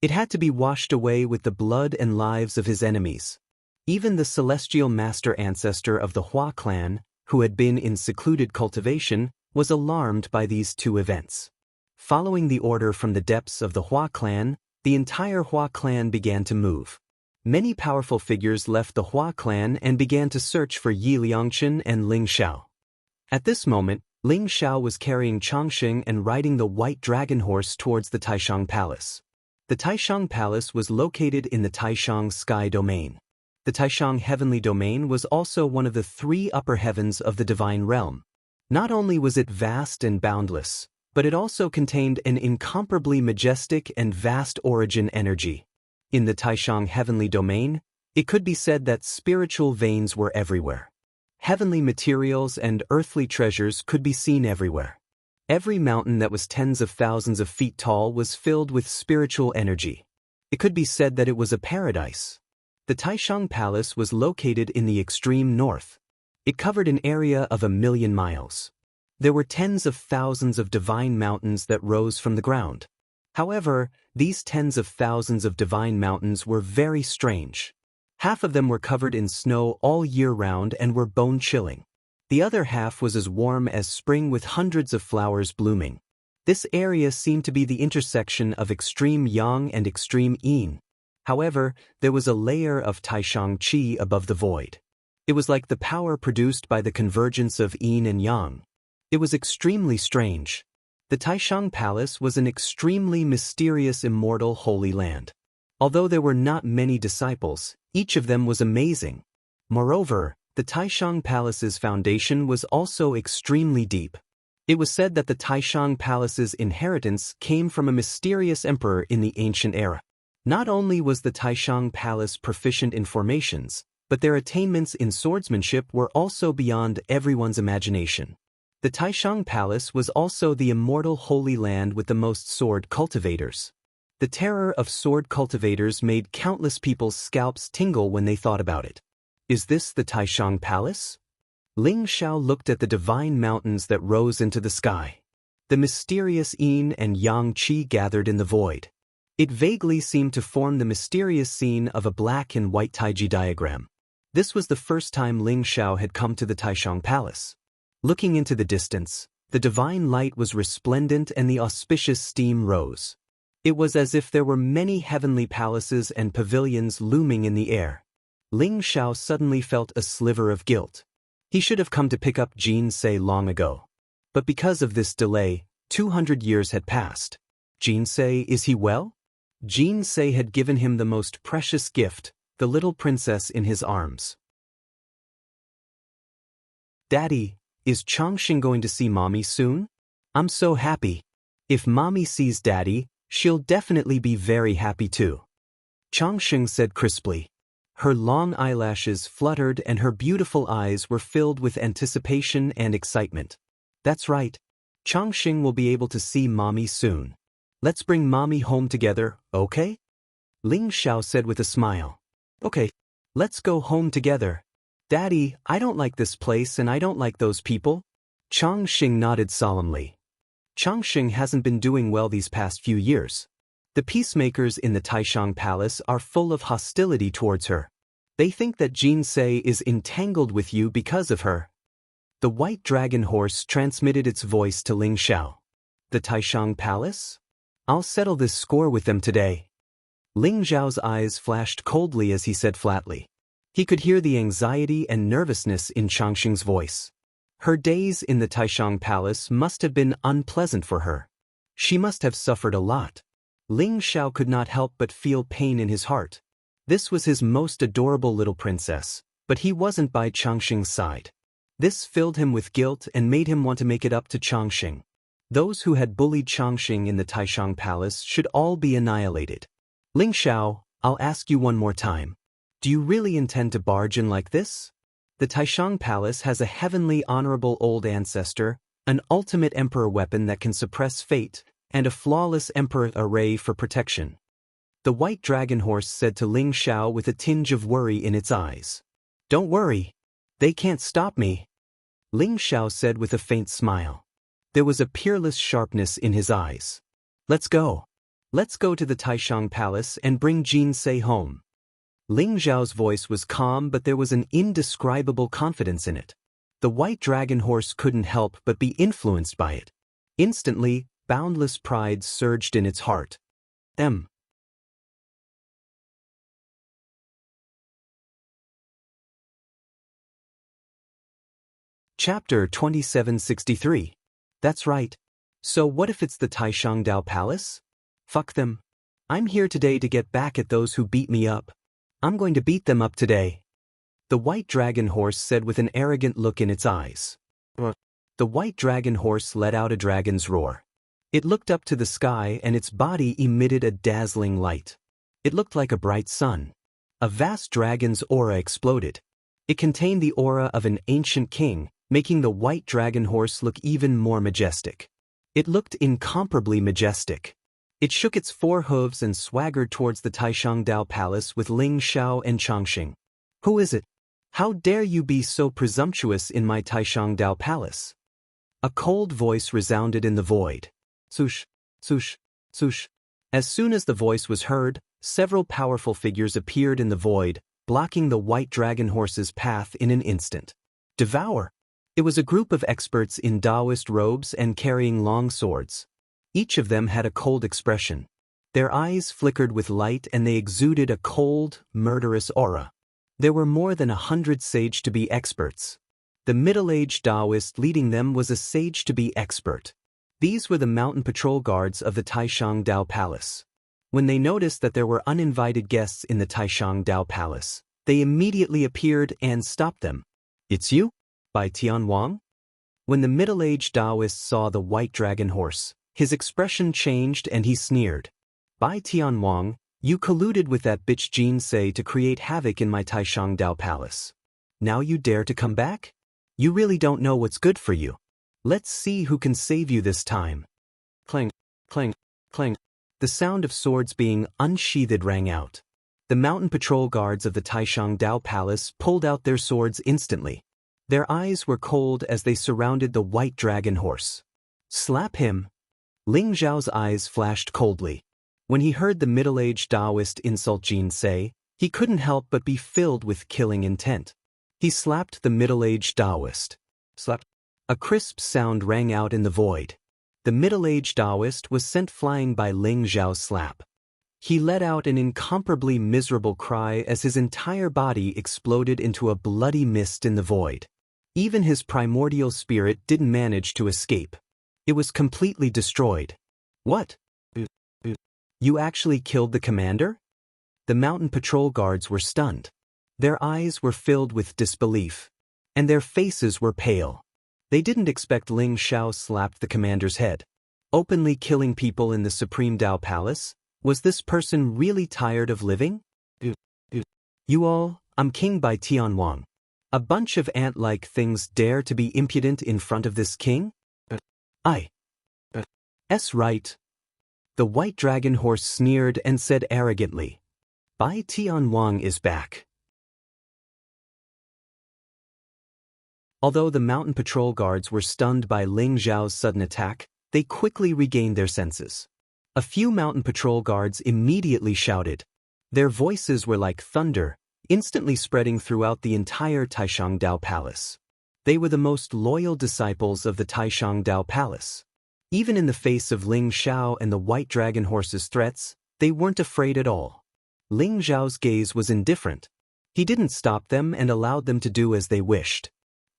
It had to be washed away with the blood and lives of his enemies. Even the celestial master ancestor of the Hua clan, who had been in secluded cultivation, was alarmed by these 2 events. Following the order from the depths of the Hua clan, the entire Hua clan began to move. Many powerful figures left the Hua clan and began to search for Yi Liangshan and Ling Xiao. At this moment, Ling Xiao was carrying Changsheng and riding the white dragon horse towards the Taishang Palace. The Taishang Palace was located in the Taishang Sky Domain. The Taishang Heavenly Domain was also one of the 3 upper heavens of the divine realm. Not only was it vast and boundless, but it also contained an incomparably majestic and vast origin energy. In the Taishang Heavenly Domain, it could be said that spiritual veins were everywhere. Heavenly materials and earthly treasures could be seen everywhere. Every mountain that was tens of thousands of feet tall was filled with spiritual energy. It could be said that it was a paradise. The Taishang Palace was located in the extreme north. It covered an area of 1,000,000 miles. There were tens of thousands of divine mountains that rose from the ground. However, these tens of thousands of divine mountains were very strange. Half of them were covered in snow all year round and were bone-chilling. The other half was as warm as spring with hundreds of flowers blooming. This area seemed to be the intersection of extreme yang and extreme yin. However, there was a layer of Taishang Qi above the void. It was like the power produced by the convergence of yin and yang. It was extremely strange. The Taishang Palace was an extremely mysterious immortal holy land. Although there were not many disciples, each of them was amazing. Moreover, the Taishang Palace's foundation was also extremely deep. It was said that the Taishang Palace's inheritance came from a mysterious emperor in the ancient era. Not only was the Taishang Palace proficient in formations, but their attainments in swordsmanship were also beyond everyone's imagination. The Taishang Palace was also the immortal Holy Land with the most sword cultivators. The terror of sword cultivators made countless people's scalps tingle when they thought about it. Is this the Taishang Palace? Ling Xiao looked at the divine mountains that rose into the sky. The mysterious yin and yang qi gathered in the void. It vaguely seemed to form the mysterious scene of a black and white taiji diagram. This was the first time Ling Xiao had come to the Taishang Palace. Looking into the distance, the divine light was resplendent and the auspicious steam rose. It was as if there were many heavenly palaces and pavilions looming in the air. Ling Xiao suddenly felt a sliver of guilt. He should have come to pick up Jin Se long ago. But because of this delay, 200 years had passed. Jin Se, is he well? Jin Se had given him the most precious gift, the little princess in his arms. Daddy, is Changxing going to see Mommy soon? I'm so happy. If Mommy sees Daddy, she'll definitely be very happy too. Changxing said crisply. Her long eyelashes fluttered and her beautiful eyes were filled with anticipation and excitement. That's right. Changxing will be able to see Mommy soon. Let's bring Mommy home together, okay? Ling Xiao said with a smile. Okay, let's go home together. Daddy, I don't like this place and I don't like those people. Changxing nodded solemnly. Changxing hasn't been doing well these past few years. The peacemakers in the Taishang Palace are full of hostility towards her. They think that Jin Se is entangled with you because of her. The white dragon horse transmitted its voice to Ling Xiao. The Taishang Palace? I'll settle this score with them today. Ling Xiao's eyes flashed coldly as he said flatly. He could hear the anxiety and nervousness in Changxing's voice. Her days in the Taishang Palace must have been unpleasant for her. She must have suffered a lot. Ling Xiao could not help but feel pain in his heart. This was his most adorable little princess, but he wasn't by Changxing's side. This filled him with guilt and made him want to make it up to Changxing. Those who had bullied Changxing in the Taishang Palace should all be annihilated. Ling Xiao, I'll ask you one more time. Do you really intend to barge in like this? The Taishang Palace has a heavenly honorable old ancestor, an ultimate emperor weapon that can suppress fate, and a flawless emperor array for protection. The white dragon horse said to Ling Xiao with a tinge of worry in its eyes. Don't worry. They can't stop me. Ling Xiao said with a faint smile. There was a peerless sharpness in his eyes. Let's go. Let's go to the Taishang Palace and bring Jin Se home. Ling Xiao's voice was calm, but there was an indescribable confidence in it. The white dragon horse couldn't help but be influenced by it. Instantly, boundless pride surged in its heart. Chapter 2763. That's right. So what if it's the Taishang Dao Palace? Fuck them. I'm here today to get back at those who beat me up. I'm going to beat them up today. The white dragon horse said with an arrogant look in its eyes. The white dragon horse let out a dragon's roar. It looked up to the sky and its body emitted a dazzling light. It looked like a bright sun. A vast dragon's aura exploded. It contained the aura of an ancient king, making the white dragon horse look even more majestic. It looked incomparably majestic. It shook its four hooves and swaggered towards the Taishang Dao Palace with Ling Xiao and Changxing. Who is it? How dare you be so presumptuous in my Taishang Dao Palace? A cold voice resounded in the void. Swoosh, swoosh, swoosh. As soon as the voice was heard, several powerful figures appeared in the void, blocking the white dragon horse's path in an instant. Devour! It was a group of experts in Taoist robes and carrying long swords. Each of them had a cold expression. Their eyes flickered with light and they exuded a cold, murderous aura. There were more than 100 sage-to-be experts. The middle-aged Taoist leading them was a sage-to-be expert. These were the mountain patrol guards of the Taishang Dao Palace. When they noticed that there were uninvited guests in the Taishang Dao Palace, they immediately appeared and stopped them. "It's you?" By Tian Wang? When the middle-aged Taoist saw the white dragon horse, his expression changed and he sneered. "Bai Tianwang, you colluded with that bitch Jin Sei to create havoc in my Taishang Dao Palace. Now you dare to come back? You really don't know what's good for you. Let's see who can save you this time." Clang, clang, clang. The sound of swords being unsheathed rang out. The mountain patrol guards of the Taishang Dao Palace pulled out their swords instantly. Their eyes were cold as they surrounded the white dragon horse. "Slap him!" Ling Zhao's eyes flashed coldly. When he heard the middle-aged Taoist insult Jin Sei, he couldn't help but be filled with killing intent. He slapped the middle-aged Taoist. Slap. A crisp sound rang out in the void. The middle-aged Taoist was sent flying by Ling Zhao's slap. He let out an incomparably miserable cry as his entire body exploded into a bloody mist in the void. Even his primordial spirit didn't manage to escape. It was completely destroyed. "What? You actually killed the commander?" The mountain patrol guards were stunned. Their eyes were filled with disbelief, and their faces were pale. They didn't expect Ling Xiao slapped the commander's head. Openly killing people in the Supreme Dao Palace? Was this person really tired of living? "You all, I'm King Bai Tianwang. A bunch of ant-like things dare to be impudent in front of this king? That's right." The white dragon horse sneered and said arrogantly, "Bai Tianwang is back." Although the mountain patrol guards were stunned by Ling Zhao's sudden attack, they quickly regained their senses. A few mountain patrol guards immediately shouted. Their voices were like thunder, instantly spreading throughout the entire Taishang Dao Palace. They were the most loyal disciples of the Taishang Dao Palace. Even in the face of Ling Xiao and the white dragon horse's threats, they weren't afraid at all. Ling Zhao's gaze was indifferent. He didn't stop them and allowed them to do as they wished.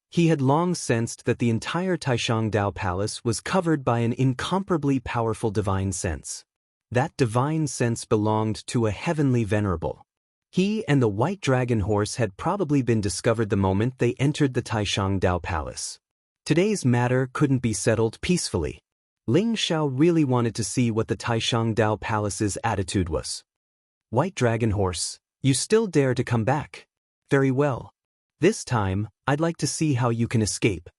He had long sensed that the entire Taishang Dao Palace was covered by an incomparably powerful divine sense. That divine sense belonged to a heavenly venerable. He and the white dragon horse had probably been discovered the moment they entered the Taishang Dao Palace. Today's matter couldn't be settled peacefully. Ling Xiao really wanted to see what the Taishang Dao Palace's attitude was. "White dragon horse, you still dare to come back? Very well. This time, I'd like to see how you can escape.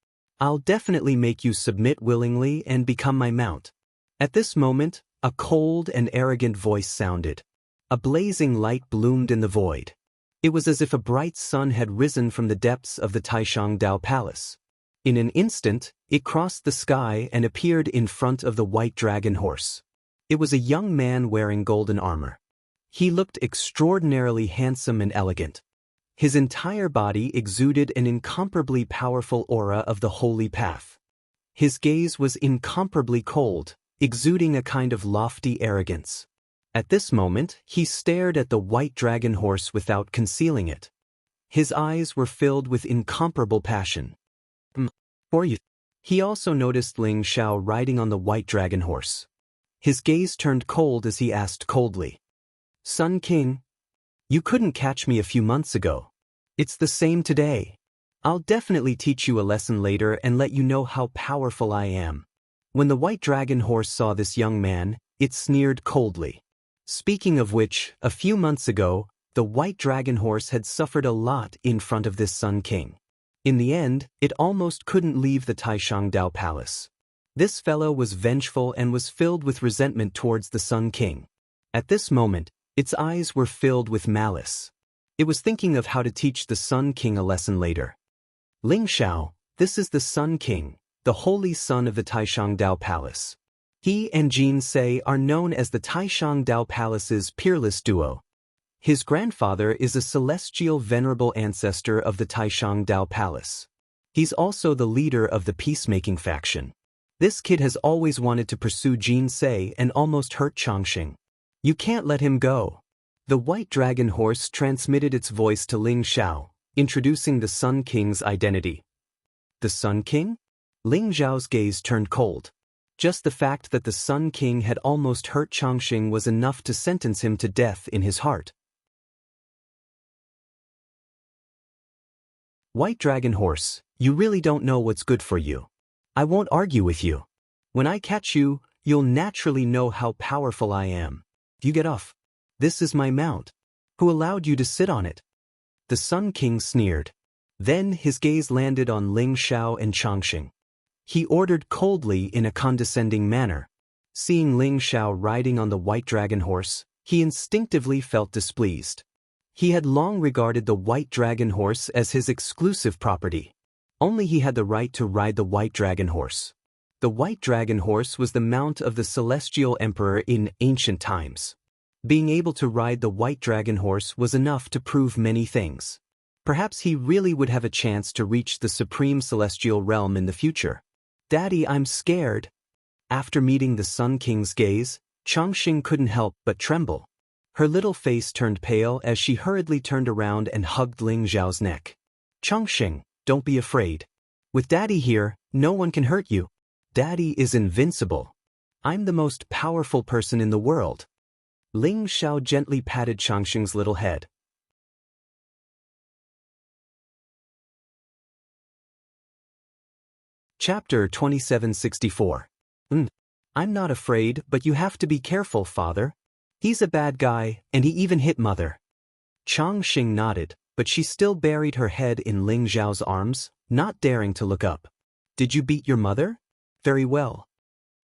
I'll definitely make you submit willingly and become my mount." At this moment, a cold and arrogant voice sounded. A blazing light bloomed in the void. It was as if a bright sun had risen from the depths of the Taishang Dao Palace. In an instant, it crossed the sky and appeared in front of the white dragon horse. It was a young man wearing golden armor. He looked extraordinarily handsome and elegant. His entire body exuded an incomparably powerful aura of the holy path. His gaze was incomparably cold, exuding a kind of lofty arrogance. At this moment, he stared at the white dragon horse without concealing it. His eyes were filled with incomparable passion. For you." He also noticed Ling Xiao riding on the white dragon horse. His gaze turned cold as he asked coldly, "Sun King, you couldn't catch me a few months ago. It's the same today. I'll definitely teach you a lesson later and let you know how powerful I am." When the white dragon horse saw this young man, it sneered coldly. Speaking of which, a few months ago, the white dragon horse had suffered a lot in front of this Sun King. In the end, it almost couldn't leave the Taishang Dao Palace. This fellow was vengeful and was filled with resentment towards the Sun King. At this moment, its eyes were filled with malice. It was thinking of how to teach the Sun King a lesson later. "Ling Xiao, this is the Sun King, the holy son of the Taishang Dao Palace. He and Jin Sei are known as the Taishang Dao Palace's peerless duo. His grandfather is a celestial venerable ancestor of the Taishang Dao Palace. He's also the leader of the peacemaking faction. This kid has always wanted to pursue Jin Sei and almost hurt Changxing. You can't let him go." The white dragon horse transmitted its voice to Ling Xiao, introducing the Sun King's identity. "The Sun King?" Ling Zhao's gaze turned cold. Just the fact that the Sun King had almost hurt Changxing was enough to sentence him to death in his heart. White Dragon Horse, you really don't know what's good for you. I won't argue with you. When I catch you, you'll naturally know how powerful I am. You get off. This is my mount. Who allowed you to sit on it? The Sun King sneered. Then his gaze landed on Ling Xiao and Changxing. He ordered coldly in a condescending manner. Seeing Ling Xiao riding on the White Dragon Horse, he instinctively felt displeased. He had long regarded the White Dragon Horse as his exclusive property. Only he had the right to ride the White Dragon Horse. The White Dragon Horse was the mount of the Celestial Emperor in ancient times. Being able to ride the White Dragon Horse was enough to prove many things. Perhaps he really would have a chance to reach the Supreme Celestial Realm in the future. Daddy, I'm scared. After meeting the Sun King's gaze, Changxing couldn't help but tremble. Her little face turned pale as she hurriedly turned around and hugged Ling Xiao's neck. Changxing, don't be afraid. With Daddy here, no one can hurt you. Daddy is invincible. I'm the most powerful person in the world. Ling Xiao gently patted Changxing's little head. Chapter 2764. I'm not afraid, but you have to be careful, Father. He's a bad guy, and he even hit Mother. Changxing nodded, but she still buried her head in Ling Xiao's arms, not daring to look up. Did you beat your mother? Very well.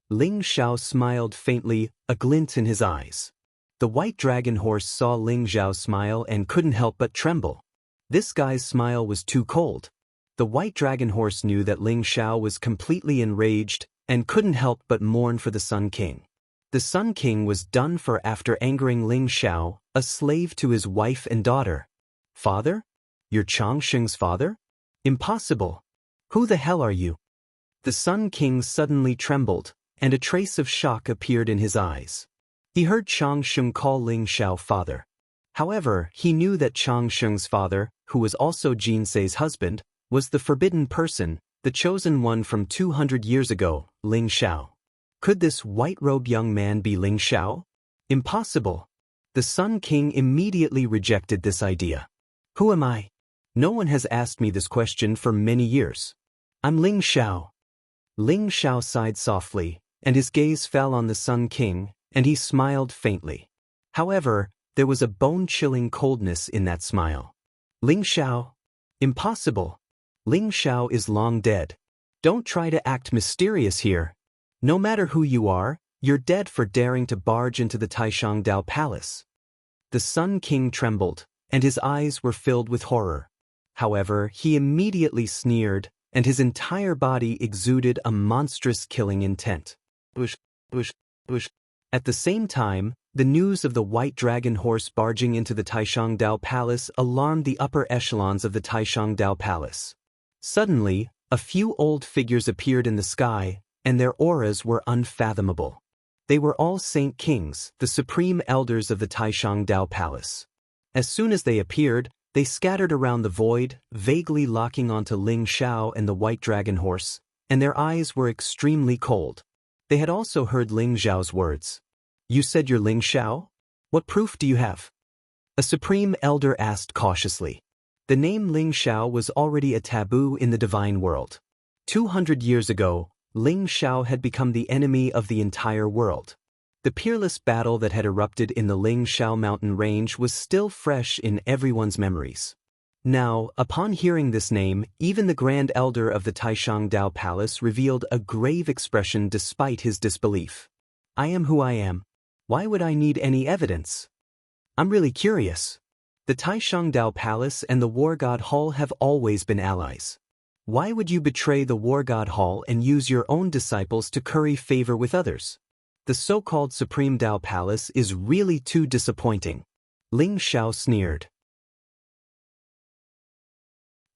Ling Xiao smiled faintly, a glint in his eyes. The White Dragon Horse saw Ling Xiao smile and couldn't help but tremble. This guy's smile was too cold. The White Dragon Horse knew that Ling Xiao was completely enraged and couldn't help but mourn for the Sun King. The Sun King was done for after angering Ling Xiao, a slave to his wife and daughter. Father? You're Changxing's father? Impossible. Who the hell are you? The Sun King suddenly trembled, and a trace of shock appeared in his eyes. He heard Changxing call Ling Xiao father. However, he knew that Changxing's father, who was also Jinsei's husband, was the forbidden person, the chosen one from 200 years ago, Ling Xiao. Could this white-robed young man be Ling Xiao? Impossible. The Sun King immediately rejected this idea. Who am I? No one has asked me this question for many years. I'm Ling Xiao. Ling Xiao sighed softly, and his gaze fell on the Sun King, and he smiled faintly. However, there was a bone-chilling coldness in that smile. Ling Xiao? Impossible. Ling Xiao is long dead. Don't try to act mysterious here. No matter who you are, you're dead for daring to barge into the Taishangdao Palace. The Sun King trembled, and his eyes were filled with horror. However, he immediately sneered, and his entire body exuded a monstrous killing intent. Bush, bush, bush. At the same time, the news of the White Dragon Horse barging into the Taishangdao Palace alarmed the upper echelons of the Taishangdao Palace. Suddenly, a few old figures appeared in the sky, and their auras were unfathomable. They were all Saint Kings, the supreme elders of the Taishangdao Palace. As soon as they appeared, they scattered around the void, vaguely locking onto Ling Xiao and the White Dragon Horse, and their eyes were extremely cold. They had also heard Ling Xiao's words. You said you're Ling Xiao? What proof do you have? A supreme elder asked cautiously. The name Ling Xiao was already a taboo in the divine world. 200 years ago, Ling Xiao had become the enemy of the entire world. The peerless battle that had erupted in the Ling Xiao mountain range was still fresh in everyone's memories. Now, upon hearing this name, even the Grand Elder of the Taishangdao Palace revealed a grave expression despite his disbelief. I am who I am. Why would I need any evidence? I'm really curious. The Taishangdao Palace and the War God Hall have always been allies. Why would you betray the War God Hall and use your own disciples to curry favor with others? The so-called Supreme Dao Palace is really too disappointing. Ling Xiao sneered.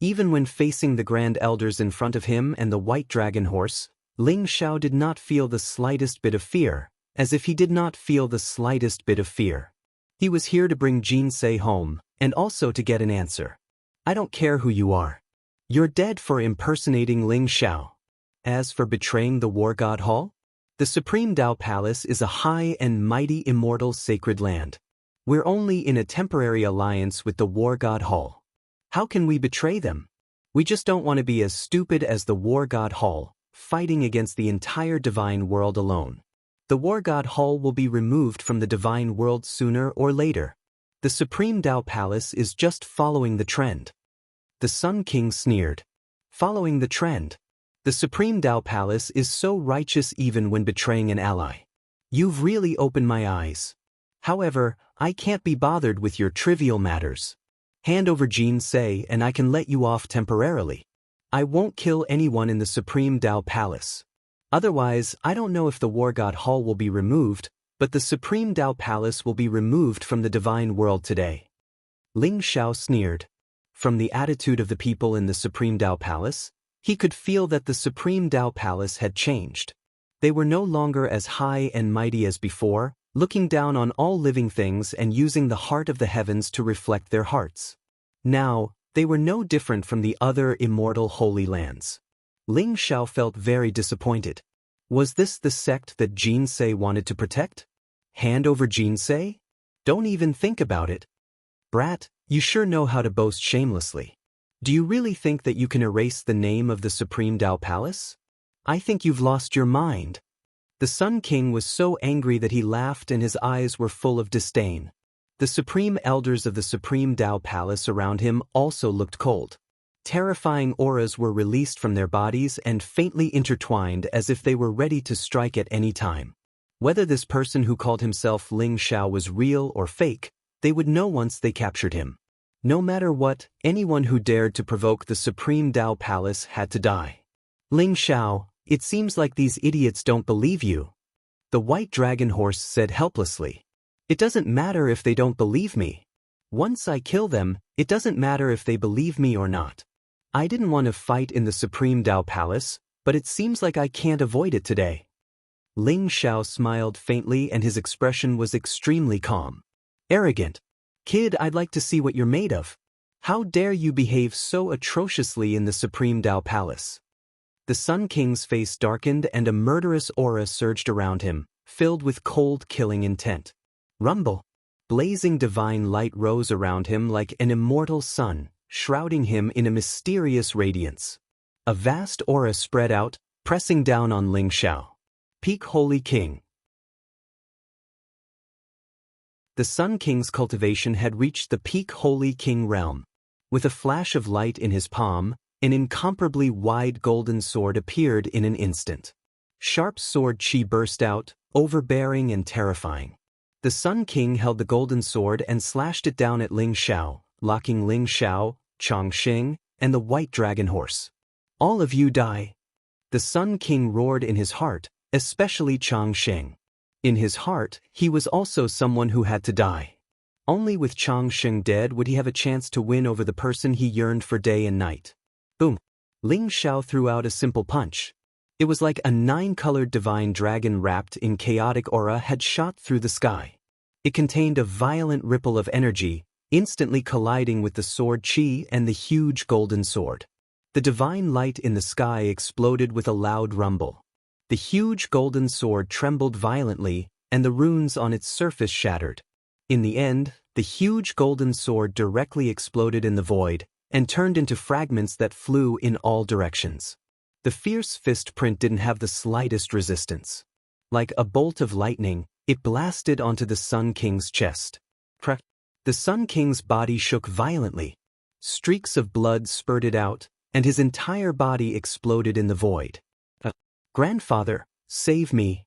Even when facing the Grand Elders in front of him and the White Dragon Horse, Ling Xiao did not feel the slightest bit of fear, as if he did not feel the slightest bit of fear. He was here to bring Jinsei home, and also to get an answer. I don't care who you are. You're dead for impersonating Ling Xiao. As for betraying the War God Hall, The Supreme Tao Palace is a high and mighty immortal sacred land. We're only in a temporary alliance with the War God Hall. How can we betray them? We just don't want to be as stupid as the War God Hall, fighting against the entire divine world alone. The War God Hall will be removed from the divine world sooner or later. The Supreme Tao Palace is just following the trend. The Sun King sneered. Following the trend. The Supreme Tao Palace is so righteous even when betraying an ally. You've really opened my eyes. However, I can't be bothered with your trivial matters. Hand over Jin Se and I can let you off temporarily. I won't kill anyone in the Supreme Tao Palace. Otherwise, I don't know if the War God Hall will be removed, but the Supreme Tao Palace will be removed from the divine world today. Ling Xiao sneered. From the attitude of the people in the Supreme Tao Palace, he could feel that the Supreme Tao Palace had changed. They were no longer as high and mighty as before, looking down on all living things and using the heart of the heavens to reflect their hearts. Now, they were no different from the other immortal holy lands. Ling Xiao felt very disappointed. Was this the sect that Jin Se wanted to protect? Hand over Jin Se? Don't even think about it. Brat, you sure know how to boast shamelessly. Do you really think that you can erase the name of the Supreme Tao Palace? I think you've lost your mind. The Sun King was so angry that he laughed and his eyes were full of disdain. The supreme elders of the Supreme Tao Palace around him also looked cold. Terrifying auras were released from their bodies and faintly intertwined as if they were ready to strike at any time. Whether this person who called himself Ling Xiao was real or fake, they would know once they captured him. No matter what, anyone who dared to provoke the Supreme Tao Palace had to die. Ling Xiao, it seems like these idiots don't believe you. The white dragon horse said helplessly. It doesn't matter if they don't believe me. Once I kill them, it doesn't matter if they believe me or not. I didn't want to fight in the Supreme Tao Palace, but it seems like I can't avoid it today. Ling Xiao smiled faintly and his expression was extremely calm. Arrogant. Kid, I'd like to see what you're made of. How dare you behave so atrociously in the Supreme Tao Palace? The Sun King's face darkened and a murderous aura surged around him, filled with cold killing intent. Rumble. Blazing divine light rose around him like an immortal sun, shrouding him in a mysterious radiance. A vast aura spread out, pressing down on Ling Xiao. Peak Holy King. The Sun King's cultivation had reached the peak Holy King realm. With a flash of light in his palm, an incomparably wide golden sword appeared in an instant. Sharp sword chi burst out, overbearing and terrifying. The Sun King held the golden sword and slashed it down at Ling Xiao, locking Ling Xiao, Chongqing, and the white dragon horse. All of you die. The Sun King roared in his heart, especially Chongqing. In his heart, he was also someone who had to die. Only with Chongqing dead would he have a chance to win over the person he yearned for day and night. Boom! Ling Xiao threw out a simple punch. It was like a 9-colored divine dragon wrapped in chaotic aura had shot through the sky. It contained a violent ripple of energy, instantly colliding with the sword chi and the huge golden sword. The divine light in the sky exploded with a loud rumble. The huge golden sword trembled violently, and the runes on its surface shattered. In the end, the huge golden sword directly exploded in the void, and turned into fragments that flew in all directions. The fierce fist print didn't have the slightest resistance. Like a bolt of lightning, it blasted onto the Sun King's chest. The Sun King's body shook violently. Streaks of blood spurted out, and his entire body exploded in the void. Grandfather, save me!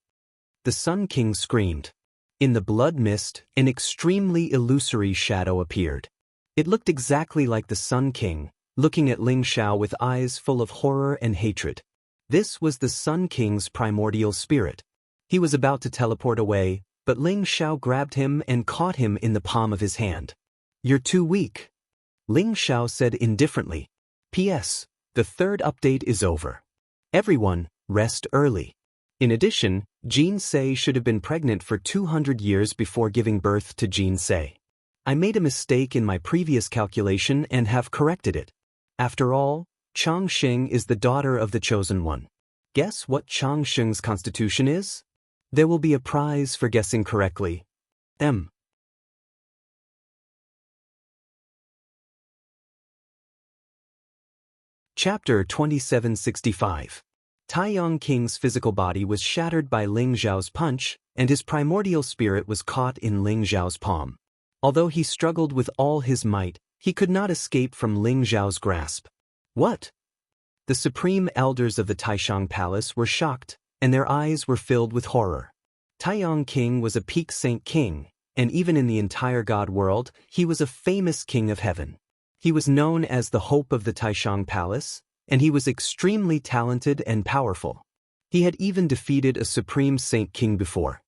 The Sun King screamed. In the blood mist, an extremely illusory shadow appeared. It looked exactly like the Sun King, looking at Ling Xiao with eyes full of horror and hatred. This was the Sun King's primordial spirit. He was about to teleport away, but Ling Xiao grabbed him and caught him in the palm of his hand. You're too weak. Ling Xiao said indifferently. P.S. The third update is over. Everyone, rest early. In addition, Jin Se should have been pregnant for 200 years before giving birth to Jin Se. I made a mistake in my previous calculation and have corrected it. After all, Chongqing is the daughter of the Chosen One. Guess what Changsheng's constitution is? There will be a prize for guessing correctly. M. Chapter 2765. Taiyang King's physical body was shattered by Ling Zhao's punch, and his primordial spirit was caught in Ling Zhao's palm. Although he struggled with all his might, he could not escape from Ling Zhao's grasp. What? The supreme elders of the Taishang Palace were shocked, and their eyes were filled with horror. Taiyang King was a peak saint king, and even in the entire god world, he was a famous king of heaven. He was known as the hope of the Taishang Palace, and he was extremely talented and powerful. He had even defeated a supreme saint king before.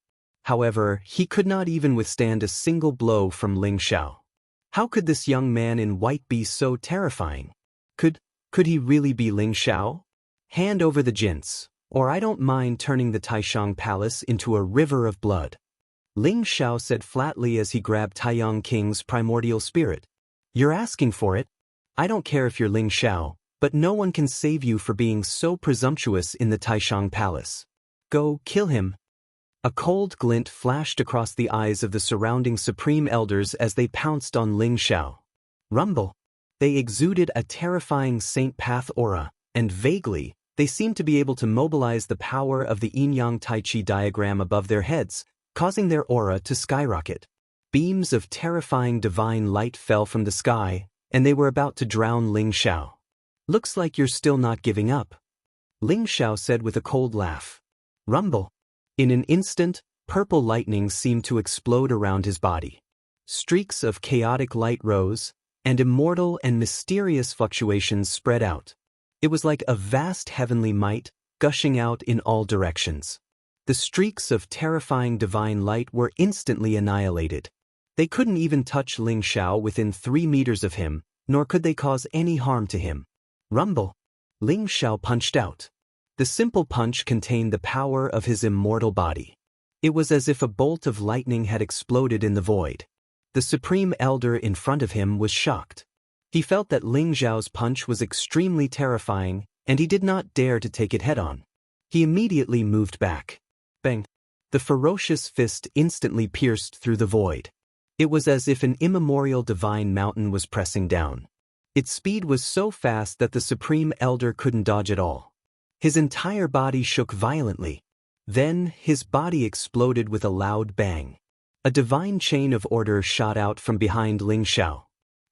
However, he could not even withstand a single blow from Ling Zhao. How could this young man in white be so terrifying? Could he really be Ling Zhao? Hand over the jints, or I don't mind turning the Taishang Palace into a river of blood. Ling Zhao said flatly as he grabbed Taiyang King's primordial spirit. You're asking for it? I don't care if you're Ling Zhao, but no one can save you for being so presumptuous in the Taishang Palace. Go, kill him. A cold glint flashed across the eyes of the surrounding supreme elders as they pounced on Ling Zhao. Rumble. They exuded a terrifying Saint Path aura, and vaguely, they seemed to be able to mobilize the power of the yin-yang tai chi diagram above their heads, causing their aura to skyrocket. Beams of terrifying divine light fell from the sky, and they were about to drown Ling Zhao. Looks like you're still not giving up. Ling Zhao said with a cold laugh. Rumble. In an instant, purple lightning seemed to explode around his body. Streaks of chaotic light rose, and immortal and mysterious fluctuations spread out. It was like a vast heavenly might, gushing out in all directions. The streaks of terrifying divine light were instantly annihilated. They couldn't even touch Ling Zhao within 3 meters of him, nor could they cause any harm to him. Rumble. Ling Zhao punched out. The simple punch contained the power of his immortal body. It was as if a bolt of lightning had exploded in the void. The supreme elder in front of him was shocked. He felt that Ling Zhao's punch was extremely terrifying, and he did not dare to take it head-on. He immediately moved back. Bang! The ferocious fist instantly pierced through the void. It was as if an immemorial divine mountain was pressing down. Its speed was so fast that the supreme elder couldn't dodge at all. His entire body shook violently. Then, his body exploded with a loud bang. A divine chain of order shot out from behind Ling Zhao.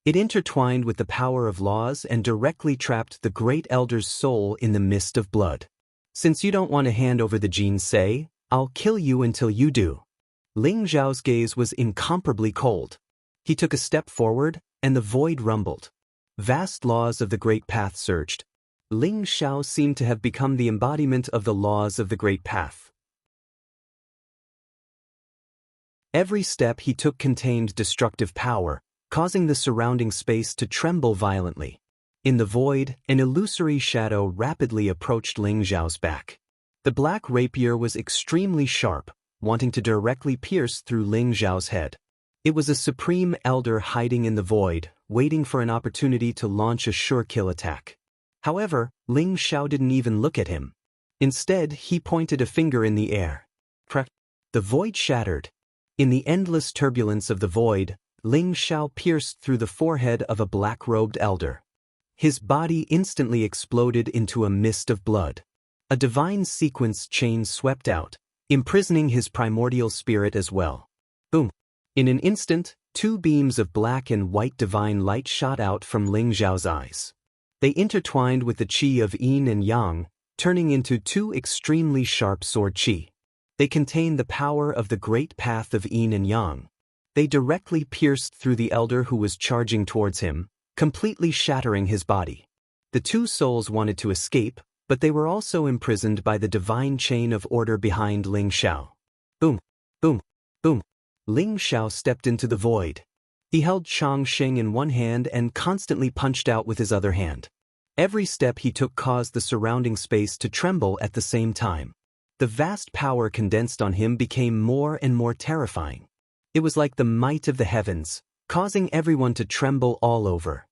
It intertwined with the power of laws and directly trapped the great elder's soul in the mist of blood. Since you don't want to hand over the genes, say, I'll kill you until you do. Ling Zhao's gaze was incomparably cold. He took a step forward, and the void rumbled. Vast laws of the Great Path surged. Ling Zhao seemed to have become the embodiment of the laws of the Great Path. Every step he took contained destructive power, causing the surrounding space to tremble violently. In the void, an illusory shadow rapidly approached Ling Zhao's back. The black rapier was extremely sharp, wanting to directly pierce through Ling Zhao's head. It was a supreme elder hiding in the void, waiting for an opportunity to launch a sure kill attack. However, Ling Zhao didn't even look at him. Instead, he pointed a finger in the air. Crack! The void shattered. In the endless turbulence of the void, Ling Zhao pierced through the forehead of a black-robed elder. His body instantly exploded into a mist of blood. A divine sequence chain swept out, imprisoning his primordial spirit as well. Boom! In an instant, 2 beams of black and white divine light shot out from Ling Zhao's eyes. They intertwined with the qi of yin and yang, turning into 2 extremely sharp sword qi. They contain the power of the great path of yin and yang. They directly pierced through the elder who was charging towards him, completely shattering his body. The 2 souls wanted to escape, but they were also imprisoned by the divine chain of order behind Ling Zhao. Boom! Boom! Boom! Ling Zhao stepped into the void. He held Changsheng in one hand and constantly punched out with his other hand. Every step he took caused the surrounding space to tremble at the same time. The vast power condensed on him became more and more terrifying. It was like the might of the heavens, causing everyone to tremble all over.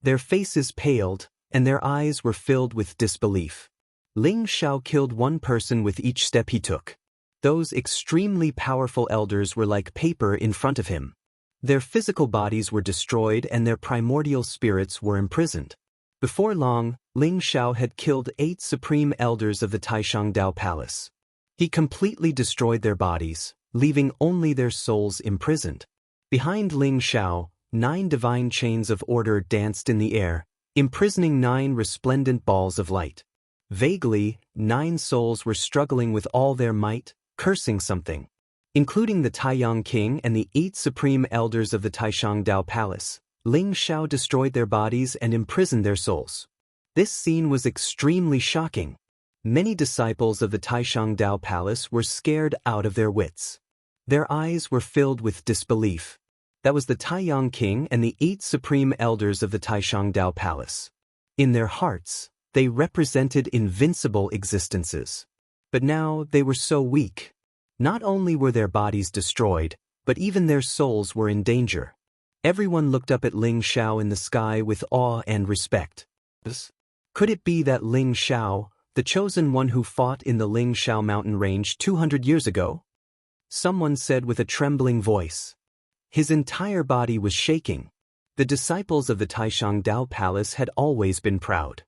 Their faces paled, and their eyes were filled with disbelief. Ling Xiao killed one person with each step he took. Those extremely powerful elders were like paper in front of him. Their physical bodies were destroyed and their primordial spirits were imprisoned. Before long, Ling Xiao had killed 8 supreme elders of the Taishang Dao Palace. He completely destroyed their bodies, leaving only their souls imprisoned. Behind Ling Xiao, 9 divine chains of order danced in the air, imprisoning 9 resplendent balls of light. Vaguely, 9 souls were struggling with all their might, cursing something. Including the Taiyang King and the 8 supreme elders of the Taishang Dao Palace, Ling Xiao destroyed their bodies and imprisoned their souls. This scene was extremely shocking. Many disciples of the Taishang Dao Palace were scared out of their wits. Their eyes were filled with disbelief. That was the Taiyang King and the 8 supreme elders of the Taishang Dao Palace. In their hearts, they represented invincible existences. But now they were so weak. Not only were their bodies destroyed, but even their souls were in danger. Everyone looked up at Ling Xiao in the sky with awe and respect. Could it be that Ling Xiao, the chosen one who fought in the Ling Xiao mountain range 200 years ago? Someone said with a trembling voice. His entire body was shaking. The disciples of the Taishang Dao Palace had always been proud.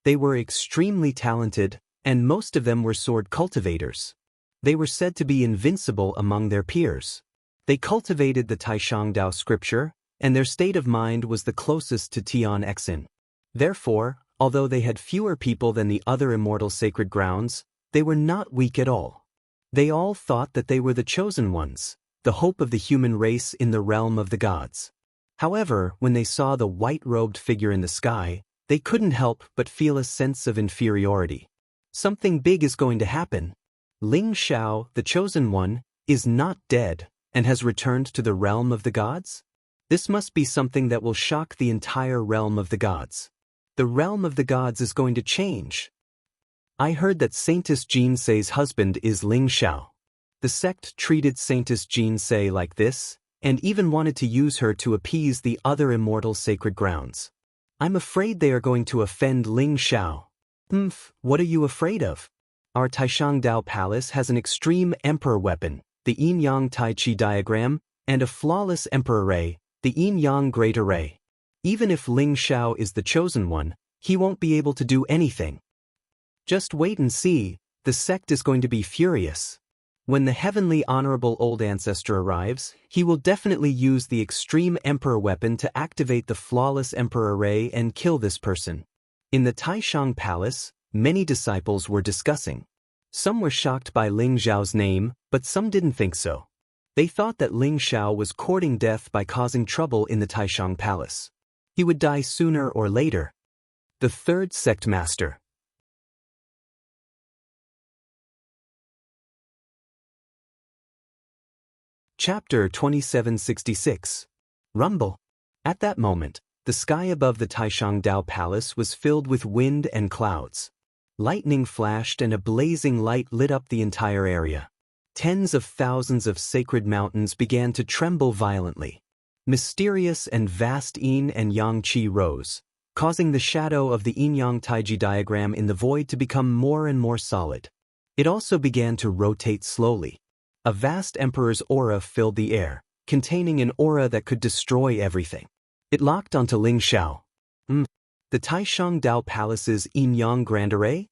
They were extremely talented, and most of them were sword cultivators. They were said to be invincible among their peers. They cultivated the Taishang Dao scripture, and their state of mind was the closest to Tian Xin. Therefore, although they had fewer people than the other immortal sacred grounds, they were not weak at all. They all thought that they were the chosen ones, the hope of the human race in the realm of the gods. However, when they saw the white-robed figure in the sky, they couldn't help but feel a sense of inferiority. Something big is going to happen. Ling Xiao, the chosen one, is not dead and has returned to the realm of the gods? This must be something that will shock the entire realm of the gods. The realm of the gods is going to change. I heard that Saintess Jinsei's husband is Ling Xiao. The sect treated Saintess Jinsei like this, and even wanted to use her to appease the other immortal sacred grounds. I'm afraid they are going to offend Ling Xiao. What are you afraid of? Our Taishang Dao Palace has an extreme emperor weapon, the Yin-Yang Tai Chi diagram, and a flawless emperor ray, the Yin-Yang Great Array. Even if Ling Xiao is the chosen one, he won't be able to do anything. Just wait and see, the sect is going to be furious. When the heavenly honorable old ancestor arrives, he will definitely use the extreme emperor weapon to activate the flawless emperor ray and kill this person. In the Taishang Palace, many disciples were discussing. Some were shocked by Ling Xiao's name, but some didn't think so. They thought that Ling Xiao was courting death by causing trouble in the Taishang Palace. He would die sooner or later. The third sect master. Chapter 2766. Rumble. At that moment, the sky above the Taishang Dao Palace was filled with wind and clouds. Lightning flashed and a blazing light lit up the entire area. Tens of thousands of sacred mountains began to tremble violently. Mysterious and vast yin and yang qi rose, causing the shadow of the yin-yang taiji diagram in the void to become more and more solid. It also began to rotate slowly. A vast emperor's aura filled the air, containing an aura that could destroy everything. It locked onto Ling Xiao. The Taishang Dao Palace's yin-yang grand array?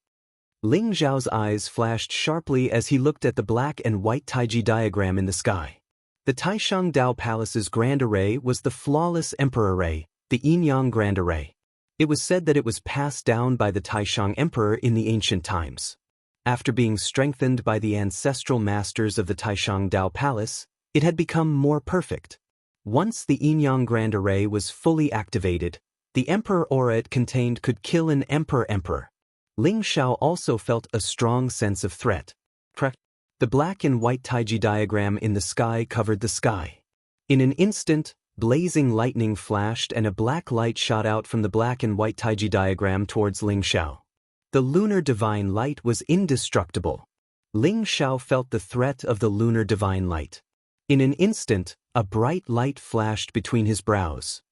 Ling Xiao's eyes flashed sharply as he looked at the black and white taiji diagram in the sky. The Taishang Dao Palace's grand array was the flawless emperor array, the yin-yang grand array. It was said that it was passed down by the Taishang emperor in the ancient times. After being strengthened by the ancestral masters of the Taishang Dao Palace, it had become more perfect. Once the yin-yang grand array was fully activated, the emperor aura it contained could kill an emperor. Ling Xiao also felt a strong sense of threat. The black and white taiji diagram in the sky covered the sky. In an instant, blazing lightning flashed and a black light shot out from the black and white taiji diagram towards Ling Xiao. The lunar divine light was indestructible. Ling Xiao felt the threat of the lunar divine light. In an instant, a bright light flashed between his brows.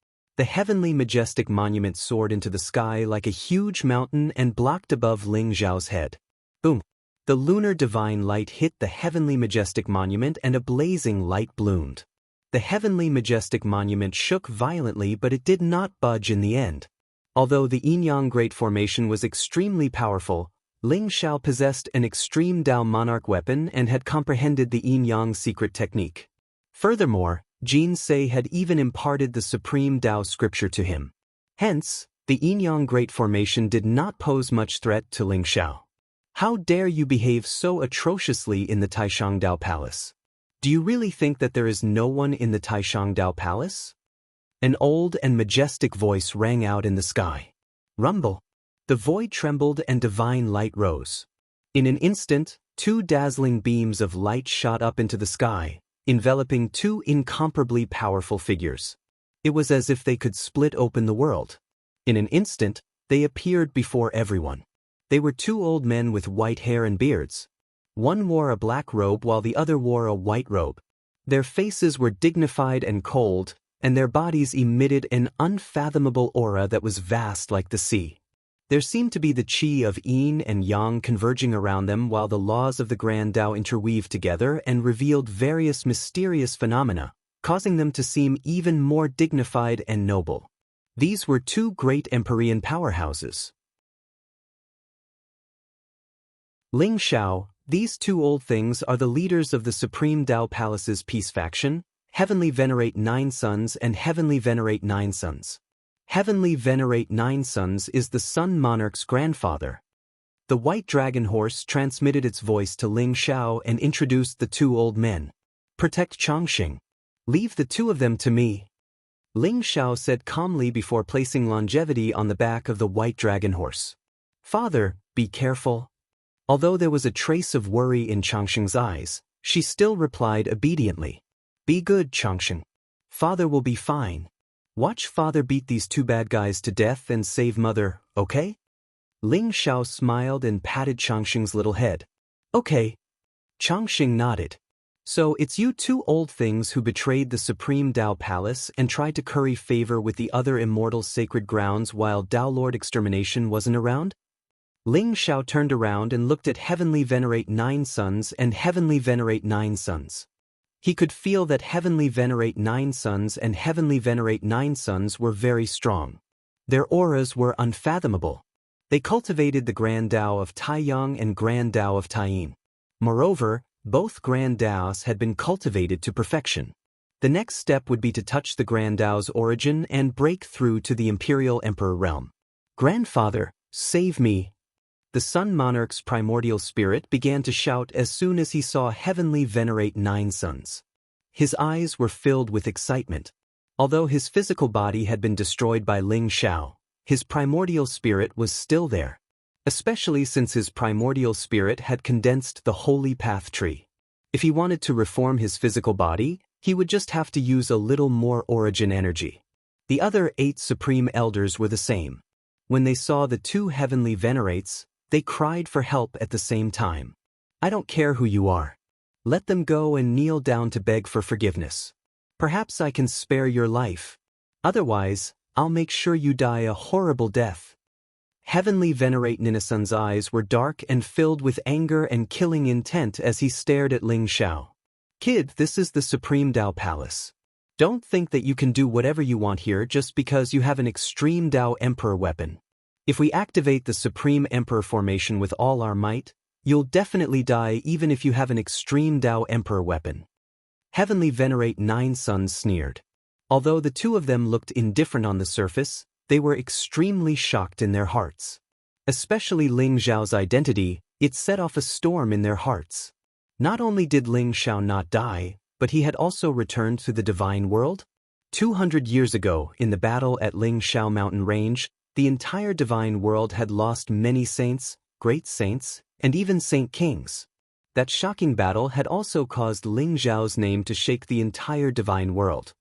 The heavenly majestic monument soared into the sky like a huge mountain and blocked above Ling Xiao's head. Boom! The lunar divine light hit the heavenly majestic monument and a blazing light bloomed. The heavenly majestic monument shook violently, but it did not budge in the end. Although the Yin-Yang Great Formation was extremely powerful, Ling Xiao possessed an extreme Dao monarch weapon and had comprehended the Yin-Yang secret technique. Furthermore, Jin Sei had even imparted the supreme Dao scripture to him. Hence, the Yin-Yang Great Formation did not pose much threat to Ling Xiao. How dare you behave so atrociously in the Taishang Dao Palace? Do you really think that there is no one in the Taishang Dao Palace? An old and majestic voice rang out in the sky. Rumble! The void trembled and divine light rose. In an instant, two dazzling beams of light shot up into the sky, enveloping two incomparably powerful figures. It was as if they could split open the world. In an instant, they appeared before everyone. They were two old men with white hair and beards. One wore a black robe while the other wore a white robe. Their faces were dignified and cold, and their bodies emitted an unfathomable aura that was vast like the sea. There seemed to be the qi of yin and yang converging around them, while the laws of the Grand Tao interweaved together and revealed various mysterious phenomena, causing them to seem even more dignified and noble. These were two great Empyrean powerhouses. Ling Xiao, these two old things are the leaders of the Supreme Tao Palace's peace faction. Heavenly Venerate Nine Sons and Heavenly Venerate Nine Sons. Heavenly Venerate Nine Sons is the Sun Monarch's grandfather. The white dragon horse transmitted its voice to Ling Xiao and introduced the two old men. Protect Chongqing. Leave the two of them to me. Ling Xiao said calmly before placing longevity on the back of the white dragon horse. Father, be careful. Although there was a trace of worry in Chongqing's eyes, she still replied obediently. Be good, Chongqing. Father will be fine. Watch Father beat these two bad guys to death and save Mother, okay? Ling Xiao smiled and patted Chongqing's little head. Okay. Chongqing nodded. So it's you two old things who betrayed the Supreme Tao Palace and tried to curry favor with the other immortal sacred grounds while Tao Lord Extermination wasn't around? Ling Xiao turned around and looked at Heavenly Venerate Nine Sons and Heavenly Venerate Nine Sons. He could feel that Heavenly Venerate Nine Sons and Heavenly Venerate Nine Sons were very strong. Their auras were unfathomable. They cultivated the Grand Tao of Taiyang and Grand Tao of Taiyin. Moreover, both Grand Taos had been cultivated to perfection. The next step would be to touch the Grand Tao's origin and break through to the Imperial Emperor realm. Grandfather, save me! The Sun Monarch's primordial spirit began to shout as soon as he saw Heavenly Venerate Nine Sons. His eyes were filled with excitement. Although his physical body had been destroyed by Ling Xiao, his primordial spirit was still there, especially since his primordial spirit had condensed the Holy Path tree. If he wanted to reform his physical body, he would just have to use a little more origin energy. The other 8 Supreme Elders were the same. When they saw the two Heavenly Venerates, they cried for help at the same time. I don't care who you are. Let them go and kneel down to beg for forgiveness. Perhaps I can spare your life. Otherwise, I'll make sure you die a horrible death. Heavenly Venerate Ninasun's eyes were dark and filled with anger and killing intent as he stared at Ling Xiao. Kid, this is the Supreme Tao Palace. Don't think that you can do whatever you want here just because you have an extreme Tao Emperor weapon. If we activate the Supreme Emperor formation with all our might, you'll definitely die even if you have an extreme Tao Emperor weapon. Heavenly Venerate Nine Sons sneered. Although the two of them looked indifferent on the surface, they were extremely shocked in their hearts. Especially Ling Xiao's identity, it set off a storm in their hearts. Not only did Ling Xiao not die, but he had also returned to the divine world. 200 years ago, in the battle at Ling Xiao mountain range, the entire divine world had lost many saints, great saints, and even saint kings. That shocking battle had also caused Ling Xiao's name to shake the entire divine world.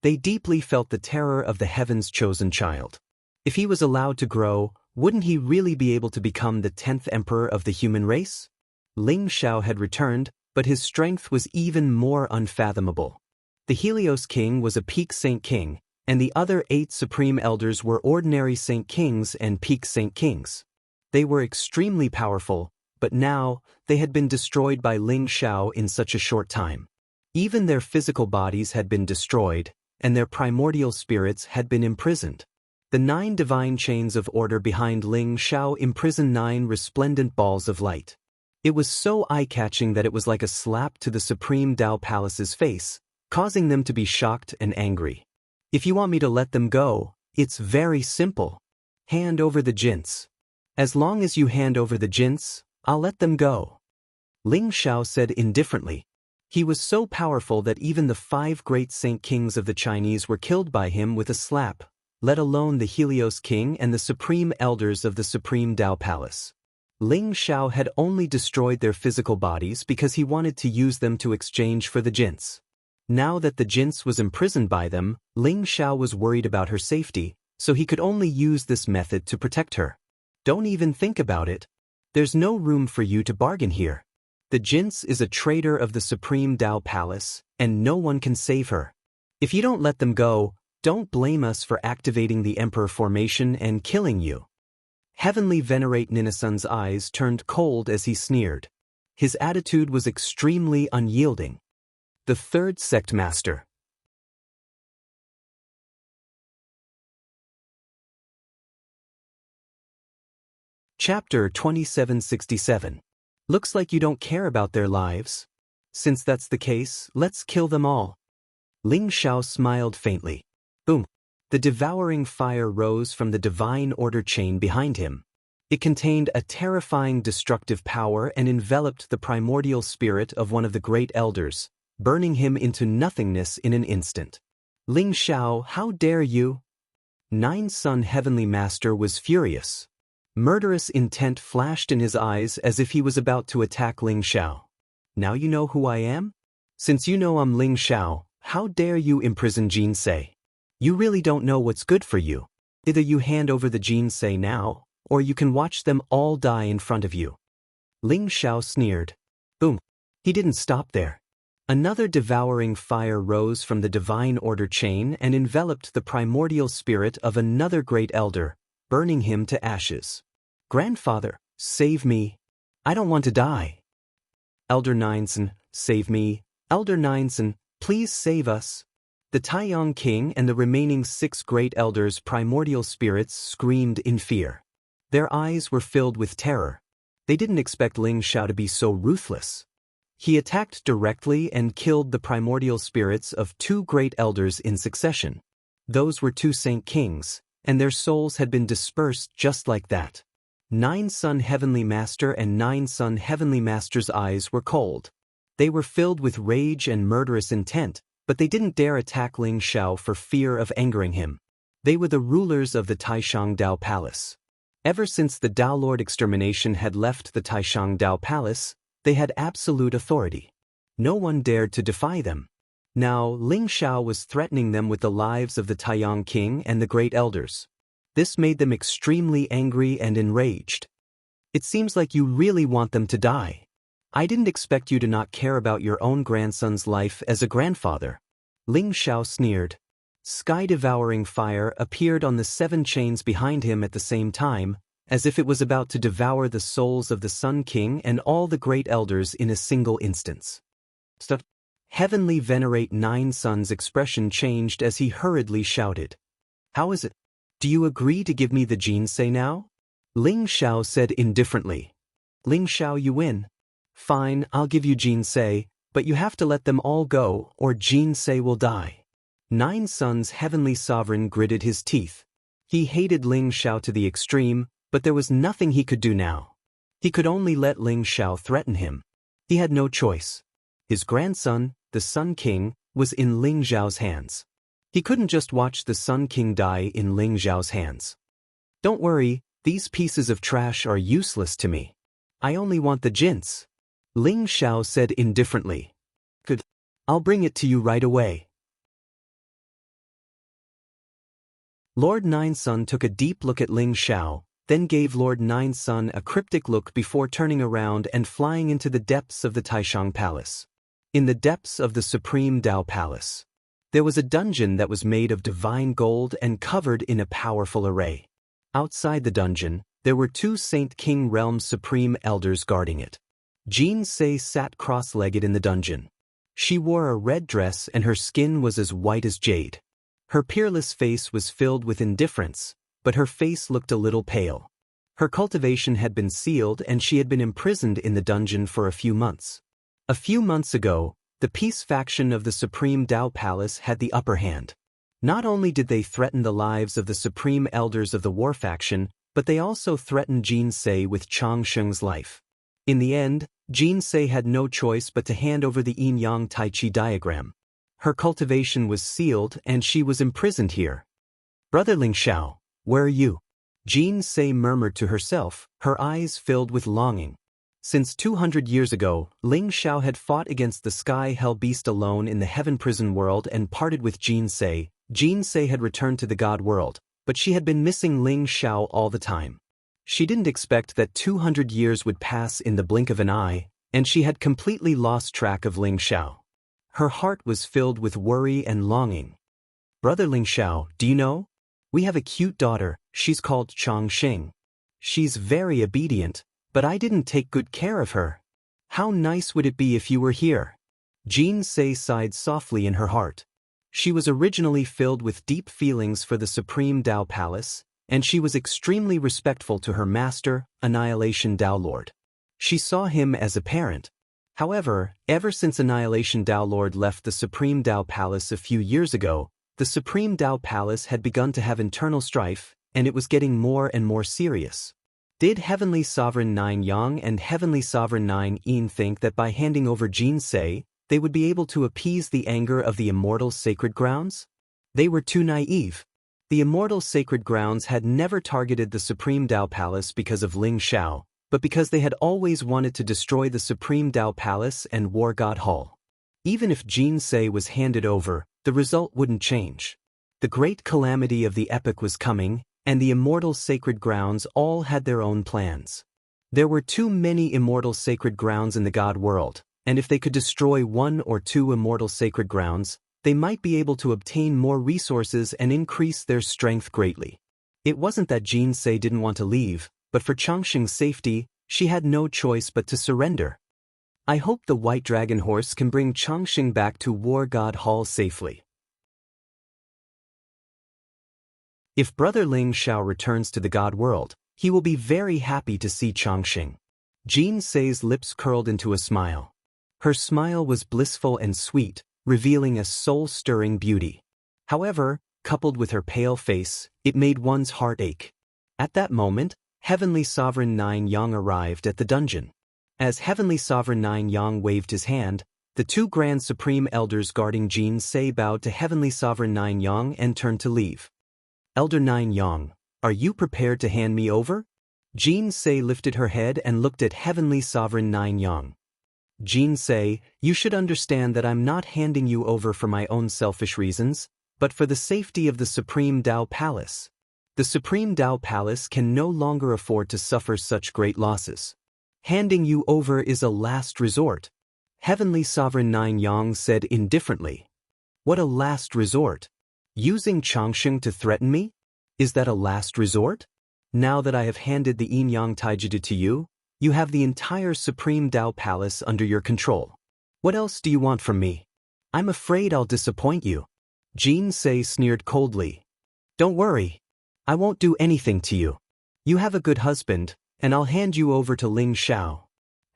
They deeply felt the terror of the heaven's chosen child. If he was allowed to grow, wouldn't he really be able to become the 10th emperor of the human race? Ling Xiao had returned, but his strength was even more unfathomable. The Helios King was a peak Saint King, and the other 8 Supreme Elders were ordinary Saint Kings and peak Saint Kings. They were extremely powerful, but now, they had been destroyed by Ling Xiao in such a short time. Even their physical bodies had been destroyed, and their primordial spirits had been imprisoned. The 9 divine chains of order behind Ling Xiao imprisoned 9 resplendent balls of light. It was so eye-catching that it was like a slap to the Supreme Tao Palace's face, causing them to be shocked and angry. If you want me to let them go, it's very simple. Hand over the jints. As long as you hand over the jints, I'll let them go. Ling Xiao said indifferently. He was so powerful that even the 5 great Saint Kings of the Chinese were killed by him with a slap, let alone the Helios King and the Supreme Elders of the Supreme Tao Palace. Ling Xiao had only destroyed their physical bodies because he wanted to use them to exchange for the jints. Now that the jints was imprisoned by them, Ling Xiao was worried about her safety, so he could only use this method to protect her. Don't even think about it. There's no room for you to bargain here. The jints is a traitor of the Supreme Tao Palace, and no one can save her. If you don't let them go, don't blame us for activating the Emperor formation and killing you. Heavenly Venerate Ninasun's eyes turned cold as he sneered. His attitude was extremely unyielding. The Third Sect Master. Chapter 2767. Looks like you don't care about their lives. Since that's the case, let's kill them all. Ling Xiao smiled faintly. Boom. The devouring fire rose from the divine order chain behind him. It contained a terrifying destructive power and enveloped the primordial spirit of one of the great elders, burning him into nothingness in an instant. Ling Xiao, how dare you? Nine-Sun Heavenly Master was furious. Murderous intent flashed in his eyes as if he was about to attack Ling Xiao. Now you know who I am? Since you know I'm Ling Xiao, how dare you imprison Jinsei? You really don't know what's good for you. Either you hand over the Jinsei now, or you can watch them all die in front of you. Ling Xiao sneered. Boom. He didn't stop there. Another devouring fire rose from the divine order chain and enveloped the primordial spirit of another great elder, burning him to ashes. Grandfather, save me. I don't want to die. Elder Nine-Sun, save me. Elder Nine-Sun, please save us. The Taiyang King and the remaining 6 great elders' primordial spirits screamed in fear. Their eyes were filled with terror. They didn't expect Ling Xiao to be so ruthless. He attacked directly and killed the primordial spirits of 2 great elders in succession. Those were 2 Saint Kings, and their souls had been dispersed just like that. Nine-Sun Heavenly Master and Nine-Sun Heavenly Master's eyes were cold. They were filled with rage and murderous intent, but they didn't dare attack Ling Xiao for fear of angering him. They were the rulers of the Taishang Tao Palace. Ever since the Tao Lord extermination had left the Taishang Tao Palace, they had absolute authority. No one dared to defy them. Now, Ling Xiao was threatening them with the lives of the Taiyang King and the great elders. This made them extremely angry and enraged. It seems like you really want them to die. I didn't expect you to not care about your own grandson's life as a grandfather. Ling Xiao sneered. Sky-devouring fire appeared on the 7 chains behind him at the same time, as if it was about to devour the souls of the Sun King and all the great elders in a single instance. Heavenly Venerate Nine-Sun's expression changed as he hurriedly shouted. How is it? Do you agree to give me the Jinsei now? Ling Xiao said indifferently. Ling Xiao, you win. Fine, I'll give you Jinsei, but you have to let them all go, or Jinsei will die. Nine-Sun's heavenly sovereign gritted his teeth. He hated Ling Xiao to the extreme, but there was nothing he could do now. He could only let Ling Xiao threaten him. He had no choice. His grandson, the Sun King, was in Ling Xiao's hands. He couldn't just watch the Sun King die in Ling Xiao's hands. Don't worry, these pieces of trash are useless to me. I only want the jints. Ling Xiao said indifferently. Good. I'll bring it to you right away. Lord Nine-Sun took a deep look at Ling Xiao, then gave Lord Nine-Sun a cryptic look before turning around and flying into the depths of the Taishang Palace. In the depths of the Supreme Tao Palace, There was a dungeon that was made of divine gold and covered in a powerful array. Outside the dungeon, there were two Saint King Realm's supreme elders guarding it. Jean Sei sat cross-legged in the dungeon. She wore a red dress and her skin was as white as jade. Her peerless face was filled with indifference, but her face looked a little pale. Her cultivation had been sealed and she had been imprisoned in the dungeon for a few months. A few months ago, the peace faction of the Supreme Tao Palace had the upper hand. Not only did they threaten the lives of the supreme elders of the war faction, but they also threatened Jean Sei with Changsheng's life. In the end, Jean Sei had no choice but to hand over the yin-yang tai chi diagram. Her cultivation was sealed and she was imprisoned here. "Brother Ling Xiao, where are you?" Jean Sei murmured to herself, her eyes filled with longing. Since 200 years ago, Ling Xiao had fought against the Sky Hell Beast alone in the Heaven Prison world and parted with Jean Sei. Jean Sei had returned to the God world, but she had been missing Ling Xiao all the time. She didn't expect that 200 years would pass in the blink of an eye, and she had completely lost track of Ling Xiao. Her heart was filled with worry and longing. "Brother Ling Xiao, do you know? We have a cute daughter, she's called Changsheng. She's very obedient, but I didn't take good care of her. How nice would it be if you were here?" Jean Sei sighed softly in her heart. She was originally filled with deep feelings for the Supreme Tao Palace, and she was extremely respectful to her master, Annihilation Tao Lord. She saw him as a parent. However, ever since Annihilation Tao Lord left the Supreme Tao Palace a few years ago, the Supreme Tao Palace had begun to have internal strife, and it was getting more and more serious. Did Heavenly Sovereign Nine Yang and Heavenly Sovereign Nine Yin think that by handing over Jean Sei, they would be able to appease the anger of the immortal sacred grounds? They were too naive. The immortal sacred grounds had never targeted the Supreme Tao Palace because of Ling Xiao, but because they had always wanted to destroy the Supreme Tao Palace and War God Hall. Even if Jean Sei was handed over, the result wouldn't change. The great calamity of the epoch was coming, and the immortal sacred grounds all had their own plans. There were too many immortal sacred grounds in the God world, and if they could destroy one or two immortal sacred grounds, they might be able to obtain more resources and increase their strength greatly. It wasn't that Jean Sei didn't want to leave, but for Changsheng's safety, she had no choice but to surrender. "I hope the White Dragon Horse can bring Changsheng back to War God Hall safely. If Brother Ling Xiao returns to the God world, he will be very happy to see Changsheng." Jean Sei's lips curled into a smile. Her smile was blissful and sweet, revealing a soul-stirring beauty. However, coupled with her pale face, it made one's heart ache. At that moment, Heavenly Sovereign Nine Yang arrived at the dungeon. As Heavenly Sovereign Nine Yang waved his hand, the two Grand Supreme Elders guarding Jean Sei bowed to Heavenly Sovereign Nine Yang and turned to leave. "Elder Nine Yang, are you prepared to hand me over?" Jean Sei lifted her head and looked at Heavenly Sovereign Nine Yang. "Jean Sei, you should understand that I'm not handing you over for my own selfish reasons, but for the safety of the Supreme Tao Palace. The Supreme Tao Palace can no longer afford to suffer such great losses. Handing you over is a last resort." Heavenly Sovereign Nine Yang said indifferently. "What a last resort? Using Changsheng to threaten me? Is that a last resort? Now that I have handed the yin-yang taijide to you, you have the entire Supreme Tao Palace under your control. What else do you want from me? I'm afraid I'll disappoint you." Jean Sei sneered coldly. "Don't worry. I won't do anything to you. You have a good husband, and I'll hand you over to Ling Xiao."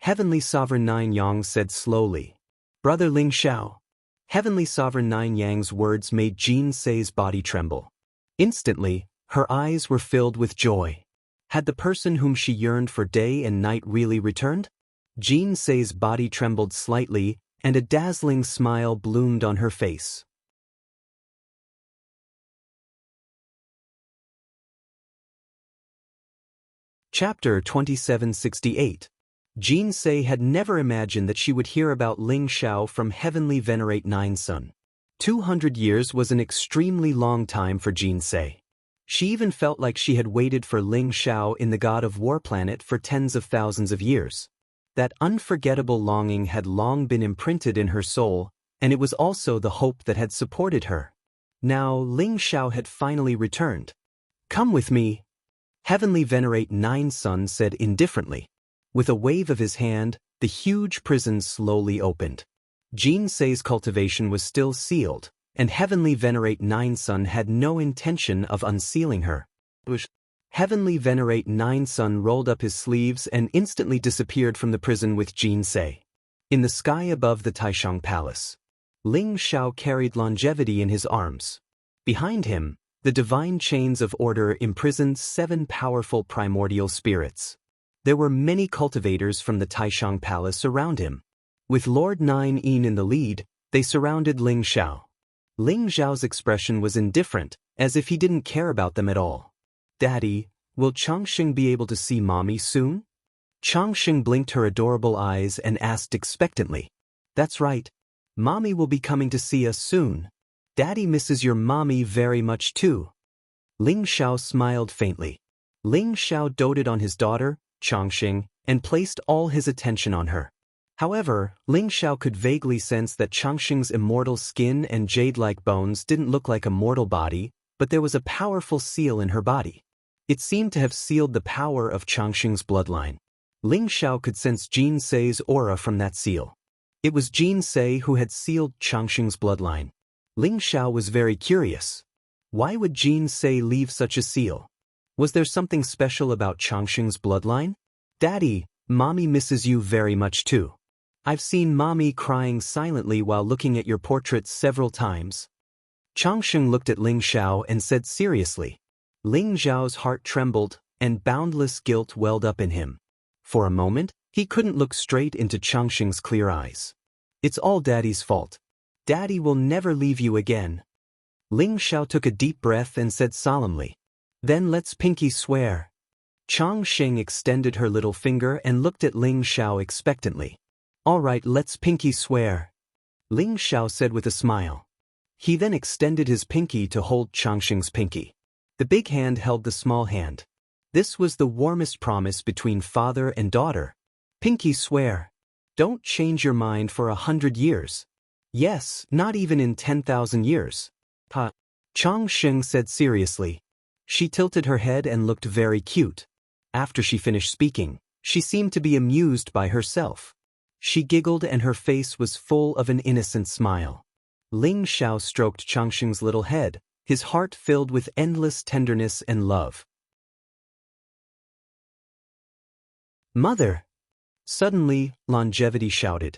Heavenly Sovereign Nine Yang said slowly. "Brother Ling Xiao." Heavenly Sovereign Nine Yang's words made Jean Sei's body tremble. Instantly, her eyes were filled with joy. Had the person whom she yearned for day and night really returned? Jean Sei's body trembled slightly, and a dazzling smile bloomed on her face. Chapter 2768. Jean Sei had never imagined that she would hear about Ling Xiao from Heavenly Venerate Nine Sun. 200 years was an extremely long time for Jean Sei. She even felt like she had waited for Ling Xiao in the God of War planet for tens of thousands of years. That unforgettable longing had long been imprinted in her soul, and it was also the hope that had supported her. Now Ling Xiao had finally returned. "Come with me," Heavenly Venerate Nine Sun said indifferently. With a wave of his hand, the huge prison slowly opened. Jin Sei's cultivation was still sealed, and Heavenly Venerate Nine Sun had no intention of unsealing her. Heavenly Venerate Nine Sun rolled up his sleeves and instantly disappeared from the prison with Jin Sei. In the sky above the Taishang Palace, Ling Xiao carried longevity in his arms. Behind him, the divine chains of order imprisoned 7 powerful primordial spirits. There were many cultivators from the Taishang Palace around him. With Lord Nine Yin in the lead, they surrounded Ling Xiao. Ling Xiao's expression was indifferent, as if he didn't care about them at all. "Daddy, will Changxing be able to see Mommy soon?" Changxing blinked her adorable eyes and asked expectantly. "That's right. Mommy will be coming to see us soon. Daddy misses your mommy very much too." Ling Xiao smiled faintly. Ling Xiao doted on his daughter, Changxing, and placed all his attention on her. However, Ling Xiao could vaguely sense that Changxing's immortal skin and jade-like bones didn't look like a mortal body, but there was a powerful seal in her body. It seemed to have sealed the power of Changxing's bloodline. Ling Xiao could sense Jin Sei's aura from that seal. It was Jin Sei who had sealed Changxing's bloodline. Ling Xiao was very curious. Why would Jin Sei leave such a seal? Was there something special about Changxing's bloodline? "Daddy, Mommy misses you very much too. I've seen Mommy crying silently while looking at your portrait several times." Changxing looked at Ling Xiao and said seriously. Ling Xiao's heart trembled, and boundless guilt welled up in him. For a moment, he couldn't look straight into Changxing's clear eyes. "It's all Daddy's fault. Daddy will never leave you again." Ling Xiao took a deep breath and said solemnly, "Then let's pinky swear." Changxing extended her little finger and looked at Ling Xiao expectantly. "All right, let's pinky swear," Ling Xiao said with a smile. He then extended his pinky to hold Changxing's pinky. The big hand held the small hand. This was the warmest promise between father and daughter. "Pinky swear. Don't change your mind for 100 years. Yes, not even in 10,000 years. Pa," Changxing said seriously. She tilted her head and looked very cute. After she finished speaking, she seemed to be amused by herself. She giggled and her face was full of an innocent smile. Ling Xiao stroked Changxing's little head, his heart filled with endless tenderness and love. "Mother!" Suddenly, Longevity shouted.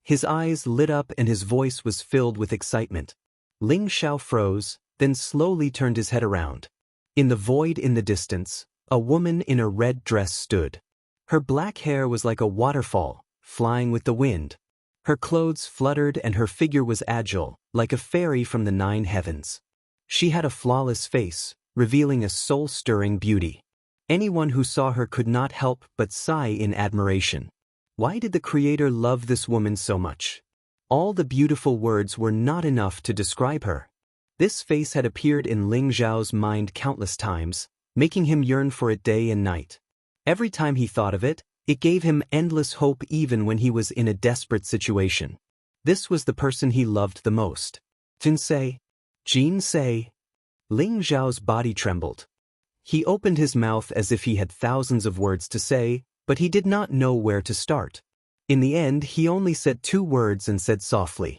His eyes lit up and his voice was filled with excitement. Ling Xiao froze, then slowly turned his head around. In the void in the distance, a woman in a red dress stood. Her black hair was like a waterfall, flying with the wind. Her clothes fluttered and her figure was agile, like a fairy from the 9 heavens. She had a flawless face, revealing a soul-stirring beauty. Anyone who saw her could not help but sigh in admiration. Why did the Creator love this woman so much? All the beautiful words were not enough to describe her. This face had appeared in Ling Xiao's mind countless times, making him yearn for it day and night. Every time he thought of it, it gave him endless hope even when he was in a desperate situation. This was the person he loved the most. Jin Sei. Jin Sei. Ling Xiao's body trembled. He opened his mouth as if he had thousands of words to say, but he did not know where to start. In the end, he only said 2 words and said softly.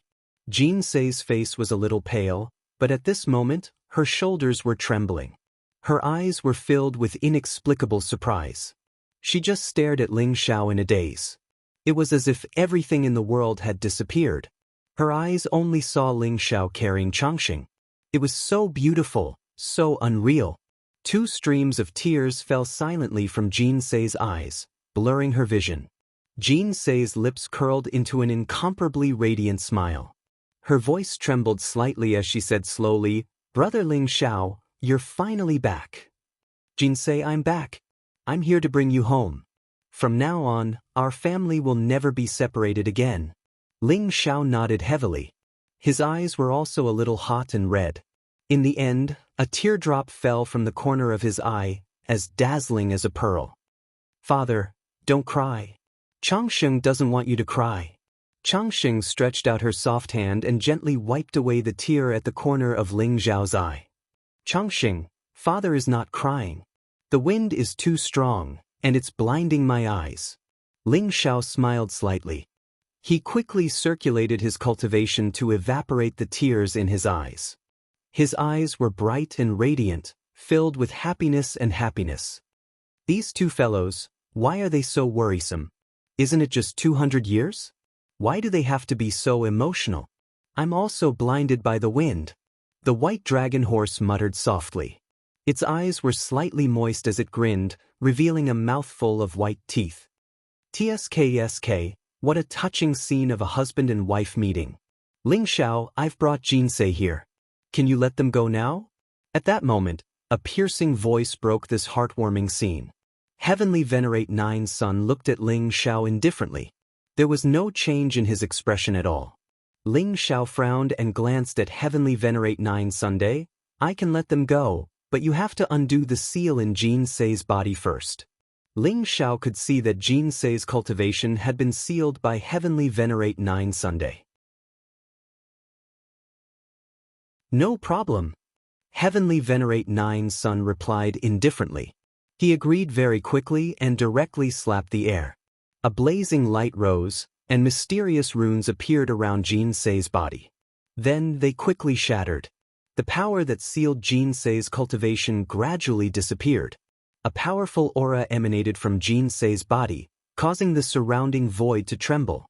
Jin Sei's face was a little pale, but at this moment, her shoulders were trembling. Her eyes were filled with inexplicable surprise. She just stared at Ling Xiao in a daze. It was as if everything in the world had disappeared. Her eyes only saw Ling Xiao carrying Changxing. It was so beautiful, so unreal. 2 streams of tears fell silently from Jin Sei's eyes, blurring her vision. Jin Sei's lips curled into an incomparably radiant smile. Her voice trembled slightly as she said slowly, "Brother Ling Xiao, you're finally back." "Jin Sei, I'm back. I'm here to bring you home. From now on, our family will never be separated again." Ling Xiao nodded heavily. His eyes were also a little hot and red. In the end, a teardrop fell from the corner of his eye, as dazzling as a pearl. "Father, don't cry. Changxing doesn't want you to cry." Changxing stretched out her soft hand and gently wiped away the tear at the corner of Ling Zhao's eye. Changxing, father is not crying. The wind is too strong, and it's blinding my eyes. Ling Zhao smiled slightly. He quickly circulated his cultivation to evaporate the tears in his eyes. His eyes were bright and radiant, filled with happiness and happiness. These two fellows, why are they so worrisome? Isn't it just 200 years? Why do they have to be so emotional? I'm also blinded by the wind. The white dragon horse muttered softly. Its eyes were slightly moist as it grinned, revealing a mouthful of white teeth. TSK, what a touching scene of a husband and wife meeting. Ling Zhao, I've brought Jinsei here. Can you let them go now? At that moment, a piercing voice broke this heartwarming scene. Heavenly Venerate Nine Sun looked at Ling Zhao indifferently. There was no change in his expression at all. Ling Zhao frowned and glanced at Heavenly Venerate Nine Sunday. I can let them go, but you have to undo the seal in Jinsei's body first. Ling Zhao could see that Jinsei's cultivation had been sealed by Heavenly Venerate Nine Sunday. No problem. Heavenly Venerate Nine Sun replied indifferently. He agreed very quickly and directly slapped the air. A blazing light rose, and mysterious runes appeared around Jinsei's body. Then they quickly shattered. The power that sealed Jinsei's cultivation gradually disappeared. A powerful aura emanated from Jinsei's body, causing the surrounding void to tremble.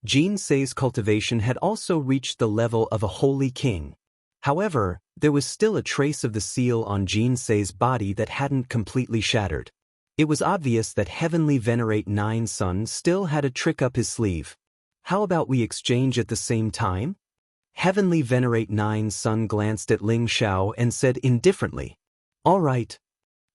Jinsei's cultivation had also reached the level of a holy king. However, there was still a trace of the seal on Jinsei's body that hadn't completely shattered. It was obvious that Heavenly Venerate Nine Sun still had a trick up his sleeve. How about we exchange at the same time? Heavenly Venerate Nine Sun glanced at Ling Zhao and said indifferently. All right.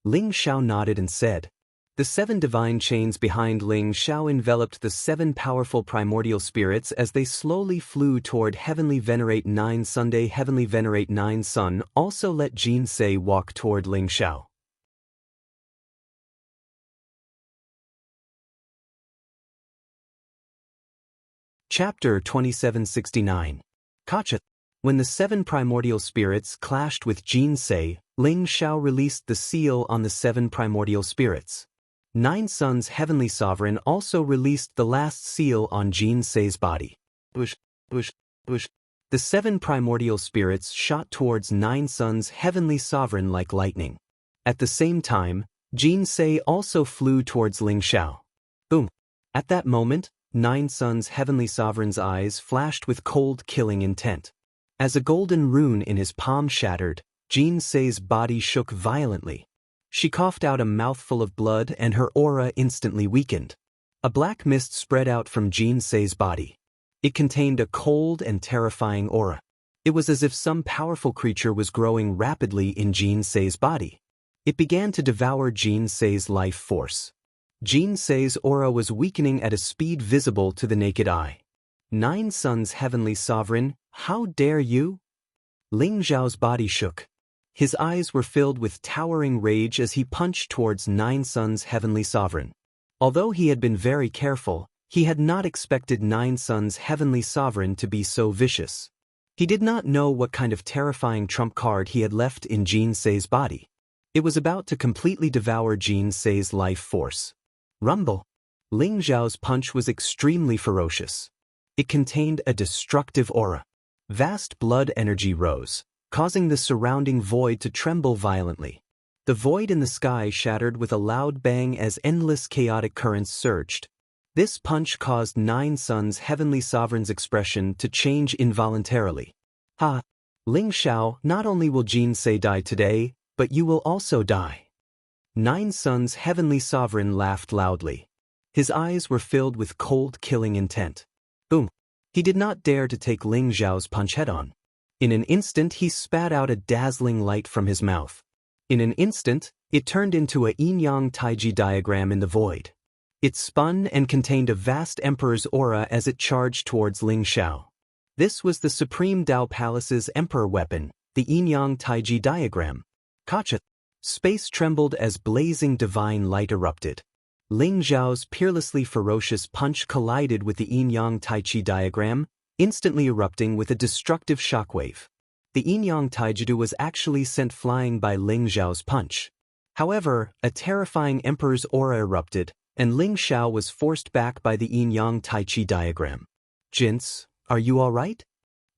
Ling Zhao nodded and said. The 7 divine chains behind Ling Zhao enveloped the 7 powerful primordial spirits as they slowly flew toward Heavenly Venerate Nine Sunday. Heavenly Venerate Nine Sun also let Jinsei walk toward Ling Zhao. Chapter 2769. Kacha. When the 7 primordial spirits clashed with Jinsei, Ling Zhao released the seal on the 7 primordial spirits. Nine Sun's Heavenly Sovereign also released the last seal on Jinsei's body. Bush. The 7 primordial spirits shot towards Nine Sun's Heavenly Sovereign like lightning. At the same time, Jinsei also flew towards Ling Zhao. Boom. At that moment, Nine Sun's Heavenly Sovereign's eyes flashed with cold killing intent. As a golden rune in his palm shattered, Jinsei's body shook violently. She coughed out a mouthful of blood and her aura instantly weakened. A black mist spread out from Jinsei's body. It contained a cold and terrifying aura. It was as if some powerful creature was growing rapidly in Jinsei's body. It began to devour Jinsei's life force. Jinsei's aura was weakening at a speed visible to the naked eye. Nine Sun's Heavenly Sovereign, how dare you? Ling Zhao's body shook. His eyes were filled with towering rage as he punched towards Nine Sun's Heavenly Sovereign. Although he had been very careful, he had not expected Nine Sun's Heavenly Sovereign to be so vicious. He did not know what kind of terrifying trump card he had left in Jinsei's body. It was about to completely devour Jinsei's life force. Rumble. Ling Zhao's punch was extremely ferocious. It contained a destructive aura. Vast blood energy rose, causing the surrounding void to tremble violently. The void in the sky shattered with a loud bang as endless chaotic currents surged. This punch caused Nine Sun's Heavenly Sovereign's expression to change involuntarily. Ha! Ling Zhao, not only will Jinsei die today, but you will also die. Nine Sun's Heavenly Sovereign laughed loudly. His eyes were filled with cold killing intent. Boom! He did not dare to take Ling Zhao's punch head-on. In an instant he spat out a dazzling light from his mouth. In an instant, it turned into a yin-yang taiji diagram in the void. It spun and contained a vast emperor's aura as it charged towards Ling Zhao. This was the Supreme Dao Palace's emperor weapon, the yin-yang taiji diagram. Kacha. Space trembled as blazing divine light erupted. Ling Zhao's peerlessly ferocious punch collided with the yin-yang tai chi diagram, instantly erupting with a destructive shockwave. The yin-yang taijutsu was actually sent flying by Ling Zhao's punch. However, a terrifying emperor's aura erupted, and Ling Zhao was forced back by the yin-yang tai chi diagram. "Jince, are you all right?"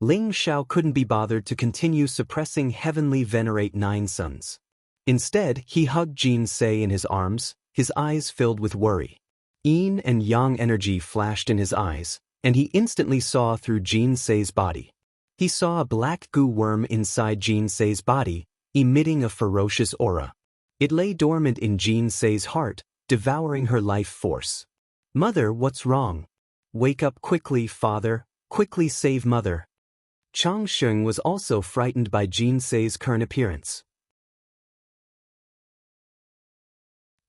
Ling Zhao couldn't be bothered to continue suppressing Heavenly Venerate Nine Suns. Instead, he hugged Jin Se in his arms, his eyes filled with worry. Yin and yang energy flashed in his eyes, and he instantly saw through Jin Se's body. He saw a black goo worm inside Jin Se's body, emitting a ferocious aura. It lay dormant in Jin Se's heart, devouring her life force. "Mother, what's wrong? Wake up quickly, father, quickly save mother." Chang Sheng was also frightened by Jin Se's current appearance.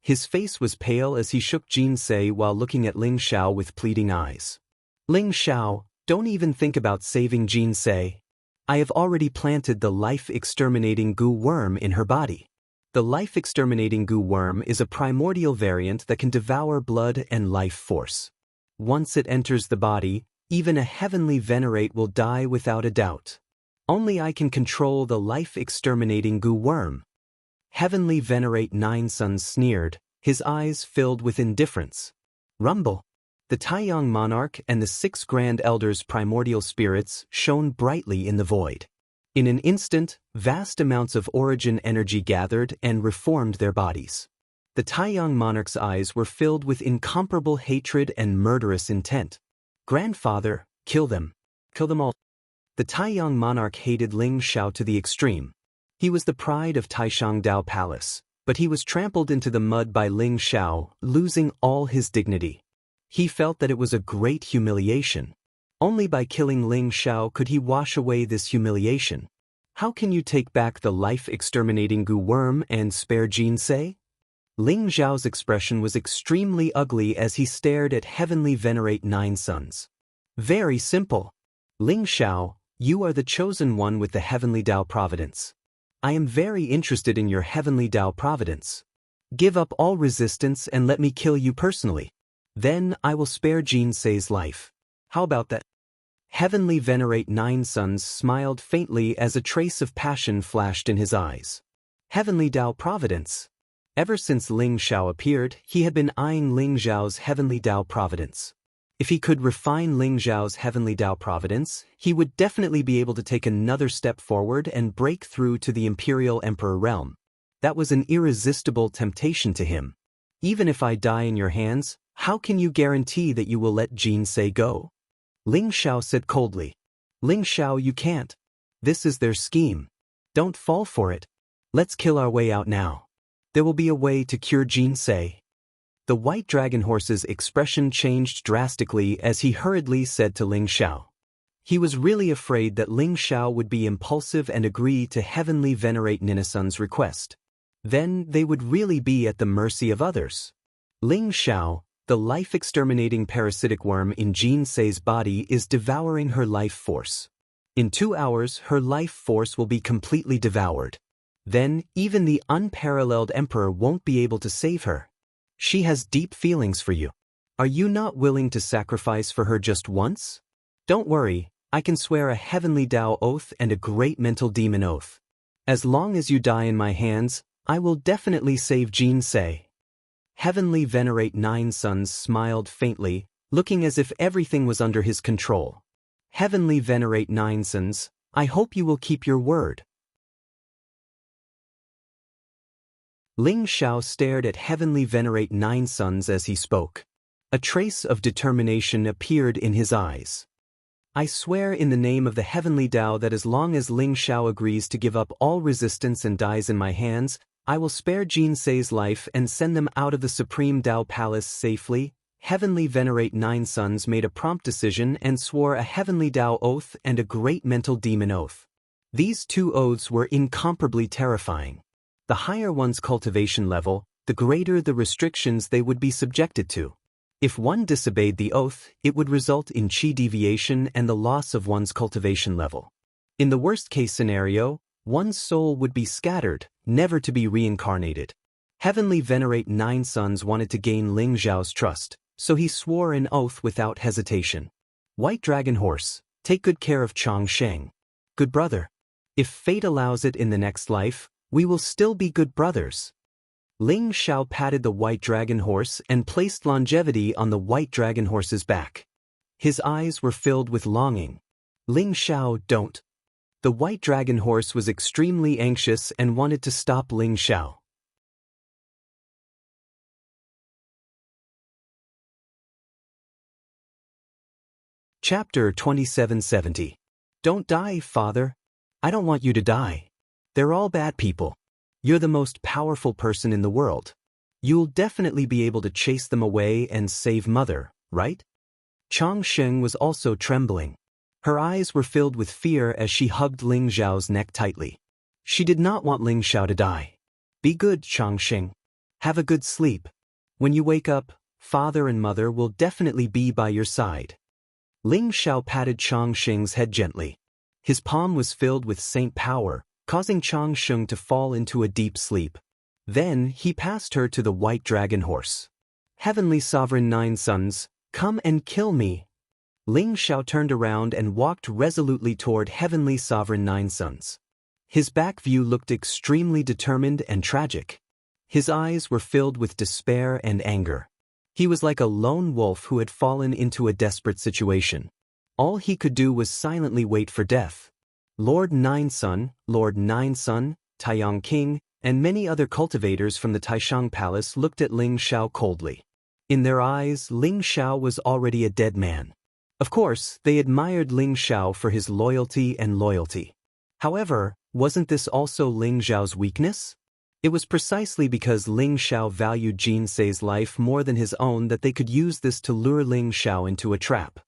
His face was pale as he shook Jin Se while looking at Ling Zhao with pleading eyes. "Ling Zhao, don't even think about saving Jin Se. I have already planted the life-exterminating goo worm in her body." The life-exterminating goo worm is a primordial variant that can devour blood and life force. Once it enters the body, even a heavenly venerate will die without a doubt. Only I can control the life-exterminating goo worm. Heavenly Venerate Nine Suns sneered, his eyes filled with indifference. Rumble. The Taiyang monarch and the 6 grand elders' primordial spirits shone brightly in the void. In an instant, vast amounts of origin energy gathered and reformed their bodies. The Taiyang monarch's eyes were filled with incomparable hatred and murderous intent. "Grandfather, kill them. Kill them all." The Taiyang monarch hated Ling Zhao to the extreme. He was the pride of Taishangdao Palace, but he was trampled into the mud by Ling Zhao, losing all his dignity. He felt that it was a great humiliation. Only by killing Ling Zhao could he wash away this humiliation. How can you take back the life-exterminating goo worm and spare Jin Se? Ling Zhao's expression was extremely ugly as he stared at Heavenly Venerate Nine Suns. "Very simple. Ling Zhao, you are the chosen one with the Heavenly Tao Providence. I am very interested in your Heavenly Tao Providence. Give up all resistance and let me kill you personally. Then I will spare Jin Se's life. How about that?" Heavenly Venerate Nine Suns smiled faintly as a trace of passion flashed in his eyes. Heavenly Tao Providence. Ever since Ling Zhao appeared, he had been eyeing Ling Zhao's Heavenly Tao Providence. If he could refine Ling Zhao's Heavenly Tao Providence, he would definitely be able to take another step forward and break through to the Imperial Emperor realm. That was an irresistible temptation to him. "Even if I die in your hands, how can you guarantee that you will let Jin Se go?" Ling Zhao said coldly. "Ling Zhao, you can't. This is their scheme. Don't fall for it. Let's kill our way out now. There will be a way to cure Jin Se." The white dragon horse's expression changed drastically as he hurriedly said to Ling Zhao. He was really afraid that Ling Zhao would be impulsive and agree to Heavenly Venerate Ninasun's request. Then they would really be at the mercy of others. Ling Zhao, the life-exterminating parasitic worm in Jin Se's body, is devouring her life force. In 2 hours, her life force will be completely devoured. Then, even the unparalleled emperor won't be able to save her. She has deep feelings for you. Are you not willing to sacrifice for her just once? Don't worry, I can swear a Heavenly Tao oath and a great mental demon oath. As long as you die in my hands, I will definitely save Jin Se. Heavenly Venerate Nine Suns smiled faintly, looking as if everything was under his control. Heavenly Venerate Nine Suns, I hope you will keep your word. Ling Zhao stared at Heavenly Venerate Nine Suns as he spoke. A trace of determination appeared in his eyes. "I swear in the name of the Heavenly Tao that as long as Ling Zhao agrees to give up all resistance and dies in my hands, I will spare Jin Se's life and send them out of the Supreme Tao Palace safely." Heavenly Venerate Nine Suns made a prompt decision and swore a Heavenly Tao oath and a great mental demon oath. These 2 oaths were incomparably terrifying. The higher one's cultivation level, the greater the restrictions they would be subjected to. If one disobeyed the oath, it would result in chi deviation and the loss of one's cultivation level. In the worst-case scenario, one's soul would be scattered, never to be reincarnated. Heavenly Venerate Nine Sons wanted to gain Ling Zhao's trust, so he swore an oath without hesitation. White Dragon Horse, take good care of Chang Sheng. Good brother. If fate allows it in the next life, we will still be good brothers. Ling Xiao patted the White Dragon Horse and placed longevity on the White Dragon Horse's back. His eyes were filled with longing. Ling Xiao, don't. The White Dragon Horse was extremely anxious and wanted to stop Ling Xiao. Chapter 2770. Don't die, father. I don't want you to die. They're all bad people. You're the most powerful person in the world. You'll definitely be able to chase them away and save mother, right? Chang Sheng was also trembling. Her eyes were filled with fear as she hugged Ling Zhao's neck tightly. She did not want Ling Xiao to die. Be good, Chang Sheng. Have a good sleep. When you wake up, father and mother will definitely be by your side. Ling Xiao patted Chang Sheng's head gently. His palm was filled with saint power, causing Chang Sheng to fall into a deep sleep. Then he passed her to the White Dragon Horse. Heavenly Sovereign Nine Sons, come and kill me. Ling Xiao turned around and walked resolutely toward Heavenly Sovereign Nine Sons. His back view looked extremely determined and tragic. His eyes were filled with despair and anger. He was like a lone wolf who had fallen into a desperate situation. All he could do was silently wait for death. Lord Nine Sun, Taiyang King, and many other cultivators from the Taishang Palace looked at Ling Xiao coldly. In their eyes, Ling Xiao was already a dead man. Of course, they admired Ling Xiao for his loyalty and loyalty. However, wasn't this also Ling Xiao's weakness? It was precisely because Ling Xiao valued Jin Sei's life more than his own that they could use this to lure Ling Xiao into a trap.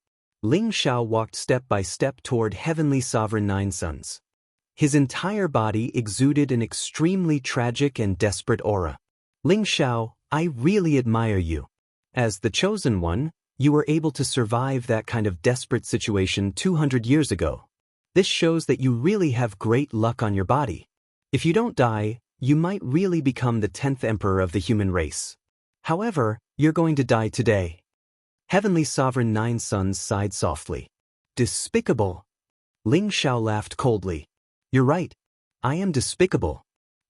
Ling Xiao walked step by step toward Heavenly Sovereign Nine Sons. His entire body exuded an extremely tragic and desperate aura. Ling Xiao, I really admire you. As the chosen one, you were able to survive that kind of desperate situation 200 years ago. This shows that you really have great luck on your body. If you don't die, you might really become the 10th emperor of the human race. However, you're going to die today. Heavenly Sovereign Nine Sons sighed softly. Despicable. Ling Xiao laughed coldly. You're right. I am despicable.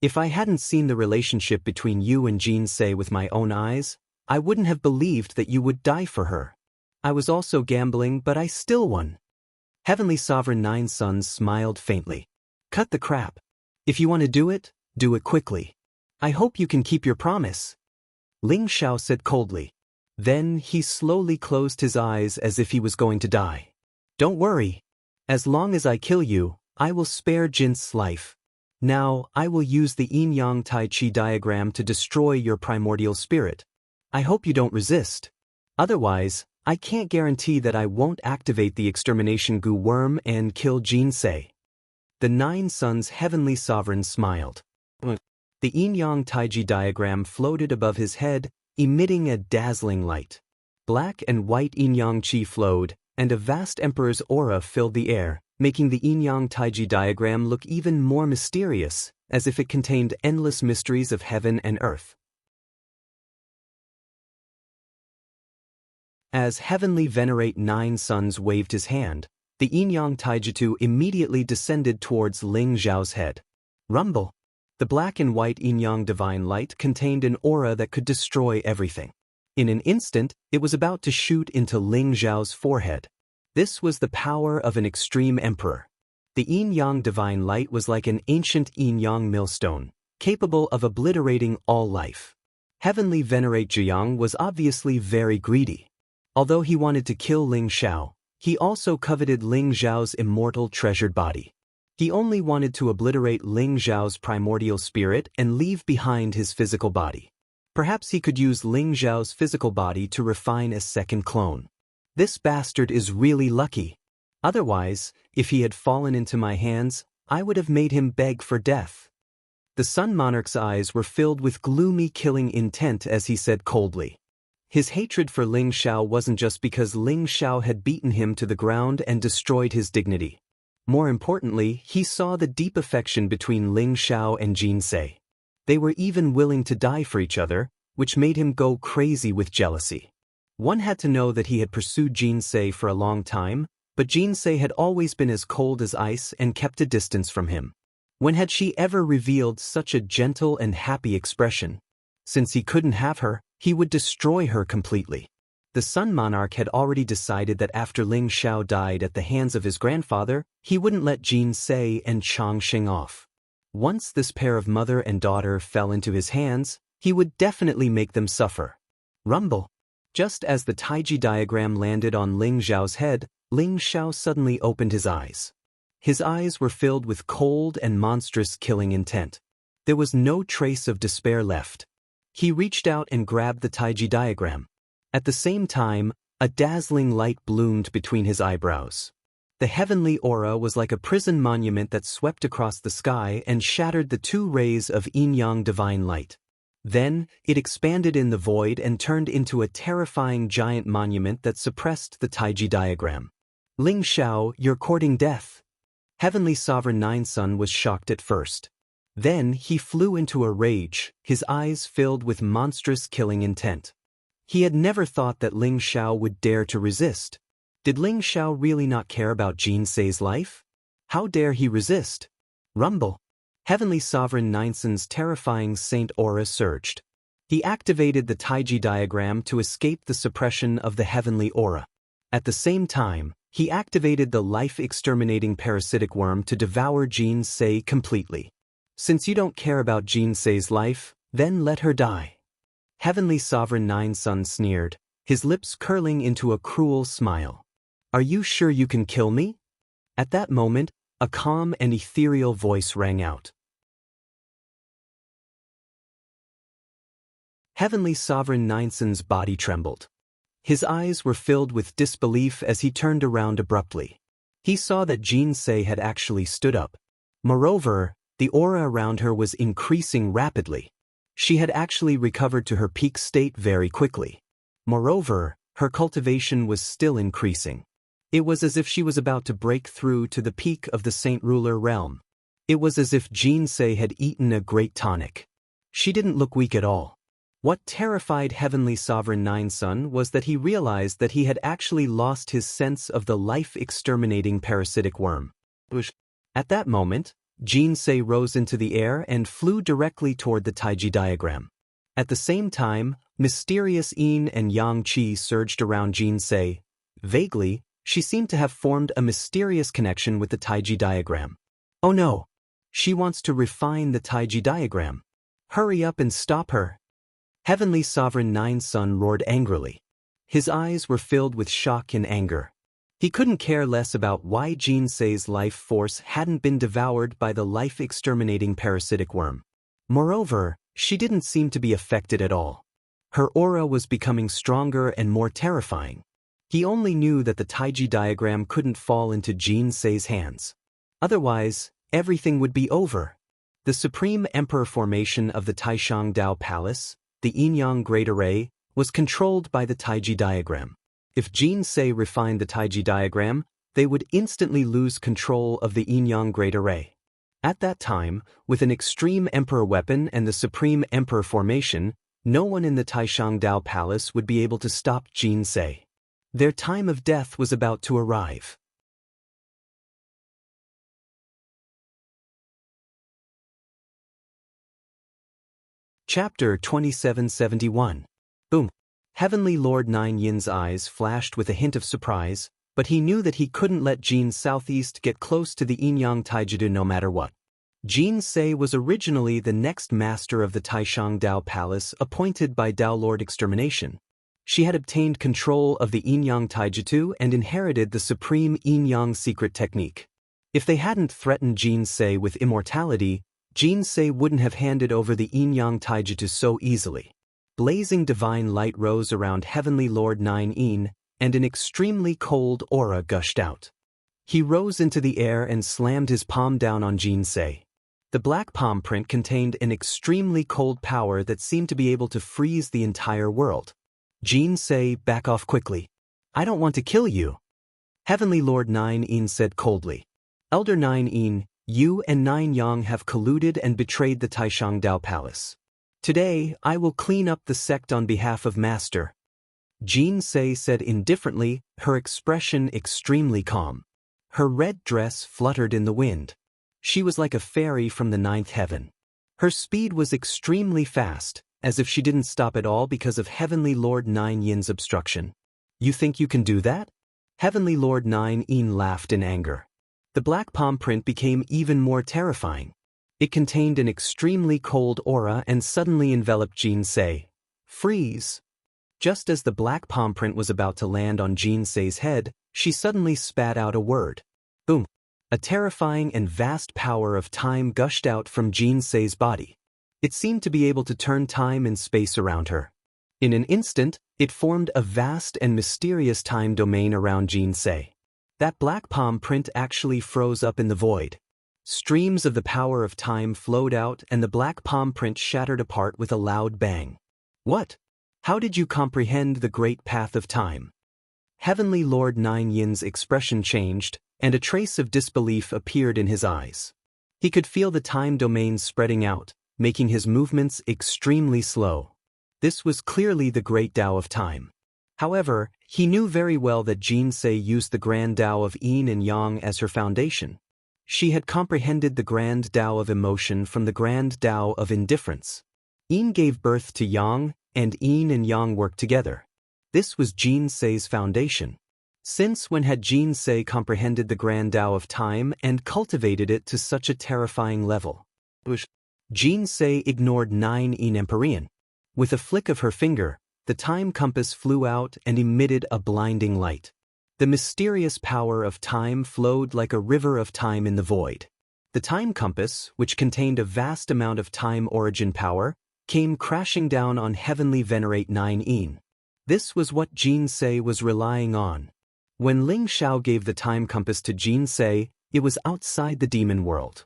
If I hadn't seen the relationship between you and Jin Sei with my own eyes, I wouldn't have believed that you would die for her. I was also gambling, but I still won. Heavenly Sovereign Nine Sons smiled faintly. Cut the crap. If you want to do it quickly. I hope you can keep your promise. Ling Xiao said coldly. Then he slowly closed his eyes as if he was going to die. Don't worry. As long as I kill you, I will spare Jin's life. Now, I will use the yin-yang tai chi diagram to destroy your primordial spirit. I hope you don't resist. Otherwise, I can't guarantee that I won't activate the extermination goo worm and kill Jin Sei. The Nine Sons' Heavenly Sovereign smiled. The yin-yang taiji diagram floated above his head, emitting a dazzling light. Black and white yin-yang chi flowed, and a vast emperor's aura filled the air, making the yin-yang taiji diagram look even more mysterious, as if it contained endless mysteries of heaven and earth. As Heavenly Venerate Nine Sons waved his hand, the yin-yang taijutsu immediately descended towards Ling Zhao's head. Rumble! The black and white yin-yang divine light contained an aura that could destroy everything. In an instant, it was about to shoot into Ling Zhao's forehead. This was the power of an extreme emperor. The yin-yang divine light was like an ancient yin-yang millstone, capable of obliterating all life. Heavenly Venerate Jiang was obviously very greedy. Although he wanted to kill Ling Xiao, he also coveted Ling Zhao's immortal treasured body. He only wanted to obliterate Ling Zhao's primordial spirit and leave behind his physical body. Perhaps he could use Ling Zhao's physical body to refine a second clone. This bastard is really lucky. Otherwise, if he had fallen into my hands, I would have made him beg for death. The Sun Monarch's eyes were filled with gloomy killing intent as he said coldly. His hatred for Ling Xiao wasn't just because Ling Xiao had beaten him to the ground and destroyed his dignity. More importantly, he saw the deep affection between Ling Xiao and Jin Sei. They were even willing to die for each other, which made him go crazy with jealousy. One had to know that he had pursued Jinsei for a long time, but Jinsei had always been as cold as ice and kept a distance from him. When had she ever revealed such a gentle and happy expression? Since he couldn't have her, he would destroy her completely. The Sun Monarch had already decided that after Ling Xiao died at the hands of his grandfather, he wouldn't let Jinsei and Changxing off. Once this pair of mother and daughter fell into his hands, he would definitely make them suffer. Rumble. Just as the Taiji diagram landed on Ling Xiao's head, Ling Xiao suddenly opened his eyes. His eyes were filled with cold and monstrous killing intent. There was no trace of despair left. He reached out and grabbed the Taiji diagram. At the same time, a dazzling light bloomed between his eyebrows. The heavenly aura was like a prison monument that swept across the sky and shattered the two rays of yin-yang divine light. Then, it expanded in the void and turned into a terrifying giant monument that suppressed the Taiji diagram. Ling Xiao, you're courting death. Heavenly Sovereign Nine Sun was shocked at first. Then he flew into a rage, his eyes filled with monstrous killing intent. He had never thought that Ling Xiao would dare to resist. Did Ling Xiao really not care about Jinsei's life? How dare he resist? Rumble. Heavenly Sovereign Nine Sun's terrifying saint aura surged. He activated the Taiji diagram to escape the suppression of the heavenly aura. At the same time, he activated the life-exterminating parasitic worm to devour Jinsei completely. Since you don't care about Jinsei's life, then let her die. Heavenly Sovereign Nine Sun sneered, his lips curling into a cruel smile. Are you sure you can kill me? At that moment, a calm and ethereal voice rang out. Heavenly Sovereign Nine Sun's body trembled. His eyes were filled with disbelief as he turned around abruptly. He saw that Jinsei had actually stood up. Moreover, the aura around her was increasing rapidly. She had actually recovered to her peak state very quickly. Moreover, her cultivation was still increasing. It was as if she was about to break through to the peak of the Saint Ruler realm. It was as if Jinsei had eaten a great tonic. She didn't look weak at all. What terrified Heavenly Sovereign Nine Sun was that he realized that he had actually lost his sense of the life-exterminating parasitic worm. At that moment, Jinsei rose into the air and flew directly toward the Taiji diagram. At the same time, mysterious yin and yang qi surged around Jinsei. Vaguely, she seemed to have formed a mysterious connection with the Taiji diagram. Oh no! She wants to refine the Taiji diagram. Hurry up and stop her! Heavenly Sovereign Nine Sun roared angrily. His eyes were filled with shock and anger. He couldn't care less about why Jinsei's life force hadn't been devoured by the life-exterminating parasitic worm. Moreover, she didn't seem to be affected at all. Her aura was becoming stronger and more terrifying. He only knew that the Taiji diagram couldn't fall into Jinsei's hands. Otherwise, everything would be over. The Supreme Emperor formation of the Taishang Dao Palace, the yin-yang Great Array, was controlled by the Taiji diagram. If Jinsei refined the Taiji diagram, they would instantly lose control of the yin-yang Great Array. At that time, with an Extreme Emperor weapon and the Supreme Emperor formation, no one in the Taishang Dao Palace would be able to stop Jinsei. Their time of death was about to arrive. Chapter 2771. Boom. Heavenly Lord Nine Yin's eyes flashed with a hint of surprise, but he knew that he couldn't let Jin Southeast get close to the yin-yang Taijutsu no matter what. Jinsei was originally the next master of the Taishang Dao Palace appointed by Dao Lord Extermination. She had obtained control of the yin-yang Taijutsu and inherited the supreme yin-yang secret technique. If they hadn't threatened Jinsei with immortality, Jinsei wouldn't have handed over the yin-yang Taijutsu so easily. Blazing divine light rose around Heavenly Lord Nine Yin, and an extremely cold aura gushed out. He rose into the air and slammed his palm down on Jinsei. The black palm print contained an extremely cold power that seemed to be able to freeze the entire world. Jinsei, back off quickly. I don't want to kill you. Heavenly Lord Nine Yin said coldly. Elder Nine Yin, You and 9 Yang have colluded and betrayed the Taishang Dao Palace. Today, I will clean up the sect on behalf of Master. Jin Se said indifferently, her expression extremely calm. Her red dress fluttered in the wind. She was like a fairy from the 9th heaven. Her speed was extremely fast, as if she didn't stop at all because of Heavenly Lord 9 Yin's obstruction. You think you can do that? Heavenly Lord 9 Yin laughed in anger. The black palm print became even more terrifying. It contained an extremely cold aura and suddenly enveloped Jin Se. Freeze! Just as the black palm print was about to land on Jin Se's head, she suddenly spat out a word. Boom! A terrifying and vast power of time gushed out from Jin Se's body. It seemed to be able to turn time and space around her. In an instant, it formed a vast and mysterious time domain around Jin Se. That black palm print actually froze up in the void. Streams of the power of time flowed out and the black palm print shattered apart with a loud bang. What? How did you comprehend the great path of time? Heavenly Lord 9 Yin's expression changed, and a trace of disbelief appeared in his eyes. He could feel the time domain spreading out, making his movements extremely slow. This was clearly the great Tao of time. However, he knew very well that Jin Se used the grand Tao of Yin and Yang as her foundation. She had comprehended the grand Tao of emotion from the grand Tao of indifference. Yin gave birth to Yang, and Yin and Yang worked together. This was Jin Se's foundation. Since when had Jin Se comprehended the grand Tao of time and cultivated it to such a terrifying level? Jin Se ignored 9 Yin Empyrean. With a flick of her finger, the time compass flew out and emitted a blinding light. The mysterious power of time flowed like a river of time in the void. The time compass, which contained a vast amount of time origin power, came crashing down on Heavenly Venerate 9 Yin. This was what Jin Se was relying on. When Ling Xiao gave the time compass to Jin Se, it was outside the demon world.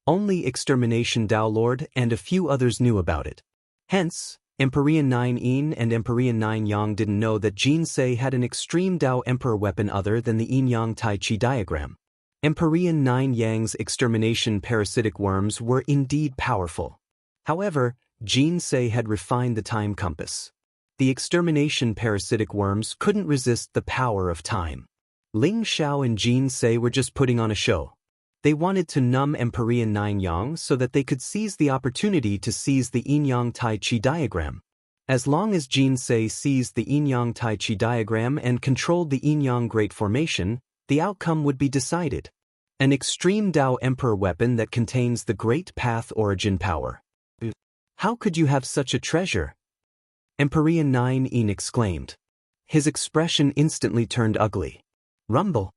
Only Extermination Dao Lord and a few others knew about it. Hence, Empyrean 9 Yin and Empyrean 9 Yang didn't know that Jin Se had an extreme Dao Emperor weapon other than the Yin-Yang Tai Chi diagram. Empyrean 9 Yang's extermination parasitic worms were indeed powerful. However, Jin Se had refined the time compass. The extermination parasitic worms couldn't resist the power of time. Ling Xiao and Jin Se were just putting on a show. They wanted to numb Empyrean 9 Yang so that they could seize the opportunity to seize the Yin-Yang Tai Chi diagram. As long as Jin Se seized the Yin-Yang Tai Chi diagram and controlled the Yin-Yang Great Formation, the outcome would be decided. An extreme Dao Emperor weapon that contains the Great Path origin power. How could you have such a treasure? Empyrean 9 Yin exclaimed. His expression instantly turned ugly. Rumble.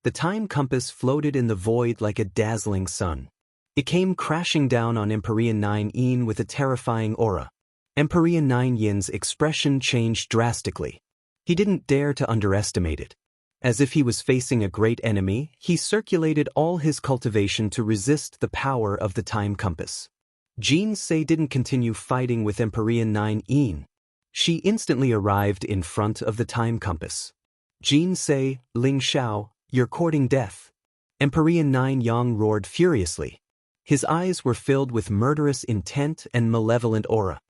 The time compass floated in the void like a dazzling sun. It came crashing down on Empyrean 9 Yin with a terrifying aura. Empyrean 9 Yin's expression changed drastically. He didn't dare to underestimate it. As if he was facing a great enemy, he circulated all his cultivation to resist the power of the time compass. Jin Se didn't continue fighting with Empyrean 9 Yin. She instantly arrived in front of the time compass. Jin Se, Ling Xiao, you're courting death. Empyrean 9 Yang roared furiously. His eyes were filled with murderous intent and malevolent aura.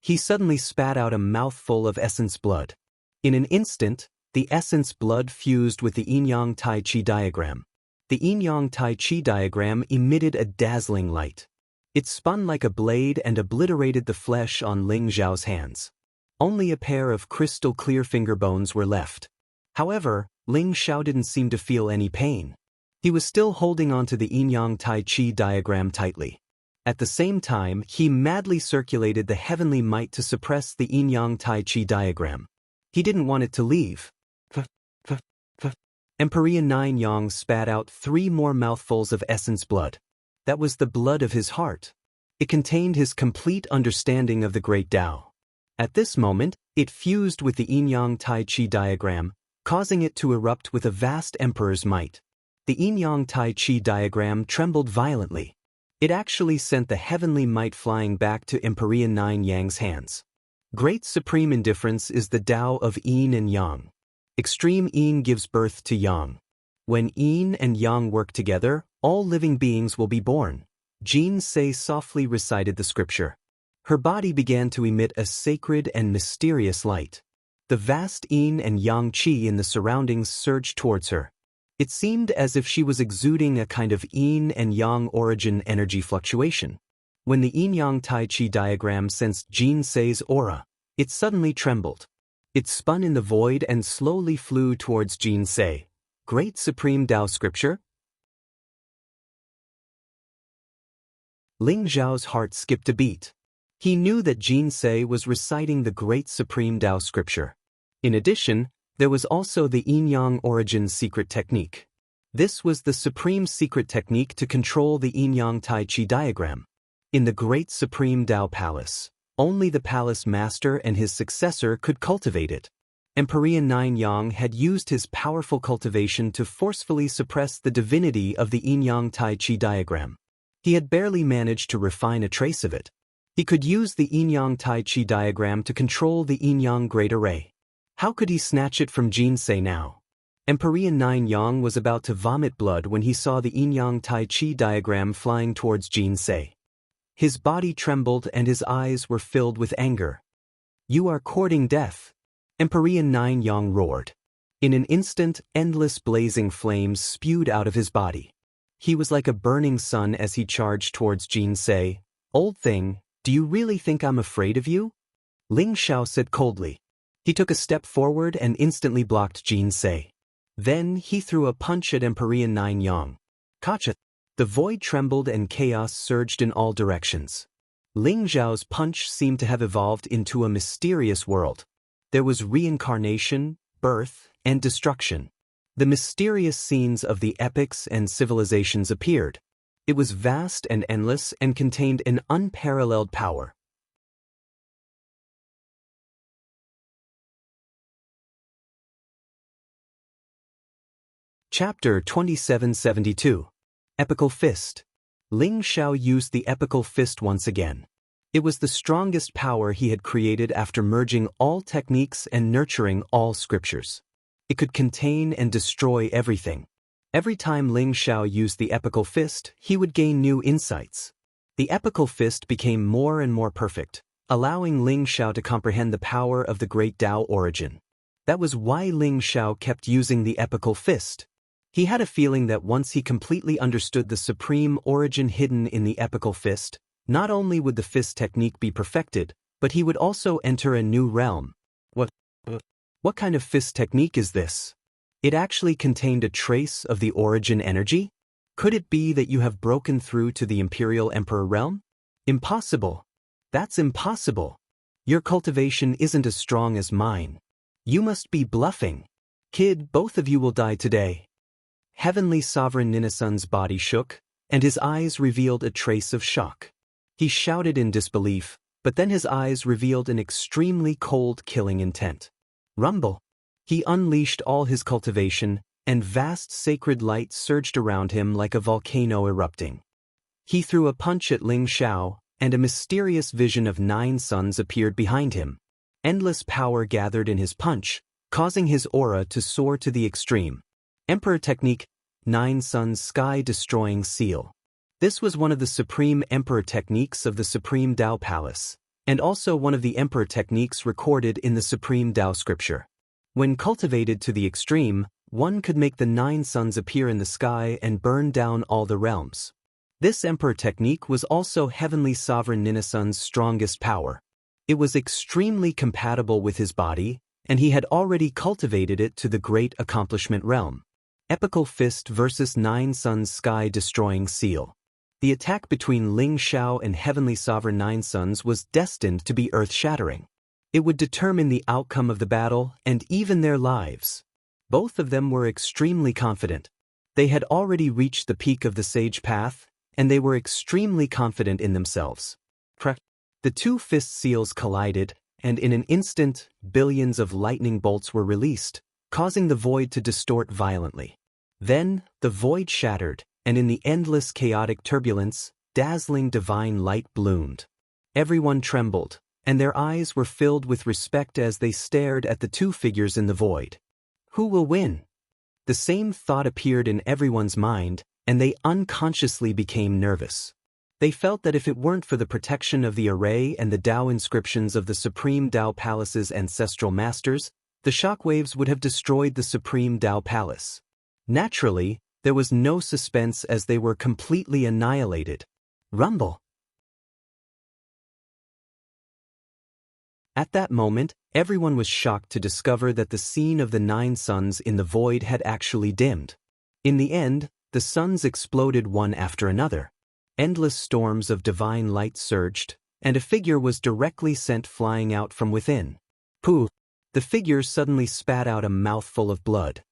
He suddenly spat out a mouthful of essence blood. In an instant, the essence blood fused with the Yin-Yang Tai Chi diagram. The Yin-Yang Tai Chi diagram emitted a dazzling light. It spun like a blade and obliterated the flesh on Ling Xiao's hands. Only a pair of crystal-clear finger bones were left. However, Ling Xiao didn't seem to feel any pain. He was still holding onto the Yin-Yang Tai Chi diagram tightly. At the same time, he madly circulated the heavenly might to suppress the Yin-Yang Tai Chi diagram. He didn't want it to leave. Empyrean 9 Yang spat out 3 more mouthfuls of essence blood. That was the blood of his heart. It contained his complete understanding of the great Tao. At this moment, it fused with the Yin-Yang Tai Chi diagram, causing it to erupt with a vast emperor's might. The Yin-Yang Tai Chi diagram trembled violently. It actually sent the heavenly might flying back to Empyrean 9 Yang's hands. Great supreme indifference is the Tao of Yin and Yang. Extreme Yin gives birth to Yang. When yin and yang work together, all living beings will be born. Jin Se softly recited the scripture. Her body began to emit a sacred and mysterious light. The vast yin and yang qi in the surroundings surged towards her. It seemed as if she was exuding a kind of yin and yang origin energy fluctuation. When the yin-yang Tai Chi diagram sensed Jin Se's aura, it suddenly trembled. It spun in the void and slowly flew towards Jin Se. Great Supreme Tao Scripture? Ling Zhao's heart skipped a beat. He knew that Jin Se was reciting the Great Supreme Tao Scripture. In addition, there was also the yin-yang origin secret technique. This was the supreme secret technique to control the yin-yang Tai Chi diagram. In the Great Supreme Tao Palace, only the palace master and his successor could cultivate it. Emperor Nine Yang had used his powerful cultivation to forcefully suppress the divinity of the yin-yang Tai Chi diagram. He had barely managed to refine a trace of it. He could use the yin-yang Tai Chi diagram to control the yin-yang great array. How could he snatch it from Jin Se now? Emperor Nine Yang was about to vomit blood when he saw the yin-yang Tai Chi diagram flying towards Jin Se. His body trembled and his eyes were filled with anger. "You are courting death," Emperor Nine Yang roared. In an instant, endless blazing flames spewed out of his body. He was like a burning sun as he charged towards Jin Se. "Old thing, do you really think I'm afraid of you?" Ling Xiao said coldly. He took a step forward and instantly blocked Jin Se. Then he threw a punch at Emperor Nine Yang. Kacha! The void trembled and chaos surged in all directions. Ling Zhao's punch seemed to have evolved into a mysterious world. There was reincarnation, birth, and destruction. The mysterious scenes of the epics and civilizations appeared. It was vast and endless and contained an unparalleled power. Chapter 2772. Epical Fist. Ling Xiao used the epical fist once again. It was the strongest power he had created after merging all techniques and nurturing all scriptures. It could contain and destroy everything. Every time Ling Xiao used the epical fist, he would gain new insights. The epical fist became more and more perfect, allowing Ling Xiao to comprehend the power of the great Tao origin. That was why Ling Xiao kept using the epical fist. He had a feeling that once he completely understood the supreme origin hidden in the epical fist, not only would the fist technique be perfected, but he would also enter a new realm. What kind of fist technique is this? It actually contained a trace of the origin energy? Could it be that you have broken through to the Imperial Emperor realm? Impossible. That's impossible. Your cultivation isn't as strong as mine. You must be bluffing. Kid, both of you will die today. Heavenly Sovereign Ninasun's body shook, and his eyes revealed a trace of shock. He shouted in disbelief, but then his eyes revealed an extremely cold, killing intent. Rumble! He unleashed all his cultivation, and vast sacred light surged around him like a volcano erupting. He threw a punch at Ling Xiao, and a mysterious vision of 9 suns appeared behind him. Endless power gathered in his punch, causing his aura to soar to the extreme. Emperor Technique, 9 Suns Sky-Destroying Seal. This was one of the supreme Emperor techniques of the Supreme Tao Palace, and also one of the Emperor techniques recorded in the Supreme Tao Scripture. When cultivated to the extreme, one could make the 9 suns appear in the sky and burn down all the realms. This Emperor technique was also Heavenly Sovereign Ninasun's strongest power. It was extremely compatible with his body, and he had already cultivated it to the Great Accomplishment realm. Epical Fist versus 9 Suns Sky-Destroying Seal. The attack between Ling Xiao and Heavenly Sovereign 9 Suns was destined to be earth-shattering. It would determine the outcome of the battle and even their lives. Both of them were extremely confident. They had already reached the peak of the sage path, and they were extremely confident in themselves. The 2 fist seals collided, and in an instant, billions of lightning bolts were released, causing the void to distort violently. Then, the void shattered, and in the endless chaotic turbulence, dazzling divine light bloomed. Everyone trembled, and their eyes were filled with respect as they stared at the 2 figures in the void. Who will win? The same thought appeared in everyone's mind, and they unconsciously became nervous. They felt that if it weren't for the protection of the array and the Tao inscriptions of the Supreme Tao Palace's ancestral masters, the shockwaves would have destroyed the Supreme Tao Palace. Naturally, there was no suspense as they were completely annihilated. Rumble. At that moment, everyone was shocked to discover that the scene of the 9 suns in the void had actually dimmed. In the end, the suns exploded one after another. Endless storms of divine light surged, and a figure was directly sent flying out from within. Pooh! The figure suddenly spat out a mouthful of blood.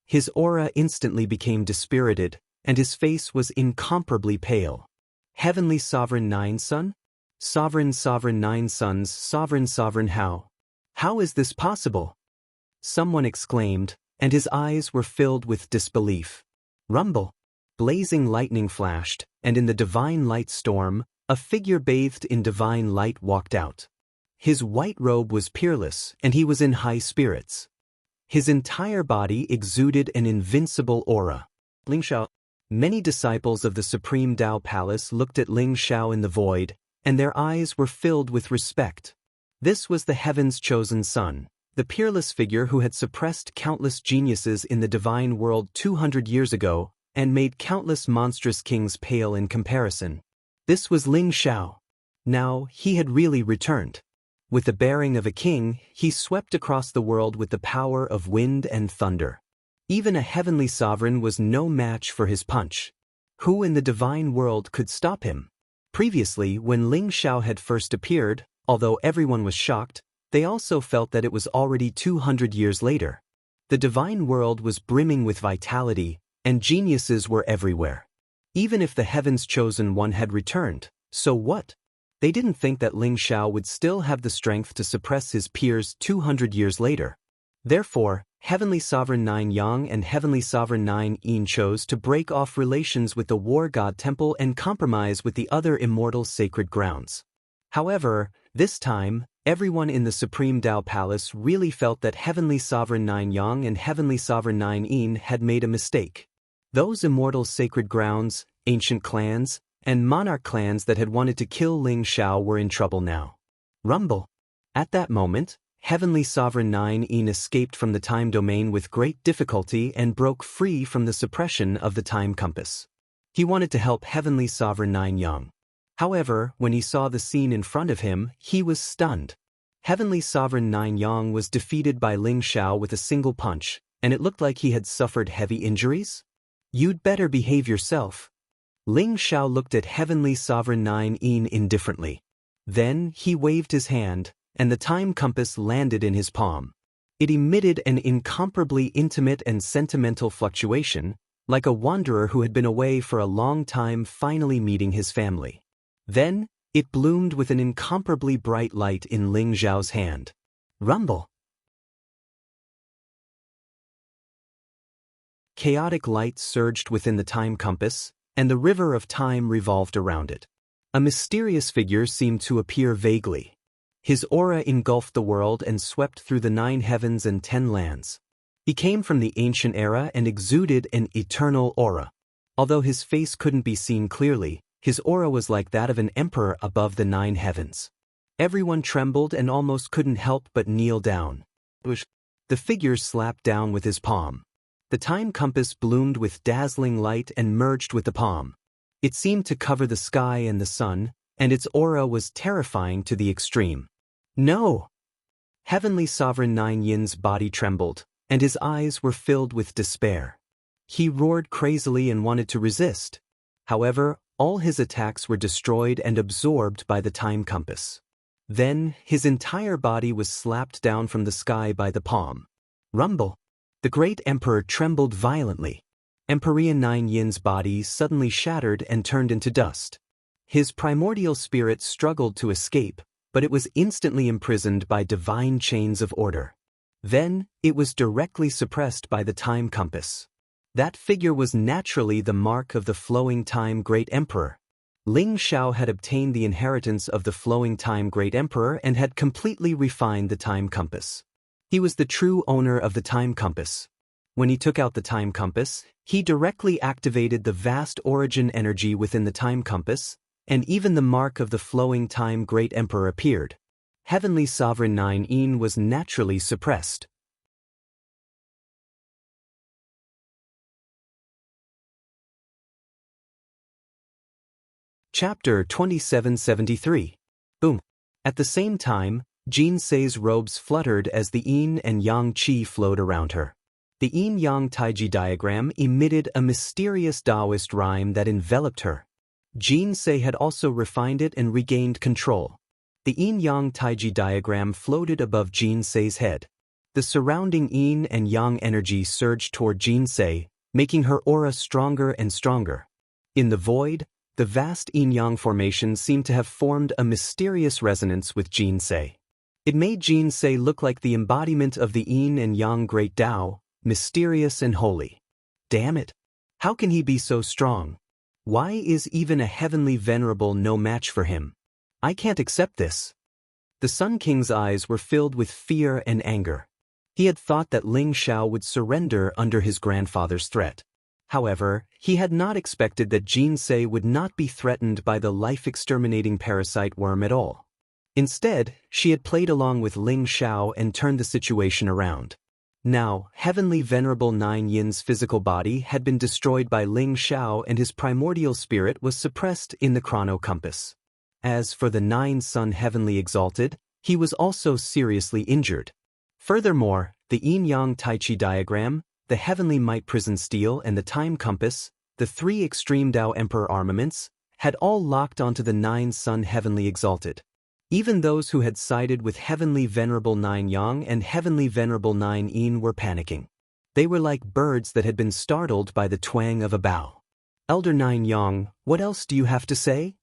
His aura instantly became dispirited, and his face was incomparably pale. Heavenly Sovereign 9 Sun? Sovereign 9 Suns, Sovereign how? How is this possible? Someone exclaimed, and his eyes were filled with disbelief. Rumble! Blazing lightning flashed, and in the divine light storm, a figure bathed in divine light walked out. His white robe was peerless, and he was in high spirits. His entire body exuded an invincible aura. Ling Shao. Many disciples of the Supreme Tao Palace looked at Ling Shao in the void, and their eyes were filled with respect. This was the heaven's chosen son, the peerless figure who had suppressed countless geniuses in the divine world 200 years ago, and made countless monstrous kings pale in comparison. This was Ling Shao. Now, he had really returned. With the bearing of a king, he swept across the world with the power of wind and thunder. Even a heavenly sovereign was no match for his punch. Who in the divine world could stop him? Previously, when Ling Shao had first appeared, although everyone was shocked, they also felt that it was already 200 years later. The divine world was brimming with vitality, and geniuses were everywhere. Even if the heaven's chosen one had returned, so what? They didn't think that Ling Shao would still have the strength to suppress his peers 200 years later. Therefore, Heavenly Sovereign 9 Yang and Heavenly Sovereign 9 Yin chose to break off relations with the War God Temple and compromise with the other immortal sacred grounds. However, this time, everyone in the Supreme Tao Palace really felt that Heavenly Sovereign 9 Yang and Heavenly Sovereign 9 Yin had made a mistake. Those immortal sacred grounds, ancient clans, and monarch clans that had wanted to kill Ling Shao were in trouble now. Rumble. At that moment, Heavenly Sovereign 9 Yin escaped from the time domain with great difficulty and broke free from the suppression of the time compass. He wanted to help Heavenly Sovereign 9 Yang. However, when he saw the scene in front of him, he was stunned. Heavenly Sovereign 9 Yang was defeated by Ling Shao with a single punch, and it looked like he had suffered heavy injuries. You'd better behave yourself. Ling Shao looked at Heavenly Sovereign 9 Yin indifferently. Then, he waved his hand, and the time compass landed in his palm. It emitted an incomparably intimate and sentimental fluctuation, like a wanderer who had been away for a long time finally meeting his family. Then, it bloomed with an incomparably bright light in Ling Zhao's hand. Rumble. Chaotic light surged within the time compass, and the river of time revolved around it. A mysterious figure seemed to appear vaguely. His aura engulfed the world and swept through the 9 heavens and 10 lands. He came from the ancient era and exuded an eternal aura. Although his face couldn't be seen clearly, his aura was like that of an emperor above the 9 heavens. Everyone trembled and almost couldn't help but kneel down. The figure slapped down with his palm. The time compass bloomed with dazzling light and merged with the palm. It seemed to cover the sky and the sun, and its aura was terrifying to the extreme. No! Heavenly Sovereign 9 Yin's body trembled, and his eyes were filled with despair. He roared crazily and wanted to resist. However, all his attacks were destroyed and absorbed by the time compass. Then, his entire body was slapped down from the sky by the palm. Rumble. The great emperor trembled violently. Emperor 9 Yin's body suddenly shattered and turned into dust. His primordial spirit struggled to escape, but it was instantly imprisoned by divine chains of order. Then, it was directly suppressed by the time compass. That figure was naturally the mark of the flowing time great emperor. Ling Shao had obtained the inheritance of the flowing time great emperor and had completely refined the time compass. He was the true owner of the time compass. When he took out the time compass, he directly activated the vast origin energy within the time compass, and even the mark of the flowing time Great Emperor appeared. Heavenly Sovereign 9 was naturally suppressed. Chapter 2773. Boom. At the same time, Jinsei's robes fluttered as the yin and yang qi flowed around her. The yin-yang taiji diagram emitted a mysterious Taoist rhyme that enveloped her. Jinsei had also refined it and regained control. The yin-yang taiji diagram floated above Jinsei's head. The surrounding yin and yang energy surged toward Jinsei, making her aura stronger and stronger. In the void, the vast yin-yang formation seemed to have formed a mysterious resonance with Jinsei. It made Jinsei look like the embodiment of the yin and yang great Tao, mysterious and holy. Damn it! How can he be so strong? Why is even a heavenly venerable no match for him? I can't accept this. The Sun King's eyes were filled with fear and anger. He had thought that Ling Xiao would surrender under his grandfather's threat. However, he had not expected that Jinsei would not be threatened by the life-exterminating parasite worm at all. Instead, she had played along with Ling Xiao and turned the situation around. Now, Heavenly Venerable 9 Yin's physical body had been destroyed by Ling Xiao and his primordial spirit was suppressed in the chrono compass. As for the 9 Sun Heavenly Exalted, he was also seriously injured. Furthermore, the yin-yang taichi diagram, the Heavenly Might Prison Steel and the Time Compass, the 3 Extreme Tao Emperor armaments, had all locked onto the 9 Sun Heavenly Exalted. Even those who had sided with Heavenly Venerable 9 Yang and Heavenly Venerable 9 Yin were panicking. They were like birds that had been startled by the twang of a bow. Elder 9 Yang, what else do you have to say?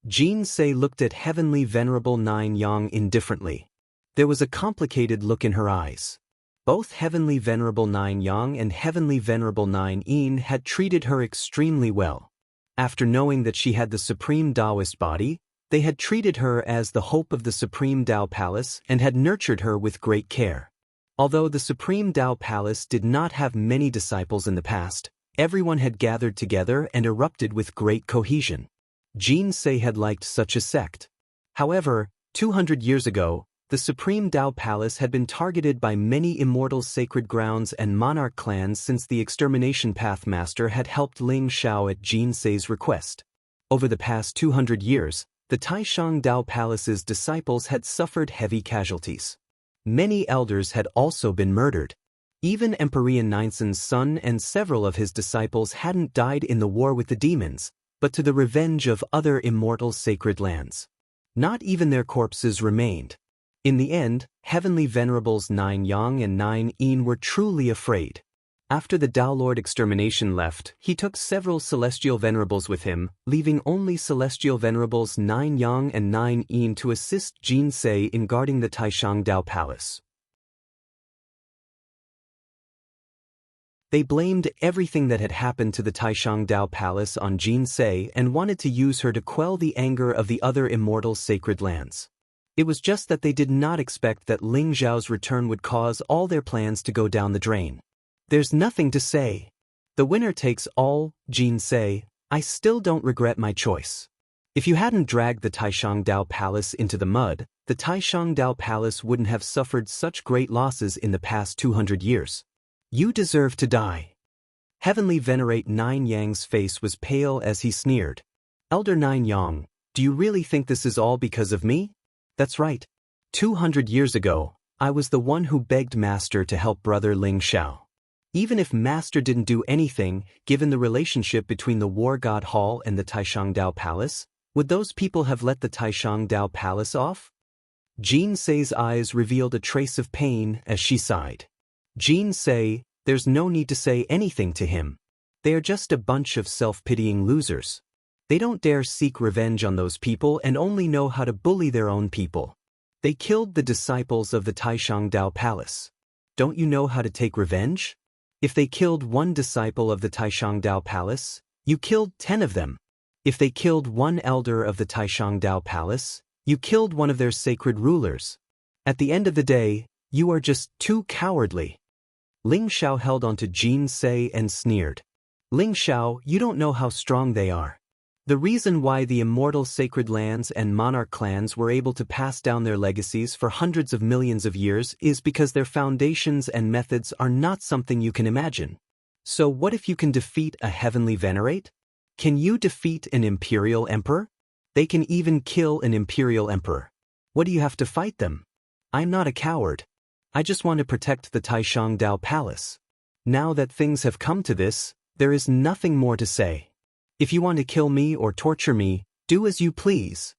Jinsei looked at Heavenly Venerable 9 Yang indifferently. There was a complicated look in her eyes. Both Heavenly Venerable 9 Yang and Heavenly Venerable 9 Yin had treated her extremely well. After knowing that she had the Supreme Taoist body, they had treated her as the hope of the Supreme Tao Palace and had nurtured her with great care. Although the Supreme Tao Palace did not have many disciples in the past, everyone had gathered together and erupted with great cohesion. Jinsei had liked such a sect. However, 200 years ago, the Supreme Tao Palace had been targeted by many immortal sacred grounds and monarch clans since the Extermination Path Master had helped Ling Xiao at Jinsei's request. Over the past 200 years, the Taishang Tao Palace's disciples had suffered heavy casualties. Many elders had also been murdered. Even Emperor Ninsen's son and several of his disciples hadn't died in the war with the demons, but to the revenge of other immortal sacred lands. Not even their corpses remained. In the end, Heavenly Venerables 9 Yang and 9 Yin were truly afraid. After the Tao Lord Extermination left, he took several Celestial Venerables with him, leaving only Celestial Venerables 9 Yang and 9 Yin to assist Jinsei in guarding the Taishang Tao Palace. They blamed everything that had happened to the Taishang Tao Palace on Jinsei and wanted to use her to quell the anger of the other immortal sacred lands. It was just that they did not expect that Ling Xiao's return would cause all their plans to go down the drain. There's nothing to say. The winner takes all, Jinsei. I still don't regret my choice. If you hadn't dragged the Taishang Tao Palace into the mud, the Taishang Tao Palace wouldn't have suffered such great losses in the past 200 years. You deserve to die. Heavenly Venerate 9 Yang's face was pale as he sneered. Elder 9 Yang, do you really think this is all because of me? That's right. 200 years ago, I was the one who begged Master to help brother Ling Xiao. Even if Master didn't do anything, given the relationship between the War God Hall and the Taishang Tao Palace, would those people have let the Taishang Tao Palace off? Jinsei's eyes revealed a trace of pain as she sighed. Jinsei, there's no need to say anything to him. They are just a bunch of self-pitying losers. They don't dare seek revenge on those people and only know how to bully their own people. They killed the disciples of the Taishang Tao Palace. Don't you know how to take revenge? If they killed one disciple of the Taishang Tao Palace, you killed 10 of them. If they killed one elder of the Taishang Tao Palace, you killed one of their sacred rulers. At the end of the day, you are just too cowardly. Ling Xiao held onto Jin Se and sneered. Ling Xiao, you don't know how strong they are. The reason why the immortal sacred lands and monarch clans were able to pass down their legacies for hundreds of millions of years is because their foundations and methods are not something you can imagine. So what if you can defeat a heavenly venerate? Can you defeat an imperial emperor? They can even kill an imperial emperor. What do you have to fight them? I'm not a coward. I just want to protect the Taishang Dao Palace. Now that things have come to this, there is nothing more to say. If you want to kill me or torture me, do as you please.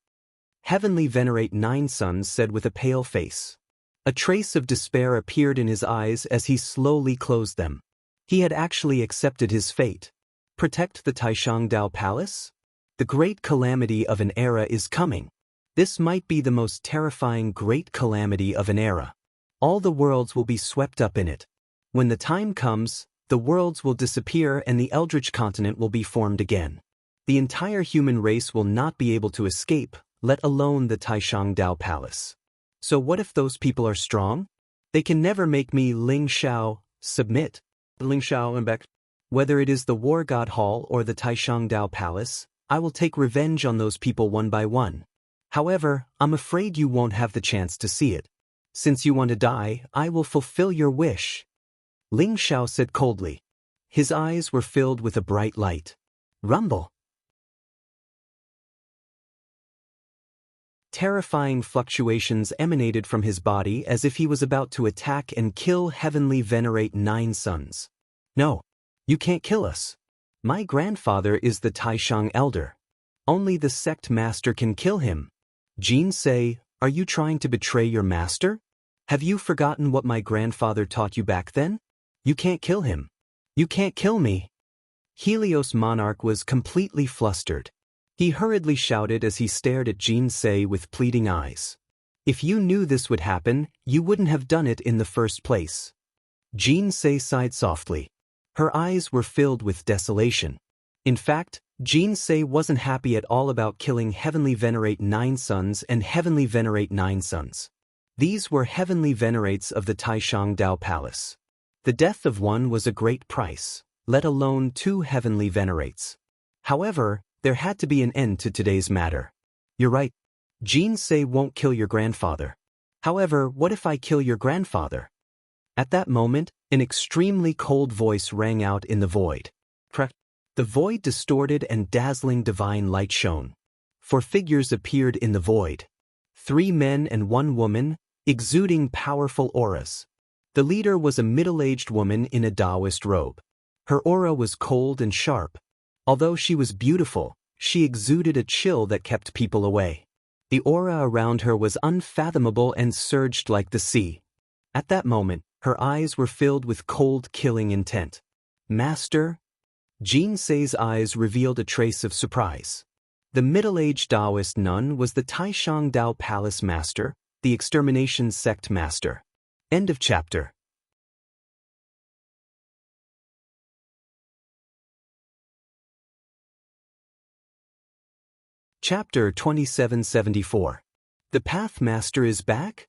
Heavenly Venerate Nine Sons said with a pale face. A trace of despair appeared in his eyes as he slowly closed them. He had actually accepted his fate. Protect the Taishang Dao Palace? The great calamity of an era is coming. This might be the most terrifying great calamity of an era. All the worlds will be swept up in it. When the time comes, the worlds will disappear and the Eldritch continent will be formed again. The entire human race will not be able to escape, let alone the Taishang Dao Palace. So what if those people are strong? They can never make me, Ling Xiao, submit. Ling Xiao embark. Whether it is the War God Hall or the Taishang Dao Palace, I will take revenge on those people one by one. However, I'm afraid you won't have the chance to see it. Since you want to die, I will fulfill your wish. Ling Xiao said coldly. His eyes were filled with a bright light. Rumble. Terrifying fluctuations emanated from his body as if he was about to attack and kill Heavenly Venerate Nine Sons. No, you can't kill us. My grandfather is the Taishang Elder. Only the sect master can kill him. Jin Se, are you trying to betray your master? Have you forgotten what my grandfather taught you back then? You can't kill him. You can't kill me. Helios Monarch was completely flustered. He hurriedly shouted as he stared at Jin Se with pleading eyes. If you knew this would happen, you wouldn't have done it in the first place. Jin Se sighed softly. Her eyes were filled with desolation. In fact, Jin Se wasn't happy at all about killing Heavenly Venerate Nine Sons and Heavenly Venerate Nine Sons. These were Heavenly Venerates of the Taishang Dao Palace. The death of one was a great price, let alone two Heavenly Venerates. However, there had to be an end to today's matter. You're right. Jin Se won't kill your grandfather. However, what if I kill your grandfather? At that moment, an extremely cold voice rang out in the void. The void distorted and dazzling divine light shone. 4 figures appeared in the void. 3 men and 1 woman, exuding powerful auras. The leader was a middle-aged woman in a Taoist robe. Her aura was cold and sharp. Although she was beautiful, she exuded a chill that kept people away. The aura around her was unfathomable and surged like the sea. At that moment, her eyes were filled with cold, killing intent. Master? Jin Se's eyes revealed a trace of surprise. The middle-aged Taoist nun was the Taishang Dao Palace Master, the Extermination Sect Master. End of chapter. Chapter 2774. The Path Master is back?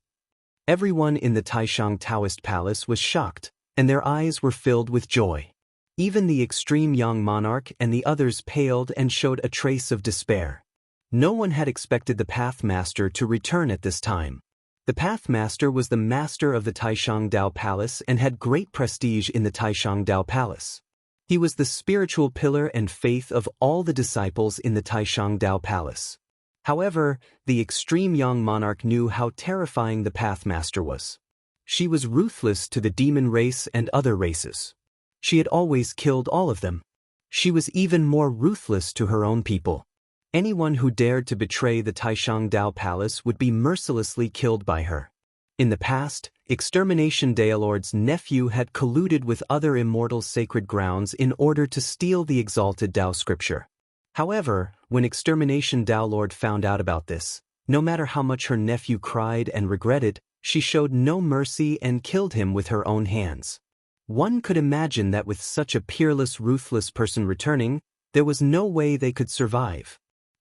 Everyone in the Taishang Taoist Palace was shocked, and their eyes were filled with joy. Even the extreme young monarch and the others paled and showed a trace of despair. No one had expected the Path Master to return at this time. The Path Master was the master of the Taishang Dao Palace and had great prestige in the Taishang Dao Palace. He was the spiritual pillar and faith of all the disciples in the Taishang Dao Palace. However, the extreme young monarch knew how terrifying the Path Master was. She was ruthless to the demon race and other races. She had always killed all of them. She was even more ruthless to her own people. Anyone who dared to betray the Taishang Dao Palace would be mercilessly killed by her. In the past, Extermination Daolord's nephew had colluded with other immortal sacred grounds in order to steal the exalted Dao scripture. However, when Extermination Daolord found out about this, no matter how much her nephew cried and regretted, she showed no mercy and killed him with her own hands. One could imagine that with such a peerless, ruthless person returning, there was no way they could survive.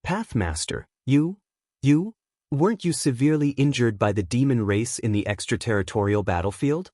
Pathmaster, weren't you severely injured by the demon race in the extraterritorial battlefield?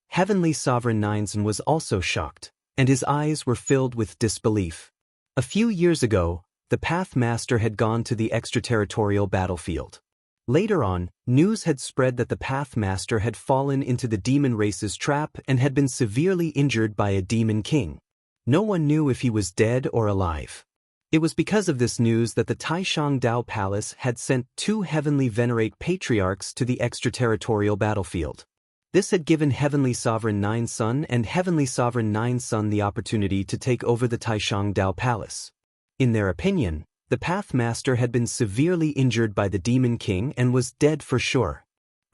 Heavenly Sovereign Nineson was also shocked, and his eyes were filled with disbelief. A few years ago, the Pathmaster had gone to the extraterritorial battlefield. Later on, news had spread that the Pathmaster had fallen into the demon race's trap and had been severely injured by a demon king. No one knew if he was dead or alive. It was because of this news that the Taishang Dao Palace had sent 2 heavenly venerate patriarchs to the extraterritorial battlefield. This had given Heavenly Sovereign Nineson and Heavenly Sovereign Nineson the opportunity to take over the Taishang Dao Palace. In their opinion, the Pathmaster had been severely injured by the Demon King and was dead for sure.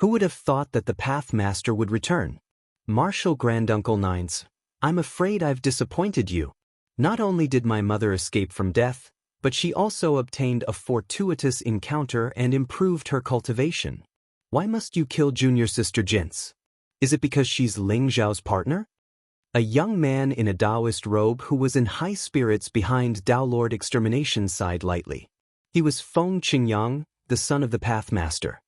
Who would have thought that the Pathmaster would return? Martial Granduncle Nines, I'm afraid I've disappointed you. Not only did my mother escape from death, but she also obtained a fortuitous encounter and improved her cultivation. Why must you kill junior sister Jin's? Is it because she's Ling Zhao's partner? A young man in a Taoist robe who was in high spirits behind Tao Lord Extermination sighed lightly. He was Feng Qingyang, the son of the Pathmaster.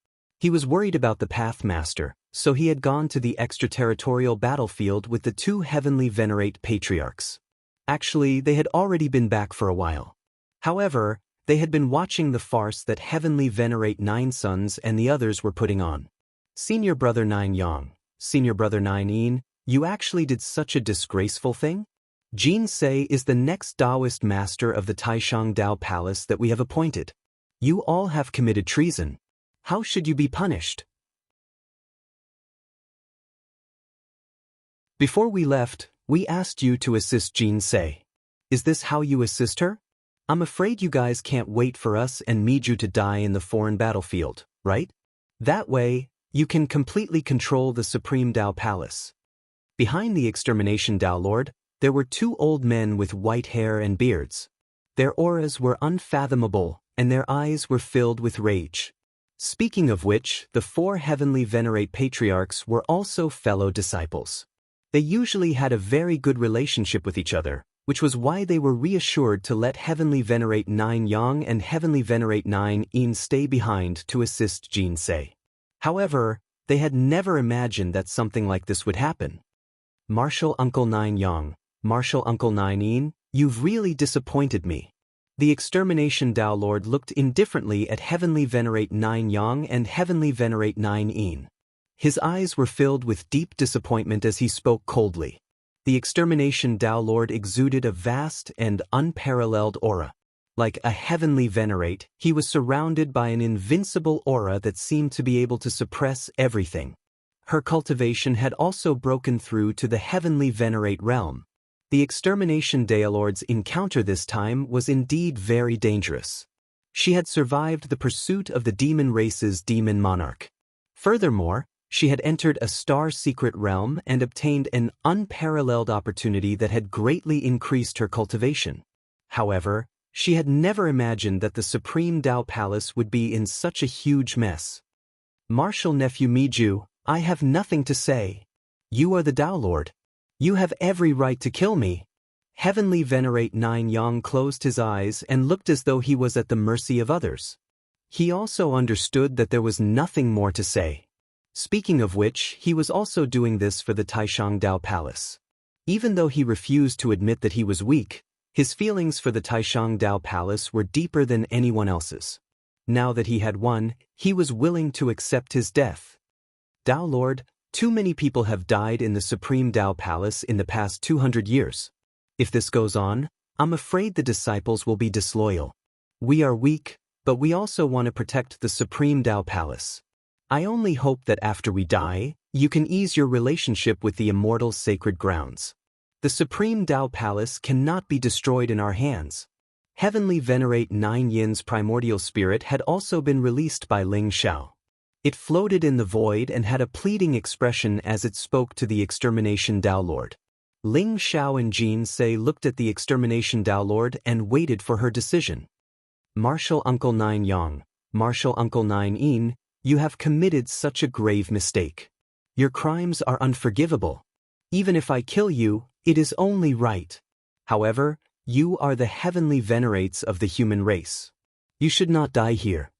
He was worried about the Pathmaster, so he had gone to the extraterritorial battlefield with the 2 heavenly venerate patriarchs. Actually, they had already been back for a while. However, they had been watching the farce that Heavenly Venerate Ninesons and the others were putting on. Senior Brother Nine Yang, Senior Brother Nine Yin, you actually did such a disgraceful thing? Jin Sei is the next Taoist master of the Taishang Dao Palace that we have appointed. You all have committed treason. How should you be punished? Before we left, we asked you to assist Jin Sei. Is this how you assist her? I'm afraid you guys can't wait for us and Miju to die in the foreign battlefield, right? That way, you can completely control the Supreme Dao Palace. Behind the Extermination Dao Lord, there were 2 old men with white hair and beards. Their auras were unfathomable, and their eyes were filled with rage. Speaking of which, the 4 heavenly venerate patriarchs were also fellow disciples. They usually had a very good relationship with each other, which was why they were reassured to let Heavenly Venerate Nine Yang and Heavenly Venerate Nine Yin stay behind to assist Jin Sei. However, they had never imagined that something like this would happen. Martial Uncle Nine Yang, Martial Uncle Nine Yin, you've really disappointed me. The Extermination Dao Lord looked indifferently at Heavenly Venerate Nine Yang and Heavenly Venerate Nine Yin. His eyes were filled with deep disappointment as he spoke coldly. The Extermination Dao Lord exuded a vast and unparalleled aura. Like a heavenly venerate, he was surrounded by an invincible aura that seemed to be able to suppress everything. Her cultivation had also broken through to the heavenly venerate realm. The Extermination Dao Lord's encounter this time was indeed very dangerous. She had survived the pursuit of the demon race's demon monarch. Furthermore, she had entered a star-secret realm and obtained an unparalleled opportunity that had greatly increased her cultivation. However, she had never imagined that the Supreme Dao Palace would be in such a huge mess. Martial Nephew Miju, I have nothing to say. You are the Dao Lord. You have every right to kill me. Heavenly Venerate Nine Yang closed his eyes and looked as though he was at the mercy of others. He also understood that there was nothing more to say. Speaking of which, he was also doing this for the Taishang Dao Palace. Even though he refused to admit that he was weak, his feelings for the Taishang Dao Palace were deeper than anyone else's. Now that he had won, he was willing to accept his death. Dao Lord, too many people have died in the Supreme Dao Palace in the past 200 years. If this goes on, I'm afraid the disciples will be disloyal. We are weak, but we also want to protect the Supreme Dao Palace. I only hope that after we die, you can ease your relationship with the immortal sacred grounds. The Supreme Dao Palace cannot be destroyed in our hands. Heavenly Venerate Nine Yin's primordial spirit had also been released by Ling Xiao. It floated in the void and had a pleading expression as it spoke to the Extermination Dao Lord. Ling Xiao and Jin Sei looked at the Extermination Dao Lord and waited for her decision. Martial Uncle Nine Yang, Martial Uncle Nine Yin, you have committed such a grave mistake. Your crimes are unforgivable. Even if I kill you, it is only right. However, you are the heavenly venerates of the human race. You should not die here.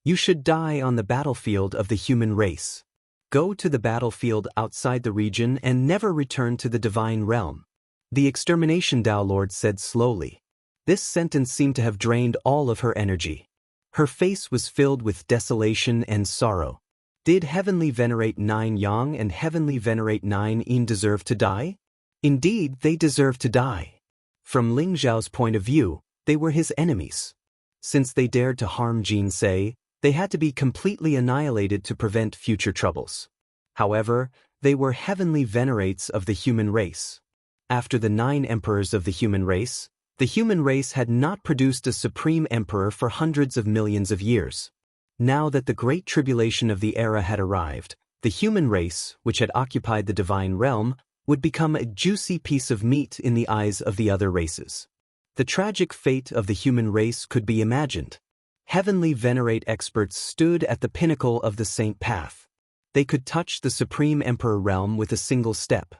You should die on the battlefield of the human race. Go to the battlefield outside the region and never return to the divine realm. The extermination Tao Lord said slowly. This sentence seemed to have drained all of her energy. Her face was filled with desolation and sorrow. Did Heavenly Venerate 9 Yang and Heavenly Venerate 9 Yin deserve to die? Indeed, they deserved to die. From Ling Zhao's point of view, they were his enemies. Since they dared to harm Jin Se, they had to be completely annihilated to prevent future troubles. However, they were heavenly venerates of the human race. After the 9 emperors of the human race had not produced a supreme emperor for hundreds of millions of years. Now that the great tribulation of the era had arrived, the human race, which had occupied the divine realm, would become a juicy piece of meat in the eyes of the other races. The tragic fate of the human race could be imagined. Heavenly Venerate experts stood at the pinnacle of the saint path. They could touch the supreme emperor realm with a single step.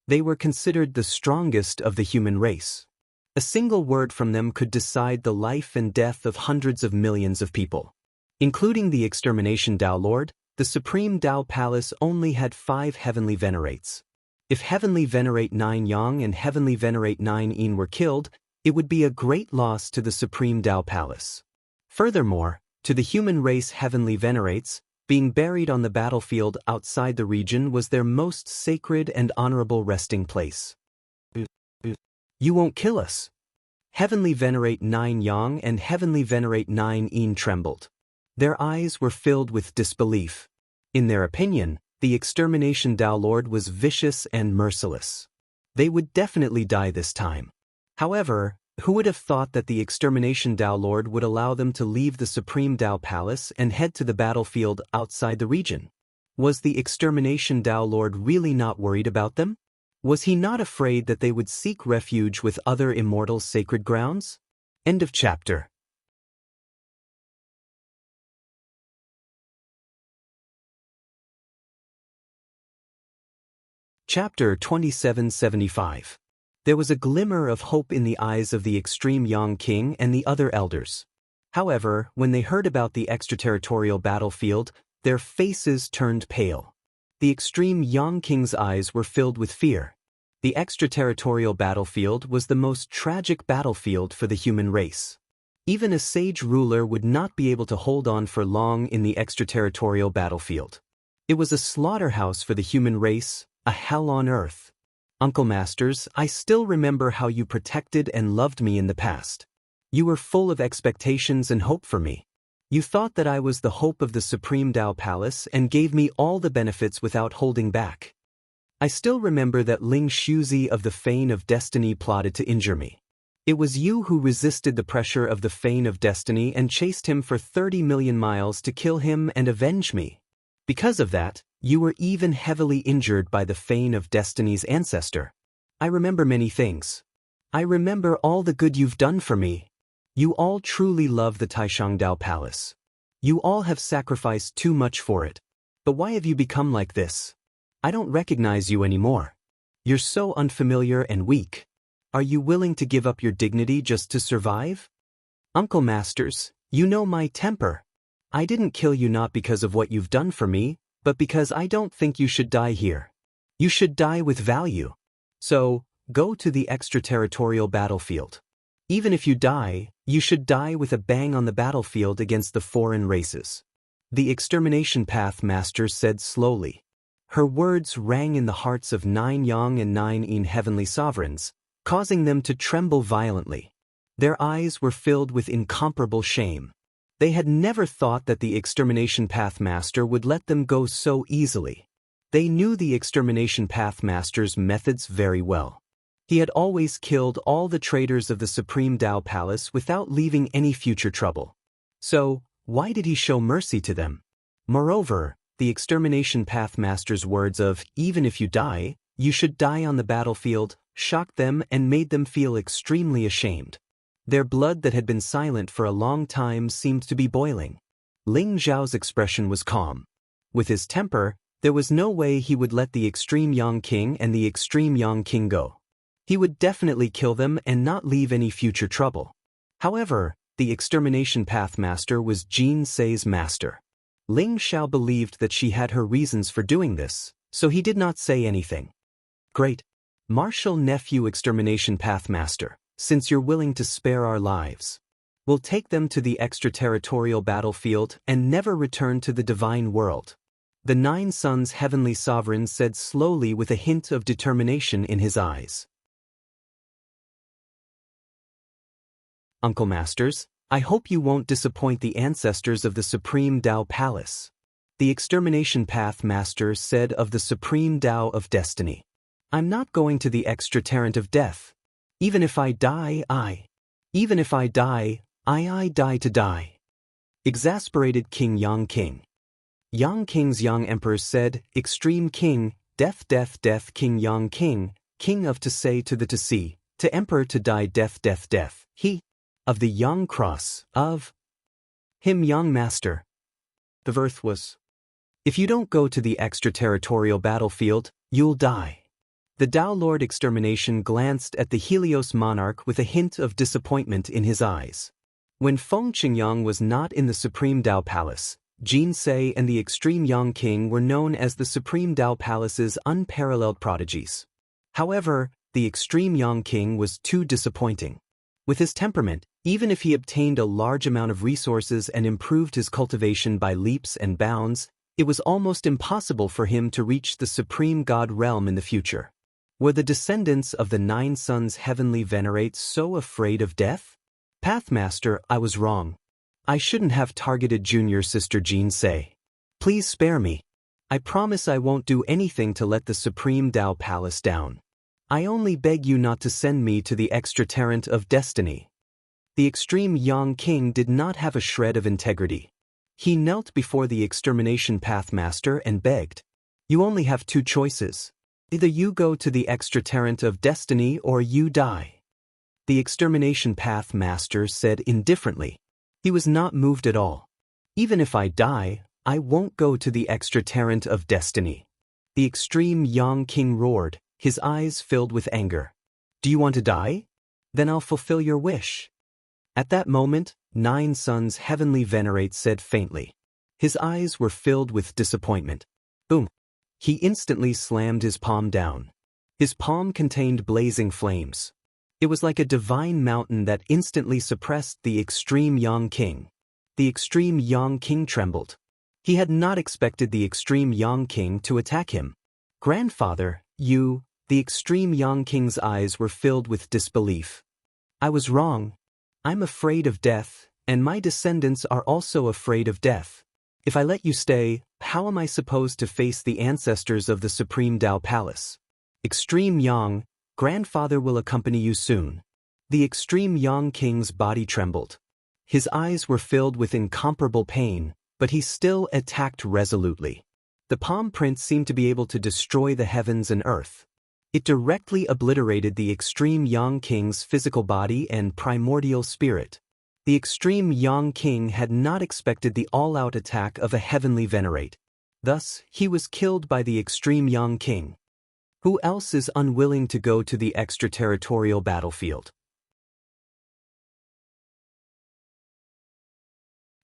They were considered the strongest of the human race. A single word from them could decide the life and death of hundreds of millions of people. Including the extermination Tao Lord, the supreme Tao Palace only had 5 heavenly venerates. If Heavenly Venerate 9 Yang and Heavenly Venerate 9 Yin were killed, it would be a great loss to the supreme Tao Palace. Furthermore, to the human race Heavenly Venerates, being buried on the battlefield outside the region was their most sacred and honorable resting place. You won't kill us. Heavenly Venerate 9 Yang and Heavenly Venerate 9 Yin trembled. Their eyes were filled with disbelief. In their opinion, the extermination Tao Lord was vicious and merciless. They would definitely die this time. However, who would have thought that the extermination Tao Lord would allow them to leave the supreme Tao Palace and head to the battlefield outside the region? Was the extermination Tao Lord really not worried about them? Was he not afraid that they would seek refuge with other immortal sacred grounds? End of chapter. Chapter 2775. There was a glimmer of hope in the eyes of the extreme Yang King and the other elders. However, when they heard about the extraterritorial battlefield, their faces turned pale. The extreme Yang King's eyes were filled with fear. The extraterritorial battlefield was the most tragic battlefield for the human race. Even a sage ruler would not be able to hold on for long in the extraterritorial battlefield. It was a slaughterhouse for the human race, a hell on earth. Uncle Masters, I still remember how you protected and loved me in the past. You were full of expectations and hope for me. You thought that I was the hope of the Supreme Tao Palace and gave me all the benefits without holding back. I still remember that Ling Shuzi of the Fane of Destiny plotted to injure me. It was you who resisted the pressure of the Fane of Destiny and chased him for 30 million miles to kill him and avenge me. Because of that, you were even heavily injured by the Fane of Destiny's ancestor. I remember many things. I remember all the good you've done for me. You all truly love the Taishangdao Palace. You all have sacrificed too much for it. But why have you become like this? I don't recognize you anymore. You're so unfamiliar and weak. Are you willing to give up your dignity just to survive? Uncle Masters, you know my temper. I didn't kill you not because of what you've done for me, but because I don't think you should die here. You should die with value. So, go to the extraterritorial battlefield. Even if you die, you should die with a bang on the battlefield against the foreign races. The extermination path master said slowly. Her words rang in the hearts of 9 Yang and 9 Yin heavenly sovereigns, causing them to tremble violently. Their eyes were filled with incomparable shame. They had never thought that the extermination path master would let them go so easily. They knew the extermination path master's methods very well. He had always killed all the traitors of the Supreme Tao Palace without leaving any future trouble. So, why did he show mercy to them? Moreover, the extermination path master's words of, even if you die, you should die on the battlefield, shocked them and made them feel extremely ashamed. Their blood that had been silent for a long time seemed to be boiling. Ling Zhao's expression was calm. With his temper, there was no way he would let the extreme Yang King and the extreme Yang King go. He would definitely kill them and not leave any future trouble. However, the extermination pathmaster was Jin Sei's master. Ling Xiao believed that she had her reasons for doing this, so he did not say anything. Great. Martial nephew extermination pathmaster, since you're willing to spare our lives, we'll take them to the extraterritorial battlefield and never return to the divine world. The Nine Suns' heavenly sovereign said slowly with a hint of determination in his eyes. Uncle Masters, I hope you won't disappoint the ancestors of the Supreme Tao Palace. The extermination pathmaster said of the Supreme Tao of Destiny. I'm not going to the extraterrent of death. Even if I die, I die to die. Exasperated King Yang King. Yang King's young emperor said, Extreme King, death death death King Yang King, king of to say to the to see, to emperor to die death death death, he, of the young cross, of him young master. The verse was, if you don't go to the extraterritorial battlefield, you'll die. The Tao Lord Extermination glanced at the Helios monarch with a hint of disappointment in his eyes. When Feng Qingyang was not in the Supreme Tao Palace, Jin Sei and the Extreme Yang King were known as the Supreme Tao Palace's unparalleled prodigies. However, the Extreme Yang King was too disappointing. With his temperament, even if he obtained a large amount of resources and improved his cultivation by leaps and bounds, it was almost impossible for him to reach the Supreme God realm in the future. Were the descendants of the Nine Suns' heavenly venerates so afraid of death? Pathmaster, I was wrong. I shouldn't have targeted junior sister Jin Sei. Please spare me. I promise I won't do anything to let the Supreme Tao Palace down. I only beg you not to send me to the extraterrent of destiny. The Extreme Yang King did not have a shred of integrity. He knelt before the extermination pathmaster and begged, you only have two choices. Either you go to the extraterrent of destiny or you die. The extermination pathmaster said indifferently. He was not moved at all. Even if I die, I won't go to the extraterrent of destiny. The Extreme Yang King roared, his eyes filled with anger. Do you want to die? Then I'll fulfill your wish. At that moment, Nine Suns' heavenly venerate said faintly. His eyes were filled with disappointment. Boom. He instantly slammed his palm down. His palm contained blazing flames. It was like a divine mountain that instantly suppressed the Extreme Yang King. The Extreme Yang King trembled. He had not expected the Extreme Yang King to attack him. Grandfather, you, the Extreme Yang King's eyes were filled with disbelief. I was wrong. I'm afraid of death, and my descendants are also afraid of death. If I let you stay, how am I supposed to face the ancestors of the Supreme Tao Palace? Extreme Yang, grandfather will accompany you soon. The Extreme Yang King's body trembled. His eyes were filled with incomparable pain, but he still attacked resolutely. The palm print seemed to be able to destroy the heavens and earth. It directly obliterated the Extreme Yang King's physical body and primordial spirit. The Extreme Yang King had not expected the all-out attack of a heavenly venerate. Thus, he was killed by the Extreme Yang King. Who else is unwilling to go to the extraterritorial battlefield?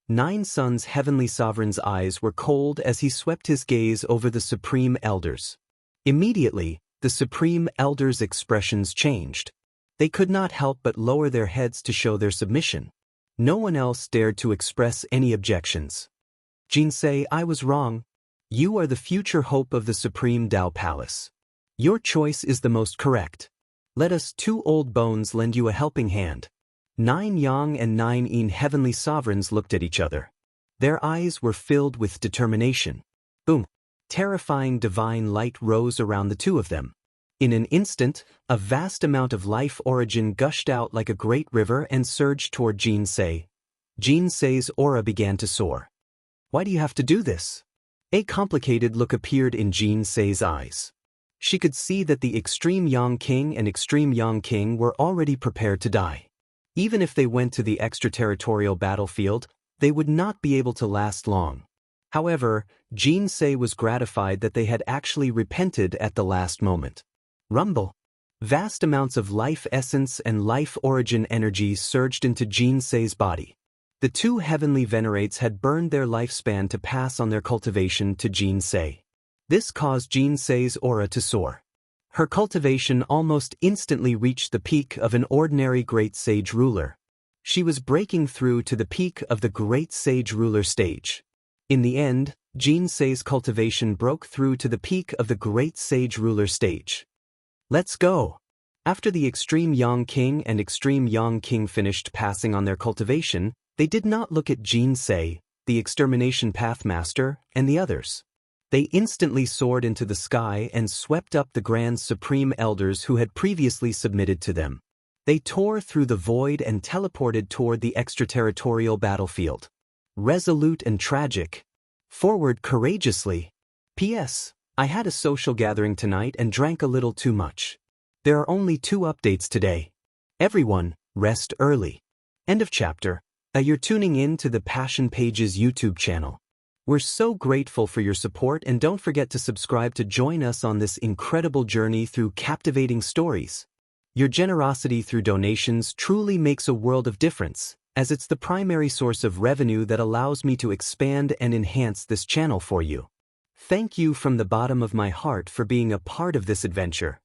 Nine Suns' heavenly sovereign's eyes were cold as he swept his gaze over the Supreme Elders. Immediately, the Supreme Elders' expressions changed. They could not help but lower their heads to show their submission. No one else dared to express any objections. Jin Sei, I was wrong. You are the future hope of the Supreme Tao Palace. Your choice is the most correct. Let us two old bones lend you a helping hand. Nine Yang and Nine Yin heavenly sovereigns looked at each other. Their eyes were filled with determination. Boom! Terrifying divine light rose around the two of them. In an instant, a vast amount of life origin gushed out like a great river and surged toward Jin Sei. Jin Sei's aura began to soar. Why do you have to do this? A complicated look appeared in Jin Sei's eyes. She could see that the Extreme Yang King and Extreme Yang King were already prepared to die. Even if they went to the extraterritorial battlefield, they would not be able to last long. However, Jin Sei was gratified that they had actually repented at the last moment. Rumble. Vast amounts of life essence and life origin energy surged into Jinsei's body. The two heavenly venerates had burned their lifespan to pass on their cultivation to Jinsei. This caused Jinsei's aura to soar. Her cultivation almost instantly reached the peak of an ordinary great sage ruler. She was breaking through to the peak of the great sage ruler stage. In the end, Jinsei's cultivation broke through to the peak of the great sage ruler stage. Let's go! After the Extreme Yang King and Extreme Yang King finished passing on their cultivation, they did not look at Jinsei, the Extermination Pathmaster, and the others. They instantly soared into the sky and swept up the Grand Supreme Elders who had previously submitted to them. They tore through the void and teleported toward the extraterritorial battlefield. Resolute and tragic. Forward courageously. P.S. I had a social gathering tonight and drank a little too much. There are only 2 updates today. Everyone, rest early. End of chapter. You're tuning in to the Passion Pages YouTube channel. We're so grateful for your support, and don't forget to subscribe to join us on this incredible journey through captivating stories. Your generosity through donations truly makes a world of difference, as it's the primary source of revenue that allows me to expand and enhance this channel for you. Thank you from the bottom of my heart for being a part of this adventure.